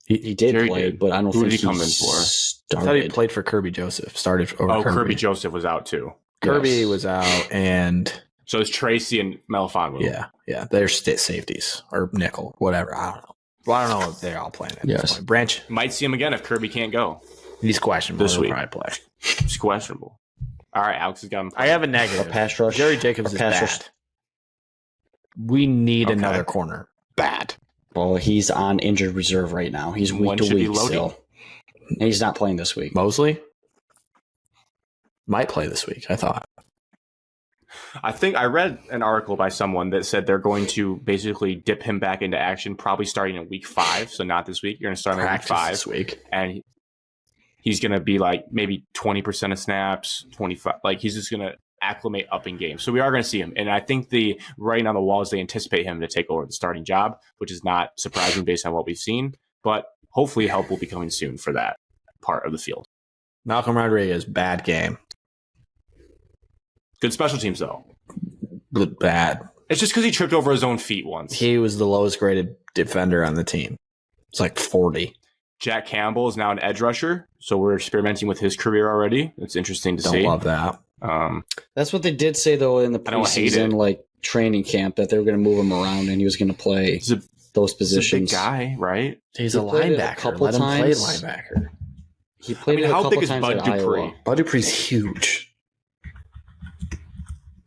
He did play, but I don't think he
come in for.
Started.
I thought he played for Kirby Joseph. Started over Kirby.
Kirby Joseph was out too.
Kirby was out, and
so it's Tracy and Melifonwu.
Yeah, they're safeties or nickel, whatever. I don't know. Well, I don't know if they're all playing at this point. Branch
might see him again if Kirby can't go.
He's questionable
this week.
Probably play.
He's questionable. All right, Alex has got him.
I have a negative.
A pass rush.
Jerry Jacobs is bad. We need another corner. Bad.
Well, he's on injured reserve right now. He's week to week still. And he's not playing this week.
Mosley might play this week, I thought.
I think I read an article by someone that said they're going to basically dip him back into action, probably starting in week 5. So not this week. You're going to start in week 5
this week,
and he's going to be like maybe 20% of snaps, 25. Like he's just going to acclimate up in games. So we are going to see him. And I think the writing on the wall is they anticipate him to take over the starting job, which is not surprising based on what we've seen. But hopefully help will be coming soon for that part of the field.
Malcolm Rodriguez, bad game.
Good special teams, though.
Bad.
It's just because he tripped over his own feet once.
He was the lowest graded defender on the team. It's like 40.
Jack Campbell is now an edge rusher, so we're experimenting with his career already. It's interesting to see.
Don't love that.
That's what they did say, though, in the preseason like training camp, that they were going to move him around and he was going to play those positions.
He's a big guy, right?
He's a linebacker. Let him play linebacker.
He played it a couple times at
Bud Dupree?
Iowa.
Bud Dupree's huge.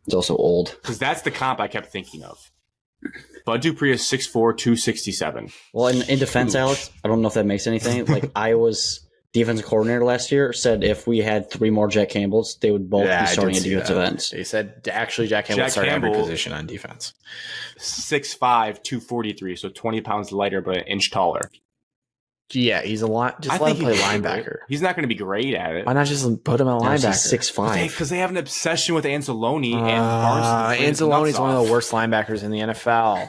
He's also old.
Because that's the comp I kept thinking of. Bud Dupree is 6'4", 267.
Well, in defense, Alex, I don't know if that makes anything. Like Iowa's defensive coordinator last year said if we had 3 more Jack Campbells, they would both be starting at defensive ends.
He said actually Jack Campbell started every position on defense.
6'5", 243, so 20 pounds lighter, but an inch taller.
Yeah, he's a lot. Just
I
let him
think
play
he's
linebacker.
He's not going to be great at it.
Why not just put him at linebacker?
He's 6'5".
Because they have an obsession with Anzalone and Barnes.
Anzalone's one of the worst linebackers in the NFL.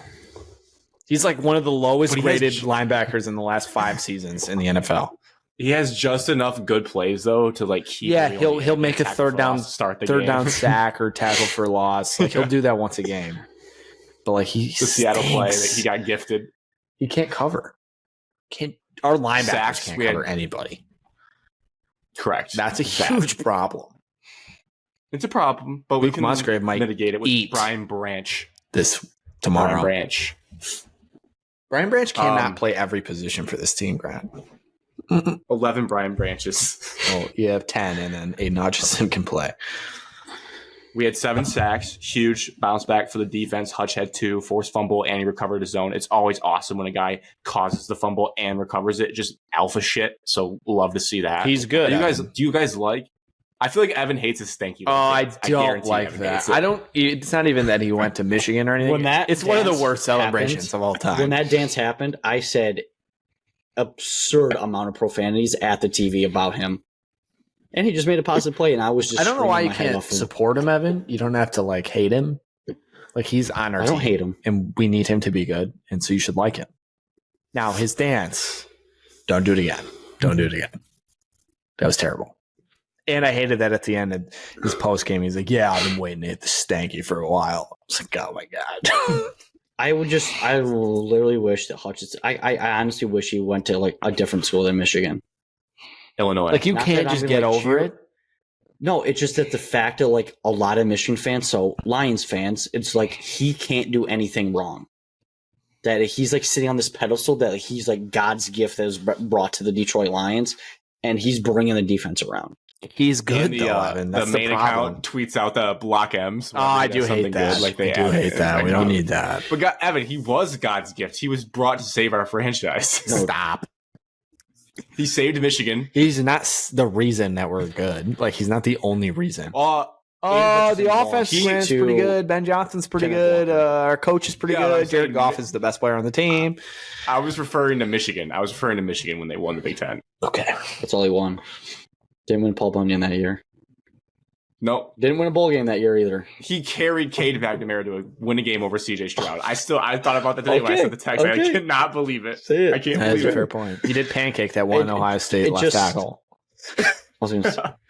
He's like one of the lowest graded linebackers in the last 5 seasons in the NFL.
He has just enough good plays though to like keep.
Yeah, he'll make a third down
game.
sack or tackle for loss. Like he'll do that once a game. But like the
Seattle play that he got gifted.
He can't cover. Our linebackers can't cover anybody.
Correct.
That's a huge problem.
It's a problem, but
Luke
we can
Musgrave might
mitigate it with
eat
Brian Branch
tomorrow.
Brian
Branch cannot play every position for this team, Grant.
11 Brian Branches.
Oh, you have 10, and then Aiden Hutchinson can play.
We had 7 sacks, huge bounce back for the defense. Hutch had 2, forced fumble, and he recovered his own. It's always awesome when a guy causes the fumble and recovers it. Just alpha shit. So love to see that.
He's good.
Do you guys like? I feel like Evan hates his stanky.
Oh, I don't like that. I don't. It's not even that he went to Michigan or anything. It's one of the worst celebrations of all time.
When that dance happened, I said absurd amount of profanities at the TV about him. And he just made a positive play, and I was just.
I don't know why you can't support him, Evan. You don't have to like hate him. Like he's on our team. I don't hate him, and we need him to be good, and so you should like him. Now his dance, don't do it again. Don't do it again. That was terrible. And I hated that at the end of his post game. He's like, "Yeah, I've been waiting to hit the stanky for a while." I was like, "Oh my god."
I literally wish that Hutchinson. I honestly wish he went to like a different school than Michigan.
Illinois.
Like you can't just get over it. No, it's just that the fact that like a lot of Michigan fans, so Lions fans, it's like he can't do anything wrong. That he's like sitting on this pedestal that he's like God's gift that is brought to the Detroit Lions, and he's bringing the defense around.
He's good though, Evan. That's
the main account tweets out the block M's.
Oh, I do hate that.
Like they
do hate that. We don't need that.
But Evan, he was God's gift. He was brought to save our franchise.
Stop.
He saved Michigan.
He's not the reason that we're good. Like he's not the only reason.
The
offense is pretty good. Ben Johnson's pretty good. Our coach is pretty good. Jared Goff is the best player on the team.
I was referring to Michigan. When they won the Big Ten.
Okay, that's all he won. Didn't win Paul Bunyan that year.
Nope.
Didn't win a bowl game that year either.
He carried Cade McNamara to win a game over CJ Stroud. I thought about that today when I sent the text. I cannot believe it. I can't believe it.
That's a fair point. He did pancake that one Ohio State left tackle.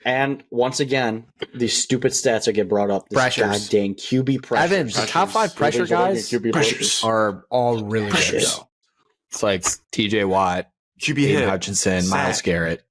And once again, these stupid stats that get brought up.
Pressures.
Goddamn QB pressures.
Evan, the top 5 pressure guys are all really good. It's like TJ Watt, Aiden Hutchinson, Myles Garrett.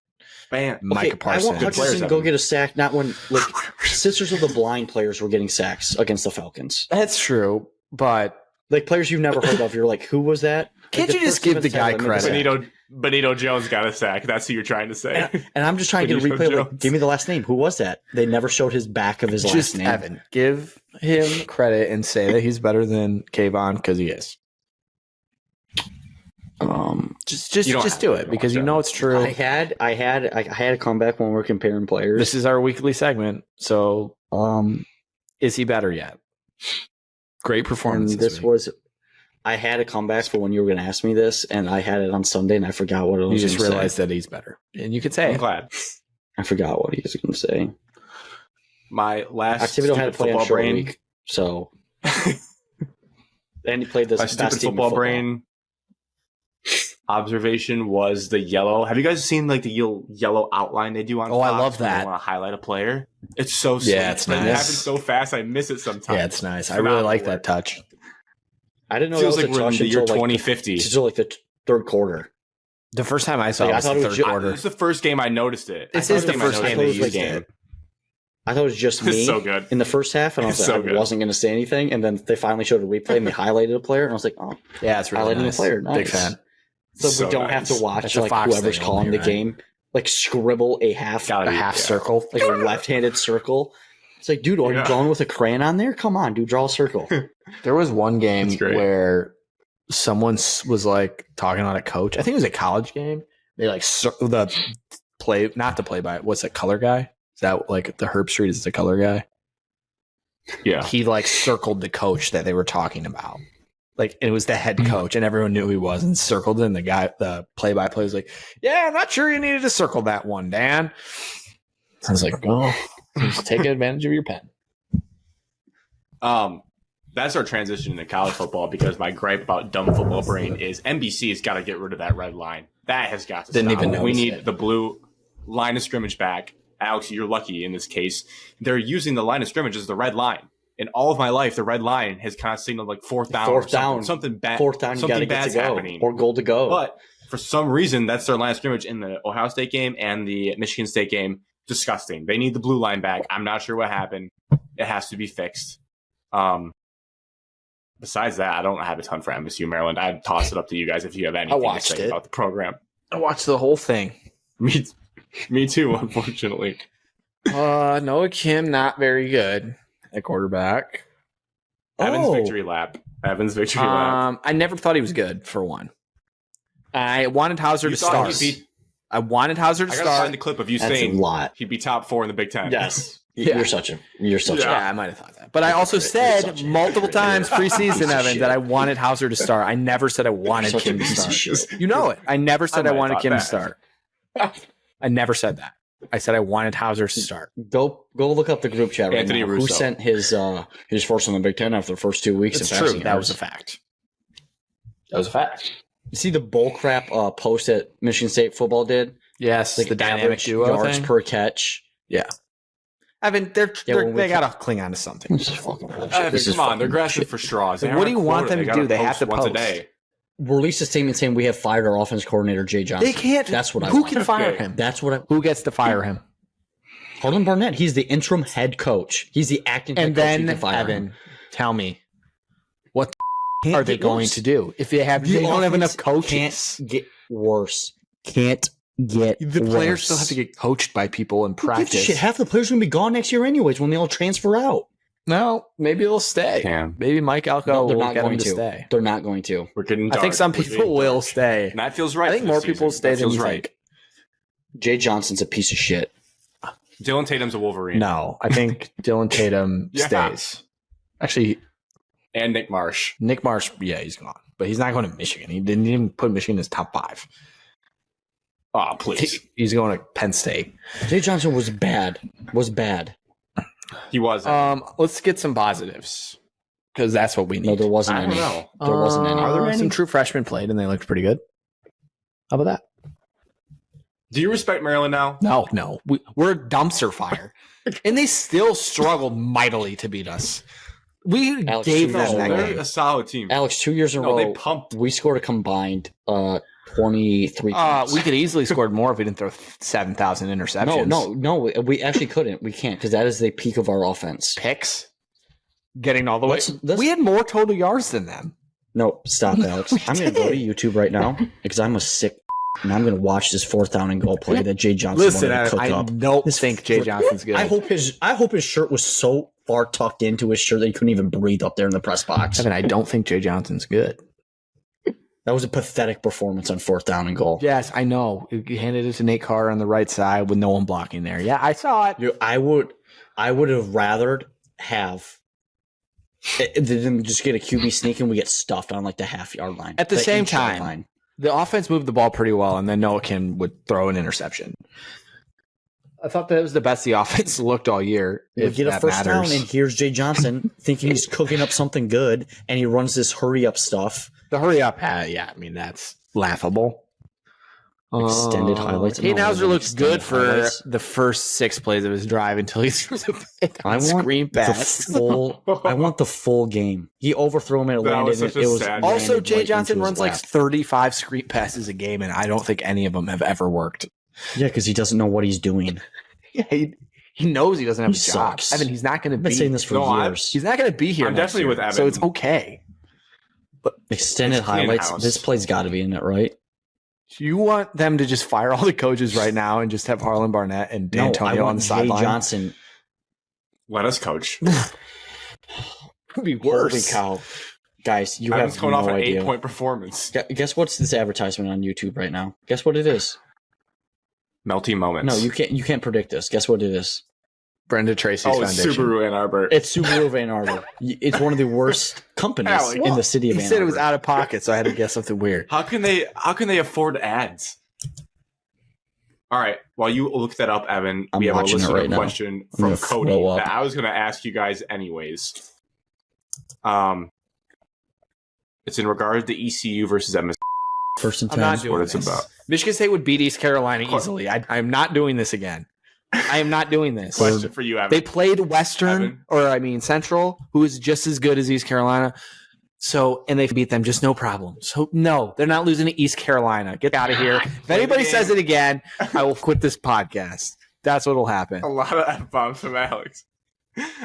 Micah Parsons.
I want Hutchinson to go get a sack, not when like Sisters of the Blind players were getting sacks against the Falcons.
That's true, but
like players you've never heard of, you're like, who was that?
Can't you just give the guy credit?
Benito Jones got a sack. That's who you're trying to say.
And I'm just trying to get a replay. Like, give me the last name. Who was that? They never showed his back of his last name.
Evan, give him credit and say that he's better than Kayvon because he is. Just do it because you know it's true.
I had a comeback when we're comparing players.
This is our weekly segment, so Is he better yet? Great performance.
And this was, I had a comeback for when you were going to ask me this, and I had it on Sunday, and I forgot what it was.
You just realized that he's better, and you could say
I'm
it.
glad.
I forgot what he was going to say.
My last
Activito had to play on
football
short
brain.
week, so and he played this
My
best
stupid
team in
football brain observation was the yellow. Have you guys seen like the yellow outline they do on?
Oh, I
Fox
love
when they
that.
want to highlight a player. It's so slick.
Yeah, it's
But
nice.
It happens so fast. I miss it sometimes.
Yeah, it's nice. I
Phenomenal
really like
work.
that touch.
I didn't know
Feels
that
like
was a
we're in
touch
the year
until like
2050.
until like the third quarter.
The first time I saw
Like,
it
I
was
thought
the
it
third
was ju-
quarter.
It's the first game I noticed it.
This
I
is the
I
first
noticed
game
it
they
was
used
like-
it.
I thought it was just
It's
me
so good.
in the first half, and I was
It's
like,
so
I
good.
wasn't going to say anything, and then they finally showed a replay and they highlighted a player, and I was like, oh,
Yeah, it's really
highlighting
nice.
a player,
Big
nice.
fan.
So,
So
we don't have
nice.
to watch
That's a
like
Fox
whoever's
thing
calling
only,
the
right?
game, like scribble a half,
Gotta
A
be-
half
yeah.
circle.
like a left-handed circle. It's like, dude, are you
Yeah.
drawing with a crayon on there? Come on, dude, draw a circle.
There was one game
That's great.
where someone was like talking about a coach. I think it was a college game. They like the play, not the play by. What's that color guy? Is that like the Herb Street is the color guy?
Yeah.
He like circled the coach that they were talking about. Like it was the head coach, and everyone knew who he was, and circled him. The guy, the play-by-play, was like, "Yeah, I'm not sure you needed to circle that one, Dan." I was like, "Oh, just take advantage of your pen."
That's our transition into college football because my gripe about dumb football brain is NBC has got to get rid of that red line. That has got to
Didn't
stop.
even
We
notice
need
it.
the blue line of scrimmage back. Alex, you're lucky in this case. They're using the line of scrimmage as the red line. In all of my life, the red line has kind of signaled like fourth down.
Fourth
or something,
down.
Something bad.
Fourth down, you got to
Something
get to
bad's
go
happening.
or goal to go.
But for some reason, that's their line of scrimmage in the Ohio State game and the Michigan State game. Disgusting. They need the blue line back. I'm not sure what happened. It has to be fixed. Besides that, I don't have a ton for MSU Maryland. I'd toss it up to you guys if you have anything to
watched
say
it.
about the program.
I watched the whole thing.
Me too, unfortunately.
Noah Kim, not very good at quarterback.
Evan's
Oh.
victory lap. Evan's victory lap.
I never thought he was good. For one, I wanted Hauser
You
to
thought
start.
he beat-
I wanted Hauser to
I gotta find the
start.
clip of you
That's a
saying
lot.
he'd be top 4 in the Big Ten.
Yes,
Yeah.
you're such a
Yeah, I might have thought that. But I also
You're
said
such a
multiple
hypocrite.
times preseason,
Piece of
Evan,
shit.
that I wanted Hauser to start. I never said I wanted
such a
Kim to
piece of
start.
shit.
You know it. I never said
I
I,
might have
wanted
thought
Kim to
that.
start. I never said that. I said I wanted Hauser to start.
Go look up the group chat right
Anthony
now. Who
Russo.
sent his first in the Big Ten after the first 2 weeks?
It's
of
true.
passing
That was
yards?
a fact. That was a fact.
You see the bull crap post that Michigan State football did?
Yes,
Like
the dynamic
average
duo
yards
thing.
per catch.
Evan,
when we
they got to cling on to something.
This is fucking bullshit.
Evan,
This is
come on,
fucking
they're grasping
bullshit.
for straws.
So
They
what
aren't
do you want
quota.
them to
gotta
do? They have to
once a
post.
day.
Release a statement saying we have fired our offense coordinator Jay Johnson.
They can't.
That's what I
Who
want.
can fire
Okay.
him?
That's what I.
Who gets to fire him?
Harlan Barnett. He's the interim head coach. He's the acting head
And
coach.
then
You can fire him.
Evan, tell me, what
Can't
are they
get
going
worse.
to do if they have?
The
They don't have
offense
enough coaches.
Can't get worse. Can't get
The players
worse.
still have to get coached by people in
Who gives a
practice.
shit? Half the players are gonna be gone next year anyways when they all transfer out.
No, maybe they'll stay.
Damn.
Maybe Mike Alco
No, they're
will
not
get
going
him to
to.
stay.
They're not going to.
We're getting
I
dark.
think some
We're getting
people will
dark.
stay.
And that feels right.
I think
for
more
this
people will
season.
stay
That
than
feels
you
right.
think.
Jay Johnson's a piece of shit.
Dylan Tatum's a Wolverine.
No, I think Dylan Tatum
Yeah.
stays. Actually,
And Nick Marsh.
Nick Marsh, yeah, he's gone, but he's not going to Michigan. He didn't even put Michigan in his top 5.
Oh, please.
He's going to Penn State.
Jay Johnson was bad.
He was.
Let's get some positives because that's what we need.
No, there wasn't
I
any.
don't know.
There wasn't any.
Are there any?
Some true freshmen played and they looked pretty good. How about that?
Do you respect Maryland now?
No, we're a dumpster fire, and they still struggled mightily to beat us. We
Alex,
gave
two
them
years
that
ago.
They're
game.
a solid team.
Alex, 2 years in a
No, they
row,
pumped.
we scored a combined 23 points.
We could easily scored more if we didn't throw 7,000 interceptions.
No, we actually couldn't. We can't because that is the peak of our offense.
Picks, getting all the way.
Let's-
We had more total yards than them.
No, stop, Alex. I'm going to go to YouTube right now because I'm a sick and I'm going to watch this fourth down and goal play that Jay Johnson
Listen,
wanted to cook
I
up.
don't
This
think Jay
frick-
Johnson's good.
I hope his shirt was so far tucked into his shirt that he couldn't even breathe up there in the press box.
Evan, I don't think Jay Johnson's good.
That was a pathetic performance on fourth down and goal.
Yes, I know. He handed it to Nate Carter on the right side with no one blocking there. Yeah, I saw it.
Dude, I would have rathered have them just get a QB sneak and we get stuffed on like the half-yard line.
At the same time, the offense moved the ball pretty well, and then Noah Kim would throw an interception. I thought that was the best the offense looked all year.
We get a first down, and here's Jay Johnson thinking he's cooking up something good, and he runs this hurry-up stuff.
The hurry-up, yeah, I mean, that's laughable.
Extended highlights.
Hayden Hauser looks good for the first 6 plays of his drive until he throws a pick on screen pass.
I want the full game. He overthrew him and it landed. It was
also Jay Johnson runs like 35 screen passes a game, and I don't think any of them have ever worked.
Yeah, because he doesn't know what he's doing.
Yeah, he knows he doesn't have a job.
Sucks.
Evan, he's not going to be.
I've been saying this for years.
He's not going to be here.
I'm definitely
year,
with Evan,
so it's okay.
But extended highlights. This play's got to be in it, right?
You want them to just fire all the coaches right now and just have Harlan Barnett and D'Antonio on the sideline?
Jay Johnson.
Let us coach.
It'd be worse.
Holy cow. Guys, you
Evan's
have
coming
no
off an
idea.
8-point performance.
Guess what's this advertisement on YouTube right now? Guess what it is?
Melty moments.
No, you can't predict this. Guess what it is?
Brenda Tracy's
it's
foundation.
Subaru Ann Arbor.
It's Subaru of Ann Arbor. It's one of the worst companies in the city of Ann Arbor.
He said it was out of pocket, so I had to guess something weird.
How can they afford ads? All right. While you look that up, Evan, we have a listener question from Cody that I was going to ask you guys anyways. It's in regard to ECU versus MSU.
First and 10.
I'm not doing
what it's about.
Michigan State would beat East Carolina easily. I'm not doing this again. I am not doing this.
Question for you, Evan.
They played Central, who is just as good as East Carolina. And they beat them, just no problem. So, no, they're not losing to East Carolina. Get out of here. If anybody says it again, I will quit this podcast. That's what will happen.
A lot of F-bombs from Alex.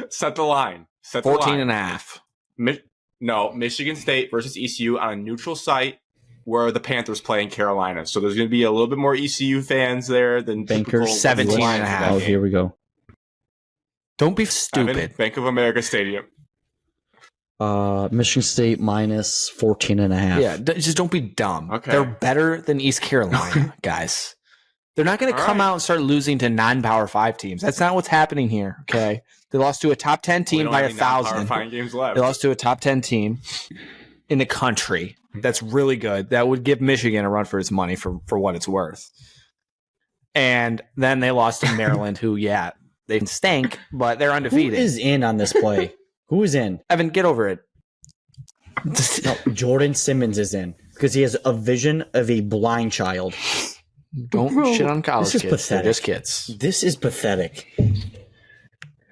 Set the line.
14 and a half.
Michigan State versus ECU on a neutral site where the Panthers play in Carolina. So there's going to be a little bit more ECU fans there than
Bankers.
17 and a half.
Oh, here we go.
Don't be stupid.
Evan, Bank of America Stadium.
Michigan State minus 14 and a half.
Yeah, just don't be dumb.
Okay.
They're better than East Carolina, guys. They're not going to come out and start losing to non-Power 5 teams. That's not what's happening here, okay? They lost to a top 10 team by 1,000.
Games left.
They lost to a top 10 team in the country. That's really good. That would give Michigan a run for its money for what it's worth. And then they lost to Maryland, who, they stink, but they're undefeated.
Who is in on this play? Who is in?
Evan, get over it.
No, Jordan Simmons is in because he has a vision of a blind child.
Don't shit on college kids.
Pathetic.
They're just kids.
This is pathetic.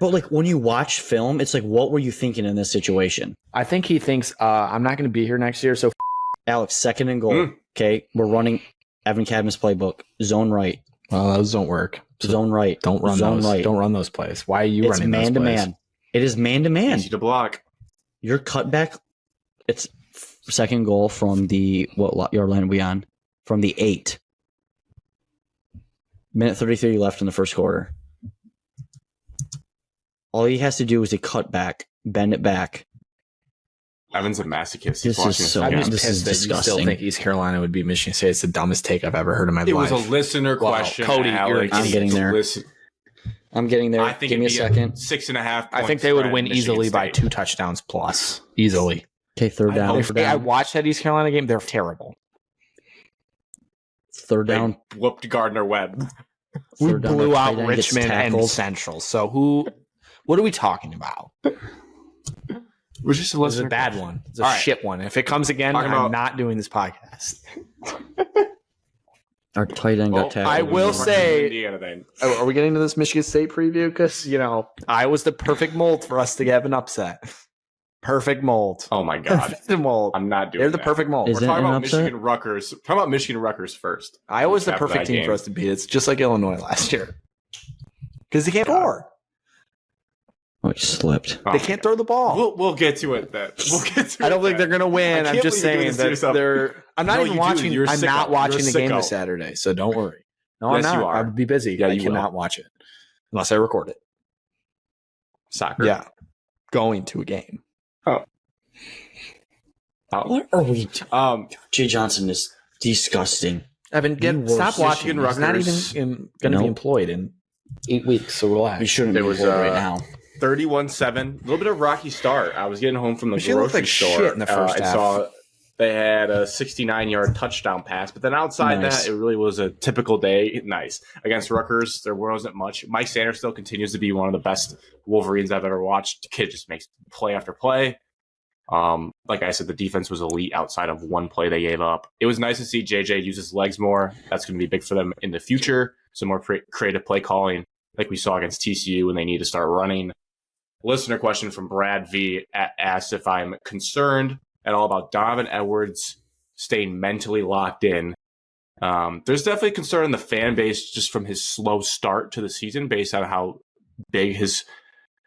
But like when you watch film, it's like, what were you thinking in this situation?
I think he thinks I'm not going to be here next year. So,
Alex, second and goal. Okay, we're running Evan Cadmus playbook. Zone right.
Well, those don't work.
Zone right.
Don't run
Zone
those.
Right.
Don't run those plays. Why are you
it's
running those plays?
man to man. It is man to man.
Easy to block.
Your cutback. It's second goal from the what yard line are we on? From the 8. Minute 33 left in the first quarter. All he has to do is a cut back, bend it back.
Evan's a masochist.
This is so.
I'm just
This
pissed
is
that you still
disgusting.
think East Carolina would beat Michigan State. It's the dumbest take I've ever heard in my
It
life.
was a listener question.
Cody,
Alex.
I'm getting there. I'm getting there.
I think
Give me a second.
6.5.
I think they would win easily by 2 touchdowns plus. Easily.
Okay, third down.
I watched that East Carolina game. They're terrible.
Third down.
They whooped Gardner Webb.
We
Third down,
blew
their
out
tight end gets
Richmond and
tackled.
Central. So what are we talking about?
It was just a
This is a
listener
bad
question.
one. It's a
All right.
shit one. If it comes again,
Talking
I'm
about-
not doing this podcast.
Our tight end got tackled.
I will say-
Indiana then.
Are we getting to this Michigan State preview? Because, I was the perfect mold for us to have an upset. Perfect mold.
Oh my god.
Perfect mold.
I'm not doing
They're the
that.
perfect mold.
Is
We're
it
talking
an
about
upset?
Michigan Rutgers. Talking about Michigan Rutgers first.
Iowa's the
Recap
perfect
that
team
game.
for us to beat. It's just like Illinois last year. Because they can't score.
Oh, he slipped.
Oh
They
my
can't
God.
throw the ball.
We'll get to it then. We'll get to
I don't
it
think they're
then.
going to win.
I
I'm
can't
just
believe you're doing
saying
this to
that
yourself.
they're. I'm not
No,
even
you do.
watching.
You're a
I'm
sicko.
not watching
You're a
the game
sicko.
this Saturday, so don't worry. No,
Yes,
I'm not.
you are.
I'll be busy.
Yeah,
I
you
cannot
will.
watch it unless I record it.
Soccer.
Yeah, going to a game.
Oh.
What are we doing? Jay Johnson is disgusting.
Evan,
You were
stop watching.
Michigan
He's not
Rutgers.
even going to be employed in 8 weeks, so relax.
We shouldn't
There
be
was,
employed right now.
31-7. A little bit of rocky start. I was getting home from the
Michigan looked
grocery
like
store
shit in the first
and
half.
saw they had a 69-yard touchdown pass. But then outside
Nice.
that, it really was a typical day. Nice. Against Rutgers, there wasn't much. Mike Sanders still continues to be one of the best Wolverines I've ever watched. The kid just makes play after play. Like I said, the defense was elite outside of one play they gave up. It was nice to see JJ use his legs more. That's going to be big for them in the future. Some more creative play calling, like we saw against TCU when they need to start running. Listener question from Brad V asked if I'm concerned at all about Donovan Edwards staying mentally locked in. There's definitely concern in the fan base just from his slow start to the season based on how big his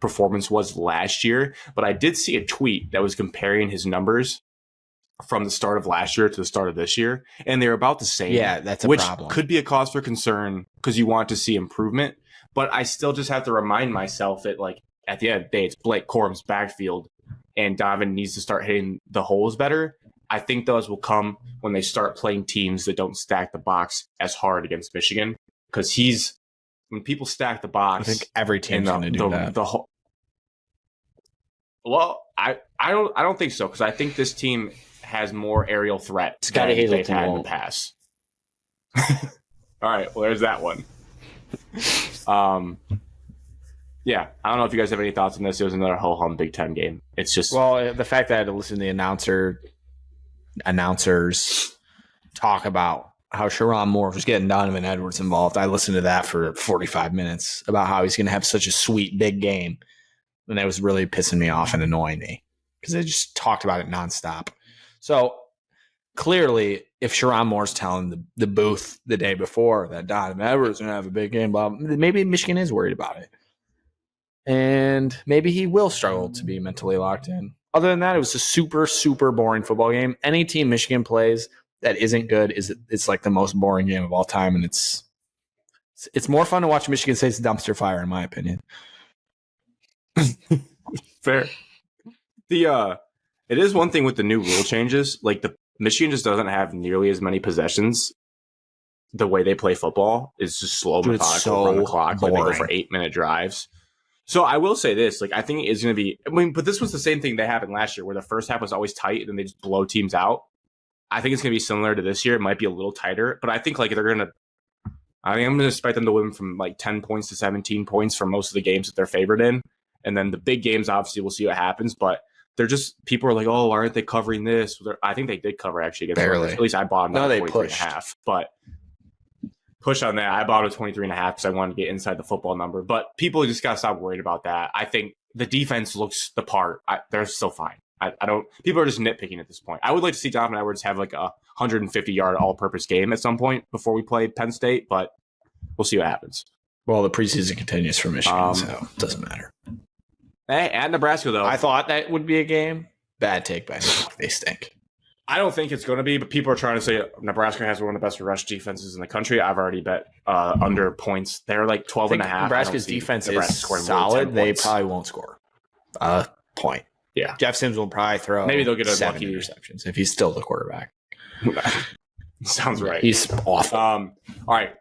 performance was last year. But I did see a tweet that was comparing his numbers from the start of last year to the start of this year, and they're about the same.
Yeah, that's a
which
problem.
Could be a cause for concern because you want to see improvement. But I still just have to remind myself that, like, at the end of the day, it's Blake Corum's backfield, and Donovan needs to start hitting the holes better. I think those will come when they start playing teams that don't stack the box as hard against Michigan, because when people stack the box,
I think every team's going to do that.
Well, I don't think so, because I think this team has more aerial threat than
Scotty
they've
Hazelton
had in the
won't.
past. All right, well, there's that one. Yeah, I don't know if you guys have any thoughts on this. It was another ho-hum Big Ten game. It's just
The fact that I had to listen to the announcers talk about how Sharon Moore was getting Donovan Edwards involved. I listened to that for 45 minutes about how he's going to have such a sweet big game. And that was really pissing me off and annoying me because they just talked about it nonstop. So clearly, if Sharon Moore's telling the booth the day before that Donovan Edwards is going to have a big game, maybe Michigan is worried about it. And maybe he will struggle to be mentally locked in. Other than that, it was a super, super boring football game. Any team Michigan plays that isn't good it's like the most boring game of all time, and it's more fun to watch Michigan State's dumpster fire, in my opinion.
fair. It is one thing with the new rule changes. Like, the Michigan just doesn't have nearly as many possessions. The way they play football is just slow,
Dude, it's
methodical,
so
run the clock. Like, they go
boring.
for 8-minute drives. So I will say this, like, I think it is going to be, but this was the same thing that happened last year where the first half was always tight and then they just blow teams out. I think it's going to be similar to this year. It might be a little tighter, but I think, like, I'm going to expect them to win from like 10 points to 17 points for most of the games that they're favored in. And then the big games, obviously, we'll see what happens, but they're just, people are like, oh, why aren't they covering this? I think they did cover actually against
Barely.
Rutgers. At least I bought them
No,
at
they
23.5, but push on that. I bought a 23.5 because I wanted to get inside the football number, but people just got to stop worried about that. I think the defense looks the part. They're still fine. I don't, people are just nitpicking at this point. I would like to see Donovan Edwards have like a 150-yard all-purpose game at some point before we play Penn State, but we'll see what happens.
Well, the preseason continues for Michigan, so it doesn't matter.
Hey, at Nebraska, though.
I thought that would be a game. Bad take by me. They stink.
I don't think it's going to be, but people are trying to say Nebraska has one of the best rush defenses in the country. I've already bet under points. They're like 12 and a half.
Nebraska's defense is solid. They probably won't score a point.
Yeah.
Jeff Sims will probably throw
maybe they'll get a
7
lucky
interceptions if he's still the quarterback.
Sounds right.
He's awful.
All right.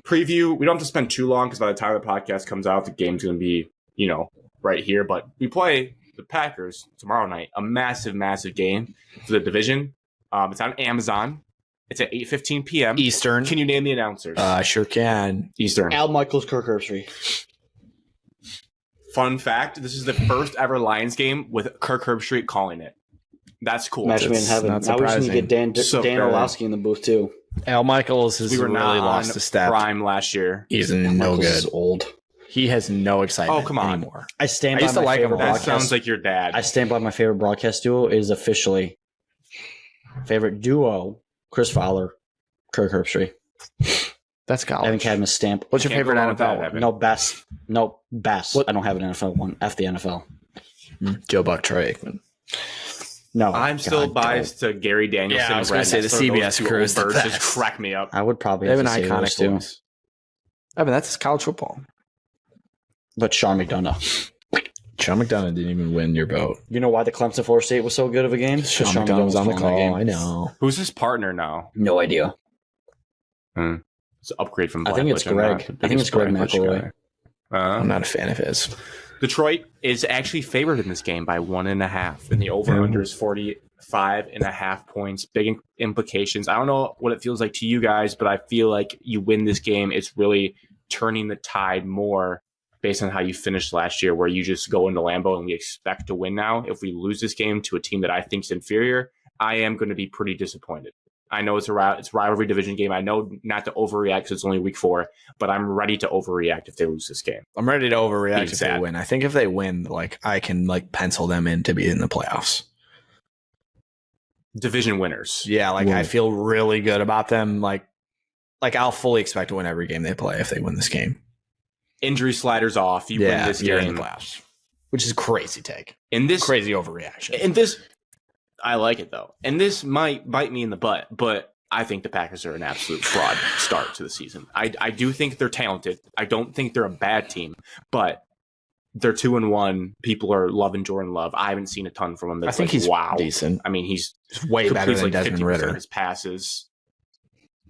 Preview. We don't have to spend too long because by the time the podcast comes out, the game's going to be, right here. But we play the Packers tomorrow night. A massive, massive game for the division. It's on Amazon. It's at 8:15 p.m.
Eastern.
Can you name the announcers?
I sure can.
Eastern.
Al Michaels, Kirk Herbstreit.
Fun fact, this is the first ever Lions game with Kirk Herbstreit calling it. That's cool.
Match made in heaven.
not
Now we just need to
surprising.
get Dan Orlowski in the booth, too.
Al Michaels has
We were
really
not
lost
on
a step.
prime last year.
He's no
Michaels
good.
is old.
He has no excitement
Oh, come on.
anymore.
I stand
I
by
used to
my
like him
favorite
a lot.
That
broadcast.
sounds like your dad.
I stand by my favorite broadcast duo. It is officially favorite duo, Chris Fowler, Kirk Herbstreit.
That's college.
Evan Cadmus stamp.
What's your
Can't
favorite
go wrong with that,
NFL one?
Evan.
No, best. No, best.
What?
I don't have an NFL one. F the NFL.
Joe Buck, Troy Aikman.
No.
I'm still
God,
biased to Gary Danielson.
Yeah, I was
and
gonna say
Brad
the
Nessler.
CBS
Those two
crew
old
is the
birds
best.
just crack me up.
I would probably
They have
have
an
to say those
iconic
two.
voice. I mean, that's college football.
But Sean McDonough.
Sean McDonough didn't even win your vote.
You know why the Clemson Florida State was so good of a game?
Sean
Sean
McDonough was on the
calling that
call. I know.
Who's his partner now?
No idea.
It's an upgrade from
I think
Black,
it's
which I'm not
Greg.
the
I think
biggest
it's Greg
Blackfish
McElroy.
guy.
I'm not a fan of his.
Detroit is actually favored in this game by 1.5, and the over-under is 45.5 points. Big implications. I don't know what it feels like to you guys, but I feel like you win this game, it's really turning the tide more based on how you finished last year, where you just go into Lambeau and we expect to win now. If we lose this game to a team that I think is inferior, I am going to be pretty disappointed. I know it's a rivalry division game. I know not to overreact because it's only week 4, but I'm ready to overreact if they lose this game.
I'm ready to overreact if they win. I think if they win, like I can like pencil them in to be in the playoffs.
Division winners.
Yeah, like I feel really good about them. Like I'll fully expect to win every game they play if they win this game.
Injury sliders off. You win this game
in the playoffs, which is a crazy take.
In this
crazy overreaction.
In this. I like it, though. And this might bite me in the butt, but I think the Packers are an absolute fraud start to the season. I do think they're talented. I don't think they're a bad team, but they're 2-1. People are loving Jordan Love. I haven't seen a ton from him.
I think he's decent.
I mean, he's
way better than Desmond Ritter.
Of his passes.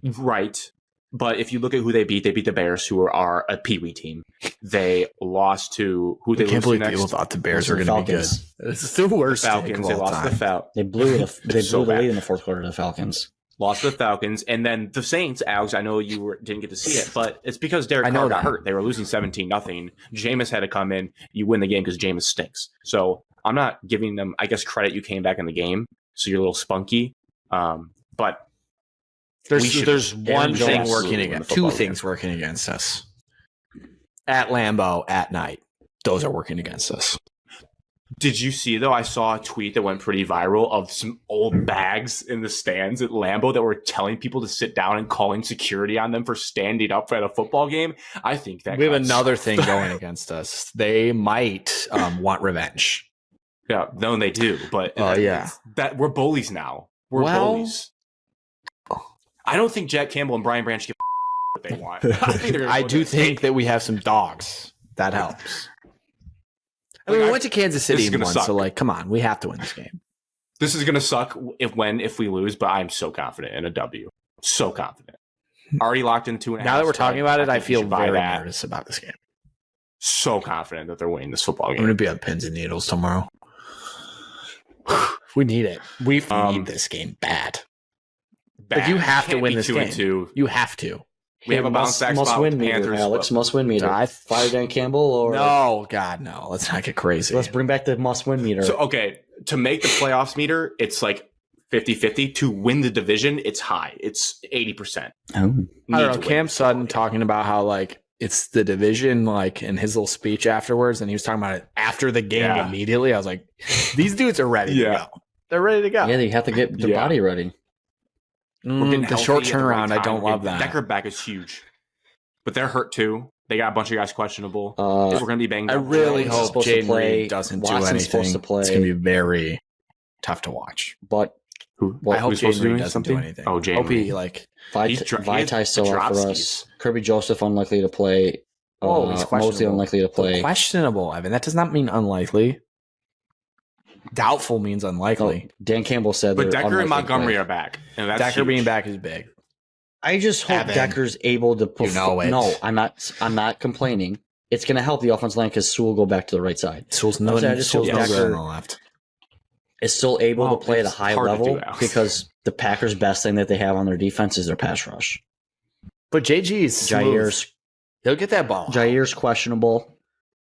Right. But if you look at who they beat the Bears, who are a peewee team. They lost to who they
can't believe
next.
People thought the Bears were going to be good. It's the worst.
Falcons. They lost to the Falcons.
They blew the lead in the fourth quarter to the Falcons.
Lost to the Falcons, and then the Saints. Alex, I know you didn't get to see it, but it's because Derek Carr got hurt. They were losing 17-0. Jameis had to come in. You win the game because Jameis stinks. So I'm not giving them, I guess, credit. You came back in the game, so you're a little spunky. But
there's one thing working against, two things working against us. At Lambeau at night, those are working against us.
Did you see, though, I saw a tweet that went pretty viral of some old bags in the stands at Lambeau that were telling people to sit down and calling security on them for standing up at a football game? I think that
we have another thing going against us. They might want revenge.
Yeah, no, they do. But that we're bullies now. We're bullies. I don't think Jack Campbell and Brian Branch give what they want.
I do think that we have some dogs. That helps. I mean, we went to Kansas City once, so like, come on, we have to win this game.
This is gonna suck if we lose, but I'm so confident in a W. So confident. Already locked in 2.5.
Now that we're talking about it, I feel very nervous about this game.
So confident that they're winning this football game.
I'm gonna be on pins and needles tomorrow. We need it. We need this game bad. Like you have to win this game. You have to.
We have a bounce back spot with the Panthers.
Alex, must-win meter. Fire Dan Campbell or...
No, God, no. Let's not get crazy.
Let's bring back the must-win meter.
So, okay, to make the playoffs meter, it's like 50-50. To win the division, it's high. It's 80%.
Oh.
I don't know. Cam Sutton talking about how, like, it's the division, like, in his little speech afterwards, and he was talking about it after the game immediately. I was like, these dudes are ready to go. They're ready to go.
Yeah, they have to get their body ready.
The short turnaround, I don't love that.
Decker back is huge, but they're hurt too. They got a bunch of guys questionable. We're going to be banged up.
I really hope Jaden Reed doesn't do anything. It's going to be very tough to watch.
But
I hope Jaden Reed doesn't do anything.
Oh, Jaden Reed.
Vitai's still out for us. Kirby Joseph unlikely to play.
He's
mostly unlikely to play.
Questionable, Evan. That does not mean unlikely. Doubtful means unlikely.
Dan Campbell said,
but Decker and Montgomery are back, and that's
Decker
huge.
Being back is big.
I just hope Decker's able to perform.
You know it.
No, I'm not complaining. It's going to help the offensive line because Sewell will go back to the right side.
Sewell's no good on the left.
Is still able to play at a high level because the Packers' best thing that they have on their defense is their pass rush.
But Jair's he'll get that ball.
Jair's questionable.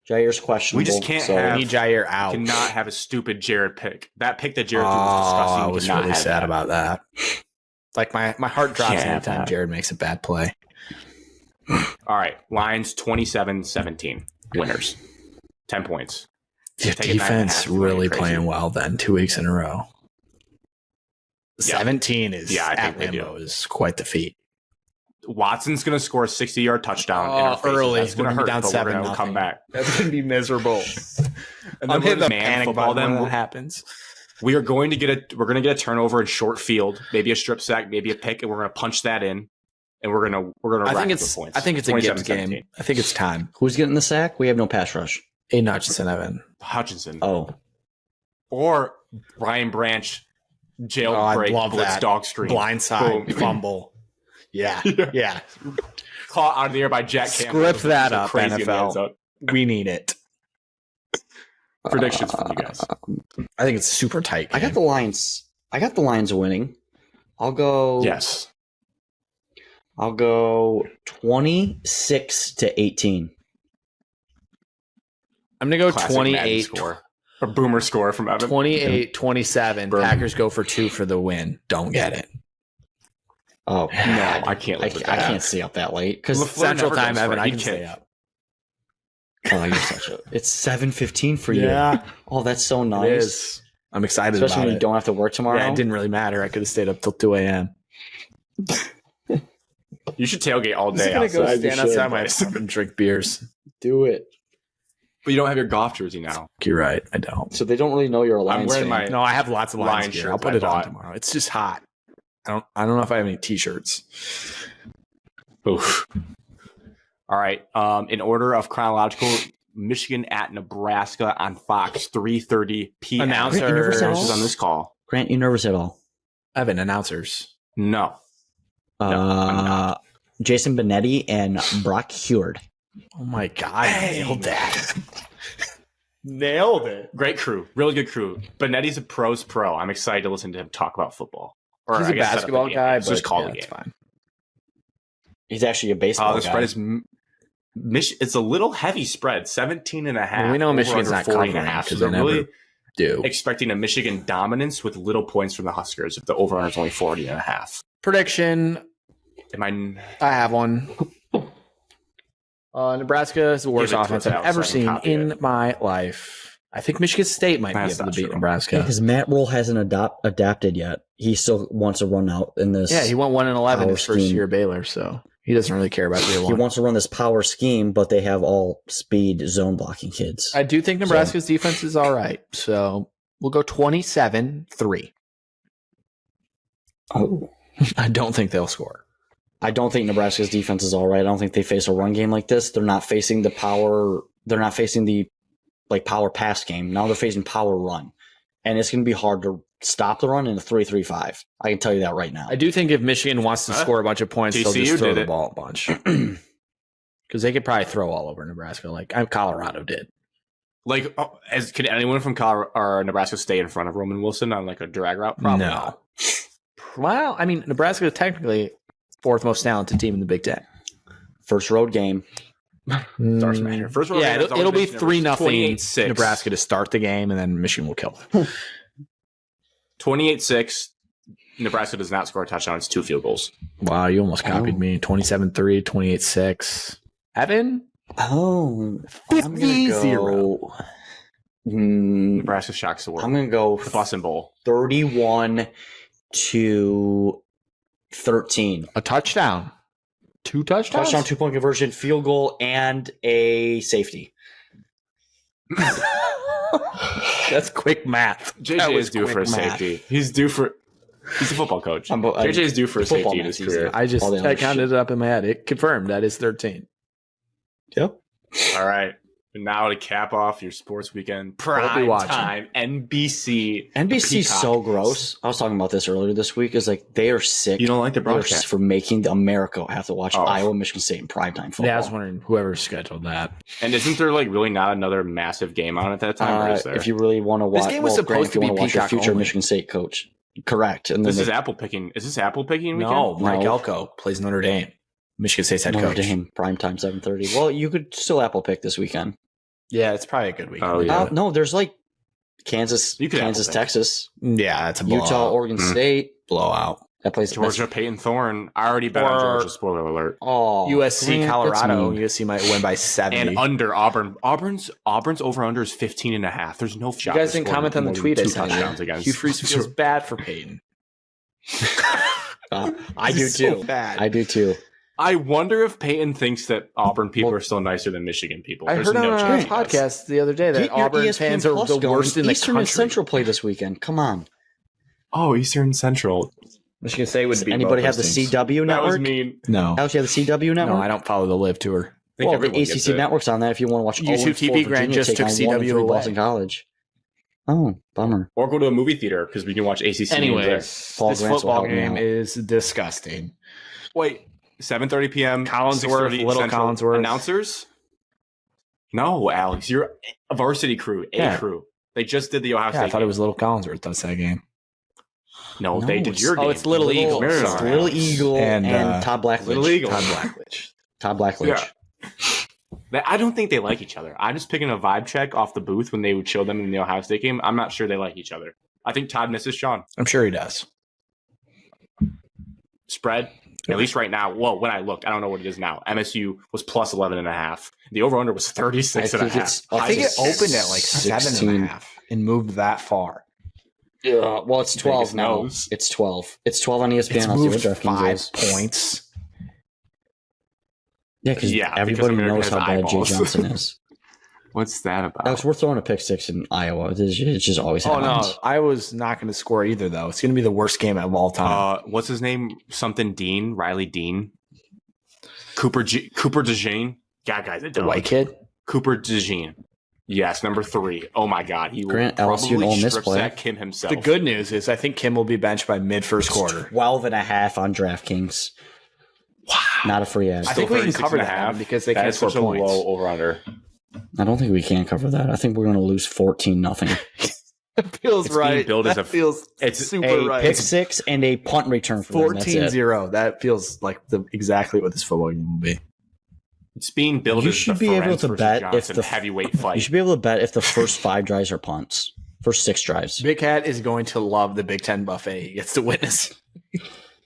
We just can't have.
We need Jair out.
Cannot have a stupid Jared pick. That pick that Jared threw was disgusting.
I was really sad about that. Like my heart drops anytime Jared makes a bad play.
All right, Lions 27-17 winners, 10 points.
The defense really playing well. Then 2 weeks in a row. 17 is at Lambeau is quite the feat.
Watson's going to score a 60-yard touchdown
early.
That's going to hurt,
down 7-0.
Come back.
That's going to be miserable.
And I'm hitting the panic button when that happens. We're going to get a turnover in short field, maybe a strip sack, maybe a pick, and we're going to punch that in, and we're going to rack the points.
I think it's a Gibbs game. I think it's time.
Who's getting the sack? We have no pass rush.
Aiden Hutchinson, Evan.
Hutchinson.
Oh.
Or Ryan Branch, jailbreak, blitz dog screen.
Blindside, fumble. Yeah.
Caught out of the air by Jack Campbell.
Script that up, NFL. We need it.
Predictions from you guys.
I think it's super tight.
I got the Lions. I got the Lions winning. I'll go.
Yes.
I'll go 26-18.
I'm going to go
Classic Madden
28.
score. A boomer score from Evan.
28-27.
Burn.
Packers go for 2 for the win. Don't get it.
Oh
No, I can't live with
I
that.
can't stay up that late because
LaFleur
Central
never
time,
goes for
Evan.
it.
I
He
can
can't.
stay up.
oh, you're such a. It's 7:15 for you.
Yeah.
Oh, that's so nice.
It is. I'm excited
Especially
about
when
it.
you don't have to work tomorrow.
Yeah, it didn't really matter. I could have stayed up till 2 a.m.
You should tailgate all day
I'm just going to go
outside.
stand outside my apartment and drink beers.
Do it.
But you don't have your golf jersey now.
You're right. I don't.
So they don't really know you're a
I'm
Lions
wearing
fan.
my
No, I have lots of Lions
Lions
gear.
shirts
I'll put
I
it on
bought.
tomorrow. It's just hot. I don't know if I have any t-shirts.
Oof. All right. In order of chronological, Michigan at Nebraska on Fox, 3:30 p.m.
Announcers.
Announcers on this call.
Grant, you nervous at all?
Evan, announcers.
No. I'm not.
Jason Benetti and Brock Heward.
Oh my God. Nailed that.
Nailed it. Great crew. Really good crew. Benetti's a pro's pro. I'm excited to listen to him talk about football. Or
He's
I
a
guess set up
basketball
game.
guy,
So
but
just call
yeah,
the
it's
game.
fine.
He's actually a baseball
The
guy.
spread is it's a little heavy spread, 17 and a half.
Well, we know
over
Michigan's
under
not
40 and a
covering
half. So
because
they're
they never
really
do.
expecting a Michigan dominance with little points from the Huskers if the over-under is only 40 and a half.
Prediction.
Am
I have one. Nebraska is the worst
Give it to
offense
us,
I've
Alex,
ever
so I can
seen
copy
in
it.
my life. I think Michigan State might
That's
be able
not
to beat
true.
Nebraska.
because Matt Rule hasn't adapted yet. He still wants to run out in this.
Yeah, he went 1-11 his
Power
first
scheme.
year at Baylor, so he doesn't really care about year
He
one.
wants to run this power scheme, but they have all speed zone blocking kids.
I do think Nebraska's defense is all right, so we'll go 27-3.
Oh.
I don't think they'll score.
I don't think Nebraska's defense is all right. I don't think they face a run game like this. They're not facing the power. They're not facing the power pass game. Now they're facing power run, and it's going to be hard to stop the run in a 3-3-5. I can tell you that right now.
I do think if Michigan wants to score a bunch of points, they'll
TCU
just throw
did
the
it.
ball a bunch. Because they could probably throw all over Nebraska, like Colorado did.
Like, could anyone from Colorado or Nebraska stay in front of Roman Wilson on like a drag route? Probably
No.
not.
Well, I mean, Nebraska is technically fourth most talented team in the Big Ten.
First road game.
Stars matter. First round
Yeah,
game has
it'll be
always been
3-0
28-6.
Nebraska to start the game, and then Michigan will kill them.
28-6. Nebraska does not score a touchdown. It's 2 field goals.
Wow, you almost copied me. 27-3, 28-6. Evan?
Oh, I'm going to
50-0.
go.
Nebraska shocks the world.
I'm going to go
The Boston Bowl.
31-13.
A touchdown. 2 touchdowns?
Touchdown, 2-point conversion, field goal, and a safety.
That's quick math. That
JJ
was
is due for a
quick math.
safety. He's a football coach. JJ is due for a
Football
safety in his
math,
career.
I counted it up in my head. It confirmed that is 13.
Yep.
All right. And now to cap off your sports weekend,
be
prime
watching.
time, NBC.
NBC's
Peacock.
so gross. I was talking about this earlier this week. Is like they are sick.
You don't like the
They're
broadcast?
for making America have to watch
Oh.
Iowa, Michigan State in primetime football.
Yeah, I was wondering whoever scheduled that.
And isn't there like really not another massive game on at that time? Or is there?
If you really want to watch,
This game was supposed to be
watch your
Peacock
future
only.
Michigan State coach. Correct. And then
This is Apple picking. Is this Apple picking weekend?
No, Mike
No.
Elko plays Notre Dame. Michigan State's head
Notre
coach.
Dame primetime 7:30. Well, you could still Apple pick this weekend.
Yeah, it's probably a good week.
Oh, yeah.
No, there's like Kansas,
You could
Kansas,
Apple pick.
Texas,
Yeah, that's a blowout.
Utah, Oregon
Mhm.
State.
blowout.
That plays
Georgia, Peyton Thorne. I already bet on
Or-
Georgia. Spoiler alert.
Oh,
USC,
Grant,
Colorado.
that's mean.
USC might win by 70.
And under Auburn. Auburn's over under is 15 and a half. There's no shot.
you guys
to
didn't
score
comment on the
more than
tweet I
2
sent
touchdowns
you.
against.
Hugh Freeze feels bad for Peyton.
I do too.
Bad.
I do too.
I wonder if Peyton thinks that Auburn people are still nicer than Michigan people.
I
There's
heard
no
on a
chance he does.
podcast the other day that
Get your
Auburn
ESPN
fans are
Plus
the
going.
worst in the
Eastern
country.
and Central play this weekend. Come on.
Oh, Eastern Central.
Michigan State would
Does
be.
anybody
both
have the
those teams.
CW
That was
network?
mean.
No,
Alex, you have the CW network?
no, I don't follow the Live Tour.
I think
Well, the
everyone gets
ACC
it.
network's on that if you want to watch
YouTube
0-4
TV, Grant
Virginia
just
take
took
on
CW
1-3
away.
Boston College. Oh, bummer.
Or go to a movie theater because we can watch ACC. games there.
Anyways,
Paul
this
Grants will
football
help me
game
out.
is disgusting.
Wait, 7:30 p.m.
Collinsworth,
6:30
Little
Central.
Collinsworth.
Announcers. No, Alex, you're a varsity crew,
Yeah.
crew. They just did the Ohio
Yeah,
State
I thought
game.
it was Little Collinsworth does that game.
No,
No,
they did
it's-
your game.
Oh, it's Little Eagle.
Mirror
Sorry.
Rounds.
Little Eagle
And,
and Todd Blackledge.
Little Eagle.
Todd Blackledge.
Yeah. I don't think they like each other. I'm just picking a vibe check off the booth when they would show them in the Ohio State game. I'm not sure they like each other. I think Todd misses Sean.
I'm sure he does.
Spread, at least right now. Well, when I looked, I don't know what it is now. MSU was plus 11.5. The over-under was 36.5.
I think it
It's
opened at like 7.5 and moved that far.
Yeah, well, it's 12
Vegas
now.
knows.
It's 12. It's 12 on ESPN.
It's
I'll see what
moved
DraftKings
5
is.
points.
Yeah, because
Yeah, because
everybody
America
knows
has
how bad
eyeballs.
Jay Johnson is.
What's that about?
Alex, we're throwing a pick six in Iowa. It just always
Oh,
happens.
no. Iowa's not going to score either, though. It's going to be the worst game of all time.
What's his name? Something Dean? Riley Dean? Cooper DeJean? Yeah, guys,
the white kid?
Cooper DeJean. Yes, number 3. Oh my God, he will
Grant LSU and Ole
probably
Miss
strip
play.
sack Kim himself.
The good news is I think Kim will be benched by mid-first quarter.
12.5 on DraftKings.
Wow.
Not a free ad.
I think we can
36
cover
and a
that
half.
one because they
That
can't
is
score
such a
points.
low over/under.
I don't think we can cover that. I think we're going to lose 14-0.
That feels
It's being
right.
billed as
That
a-
feels
it's
super
A
right.
pick six and a punt return for them. That's it.
14-0. That feels like exactly what this football game will be.
It's being billed
You
as
should
the
be able
Ferenc
to
versus
bet if
Johnson
the-
heavyweight
You
fight.
should be able to bet if the first 5 drives are punts. First 6 drives.
Big Cat is going to love the Big Ten buffet he gets to witness.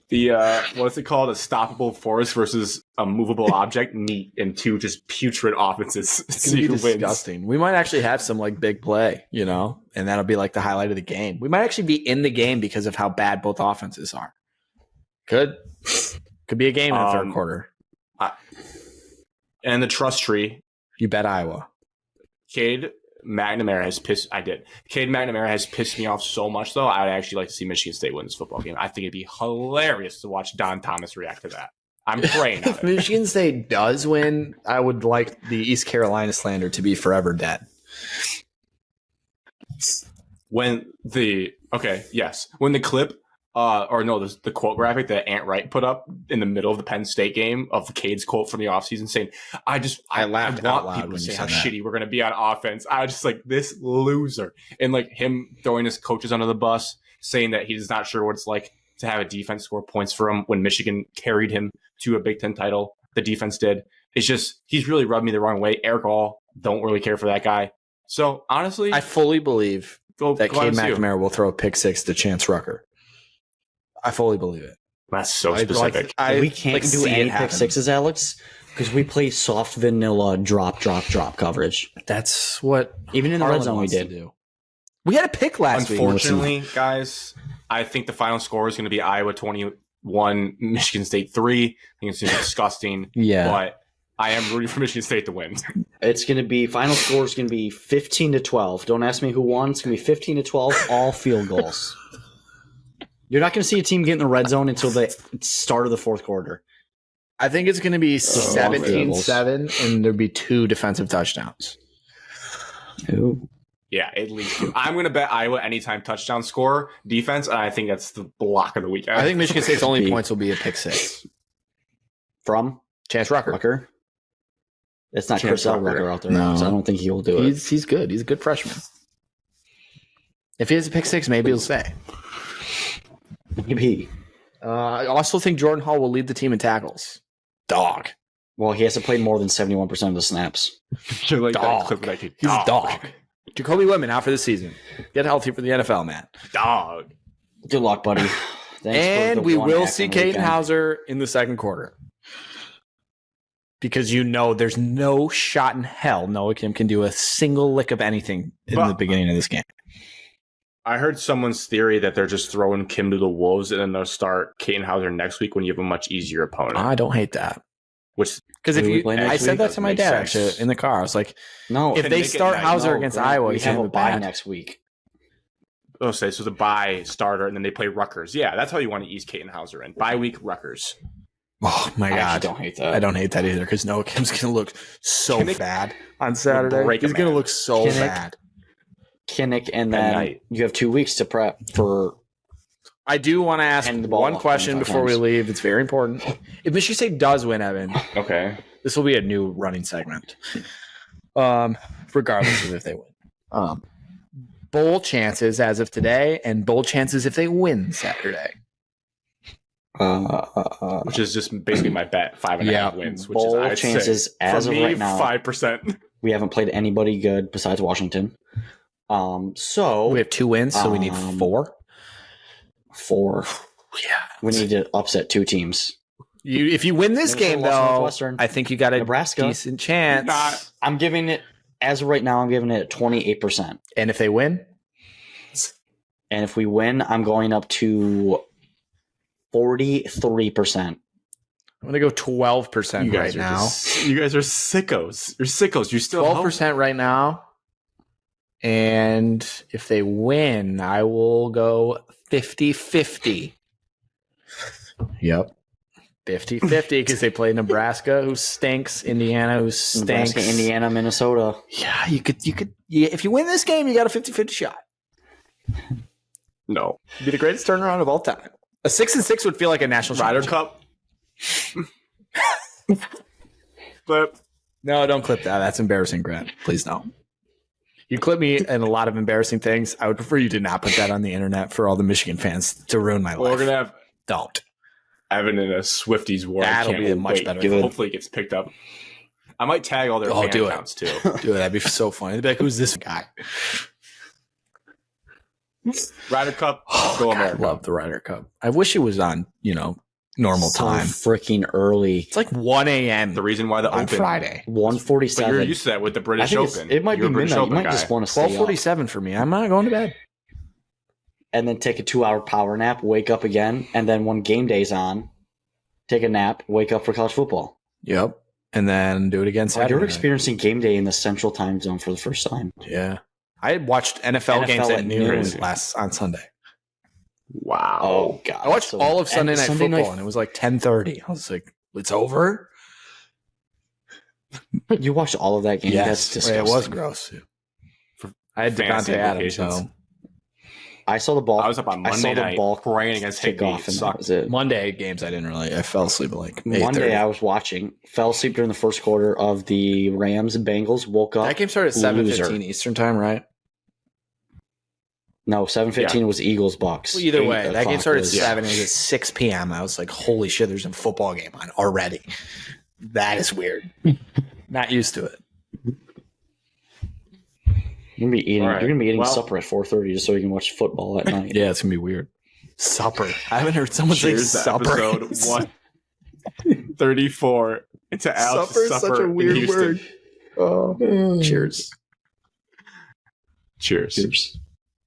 The what's it called? A stoppable force versus a movable object meet in 2 just putrid offenses.
It's going to be disgusting. We might actually have some like big play, and that'll be like the highlight of the game. We might actually be in the game because of how bad both offenses are. Could be a game in the third quarter.
And the trust tree,
You bet Iowa.
Cade McNamara has pissed. I did. Cade McNamara has pissed me off so much, though. I'd actually like to see Michigan State win this football game. I think it'd be hilarious to watch Don Thomas react to that. I'm praying on
If
it.
Michigan State does win, I would like the East Carolina slander to be forever dead.
When the clip, the quote graphic that Ant Wright put up in the middle of the Penn State game of the Cade's quote from the offseason saying, I
laughed
want
out loud
people
when
to
you
say how
said that.
shitty we're going to be on offense. I was just like, this loser. And like him throwing his coaches under the bus, saying that he's not sure what it's like to have a defense score points for him when Michigan carried him to a Big Ten title. The defense did. It's just, he's really rubbed me the wrong way. Eric All, don't really care for that guy. So honestly,
I fully believe
go
that
go
Cade
MSU.
McNamara will throw a pick six to Chance Rucker. I fully believe it.
That's so
I'd like
specific.
to-
We can't do
see it
any pick
happen.
sixes, Alex, because we play soft vanilla drop coverage.
That's what
Even in the red
Harlan
zone we
wants to
did.
do. We had a pick last week.
Unfortunately, guys, I think the final score is going to be Iowa 21, Michigan State 3. I think it's going to be disgusting.
Yeah.
But I am rooting for Michigan State to win.
It's going to be final score is going to be 15-12. Don't ask me who won. It's going to be 15-12, all field goals. You're not going to see a team get in the red zone until the start of the fourth quarter.
I think it's going to be
field
17-7, and there'll be 2 defensive touchdowns.
Ooh.
Yeah, at least 2. I'm going to bet Iowa anytime touchdown score defense, and I think that's the block of the weekend.
I think Michigan State's only
Be-
points will be a pick six.
From
Chance Rucker.
Rucker. It's not
Chance
Chris L.
Rucker.
Rucker out there.
No.
So I don't think he will do it.
He's good. He's a good freshman. If he has a pick six, maybe he'll stay.
Maybe.
I also think Jordan Hall will lead the team in tackles. Dog.
Well, he has to play more than 71% of the snaps.
You're like that
Dog.
clip that kid.
He's a dog. Jacoby Whitman out for the season. Get healthy for the NFL, man.
Dog.
Good luck, buddy. Thanks for
And
the
we
one
will
half
see
of the
Caden
weekend.
Hauser in the second quarter. Because there's no shot in hell Noah Kim can do a single lick of anything in
Well,
the beginning of this game.
I heard someone's theory that they're just throwing Kim to the Wolves, and then they'll start Caden Hauser next week when you have a much easier opponent.
I don't hate that.
Which
Because if
Who we
you,
play next
I said
week?
that to my
Makes
dad
sense.
actually in the car. I was like,
No,
if
Can
they
make it
start
nice.
Hauser
no,
against
Grant,
Iowa,
we
he's
have
going
a
to
bye
bad.
next week.
so the bye starter, and then they play Rutgers. Yeah, that's how you want to ease Caden Hauser in. Bye week Rutgers.
Oh my
I
god,
actually don't hate that.
I don't hate that either because Noah Kim's going to look so
Kinnick
bad on Saturday.
break
He's
a
going to
man.
look so
Kinnick.
bad.
Kinnick, and
At
then
night.
you have 2 weeks to prep for.
I do want to ask
Hand the ball
one
off
question
25
before we
times.
leave. It's very important. If Michigan State does win, Evan,
Okay.
this will be a new running segment. regardless of if they win. Bowl chances as of today, and bowl chances if they win Saturday.
Which is just basically my bet, 5.5 wins. Which
Bowl
is I'd
chances
say,
as
for
of
me,
right now.
5%.
We haven't played anybody good besides Washington. So
We have 2 wins, so we need 4.
4.
Yeah,
We need to upset 2 teams.
if you win this
Minnesota,
game, though,
Northwestern,
I think you got a
Nebraska.
decent chance.
Not.
I'm giving it, as of right now, I'm giving it 28%.
And if they win,
And if we win, I'm going up to 43%.
I'm going to go 12%
You
right
guys are
now.
you guys are sickos. You're sickos. You still
12% right now. And if they win, I will go 50-50. Yep. 50-50 because they play Nebraska, who stinks, Indiana, who stinks.
Nebraska, Indiana, Minnesota.
Yeah, you could. Yeah, if you win this game, you got a 50-50 shot.
No.
It'd be the greatest turnaround of all time. A 6-6 would feel like a national
Ryder
championship.
Cup. But
No, don't clip that. That's embarrassing, Grant. Please don't. You clip me in a lot of embarrassing things. I would prefer you to not put that on the internet for all the Michigan fans to ruin my life.
we're gonna have
Don't.
Evan in a Swifties war.
That'll
I can't
be a much
wait.
better
one.
Hopefully it gets picked up. I might tag all their fan
do it.
accounts too.
Dude, that'd be so funny. They'd be like, who's this guy?
Ryder Cup,
Oh,
go
God, I
America.
love the Ryder Cup. I wish it was on, normal
So
time.
freaking early.
It's like 1 a.m.
The reason why the
on
Open.
Friday.
But you're
147.
used to that with the
I
British
think
Open.
it might
You're
be
a British
midnight. You
Open
might
guy.
just want to stay up
12:47 for me. I'm not going to bed.
and then take a 2-hour power nap, wake up again, and then when game day's on, take a nap, wake up for college football.
Yep. And then do it again
Oh,
Saturday.
you're
night.
experiencing game day in the central time zone for the first time.
Yeah. I had watched NFL games
NFL
at noon
Crazy.
on Sunday.
Wow.
Oh, God.
I watched
So-
all of Sunday
and
Night Football, and it was like 10:30. I was like, it's over?
You watched all of that game? That's disgusting.
it was gross. I had
Fantasy
Devontae Adams,
implications.
so
I saw the ball.
I was up on
I saw
Monday
the
night
ball
praying against
kick
Higby.
off,
It
and that
sucked.
was it.
Monday games I didn't really. I fell asleep at like 8:30.
Monday, I was watching. Fell asleep during the first quarter of the Rams and Bengals. Woke up.
That game started at 7:15 Eastern time, right?
No, 7:15 was Eagles Bucks.
Well, either
8
way, that game
o'clock
started at
was-
7. It was at 6 p.m. I was like, holy shit, there's a football game on already. That is weird. Not used to it.
You're gonna be eating.
All right.
You're gonna be eating
Well-
supper at 4:30 just so you can watch football at night.
Yeah, it's going to be weird. Supper. I haven't heard someone say
Cheers to
supper.
episode 134. It's a Alex
Supper is such a
in
weird
Houston.
word. Oh, cheers.
Cheers.
Cheers.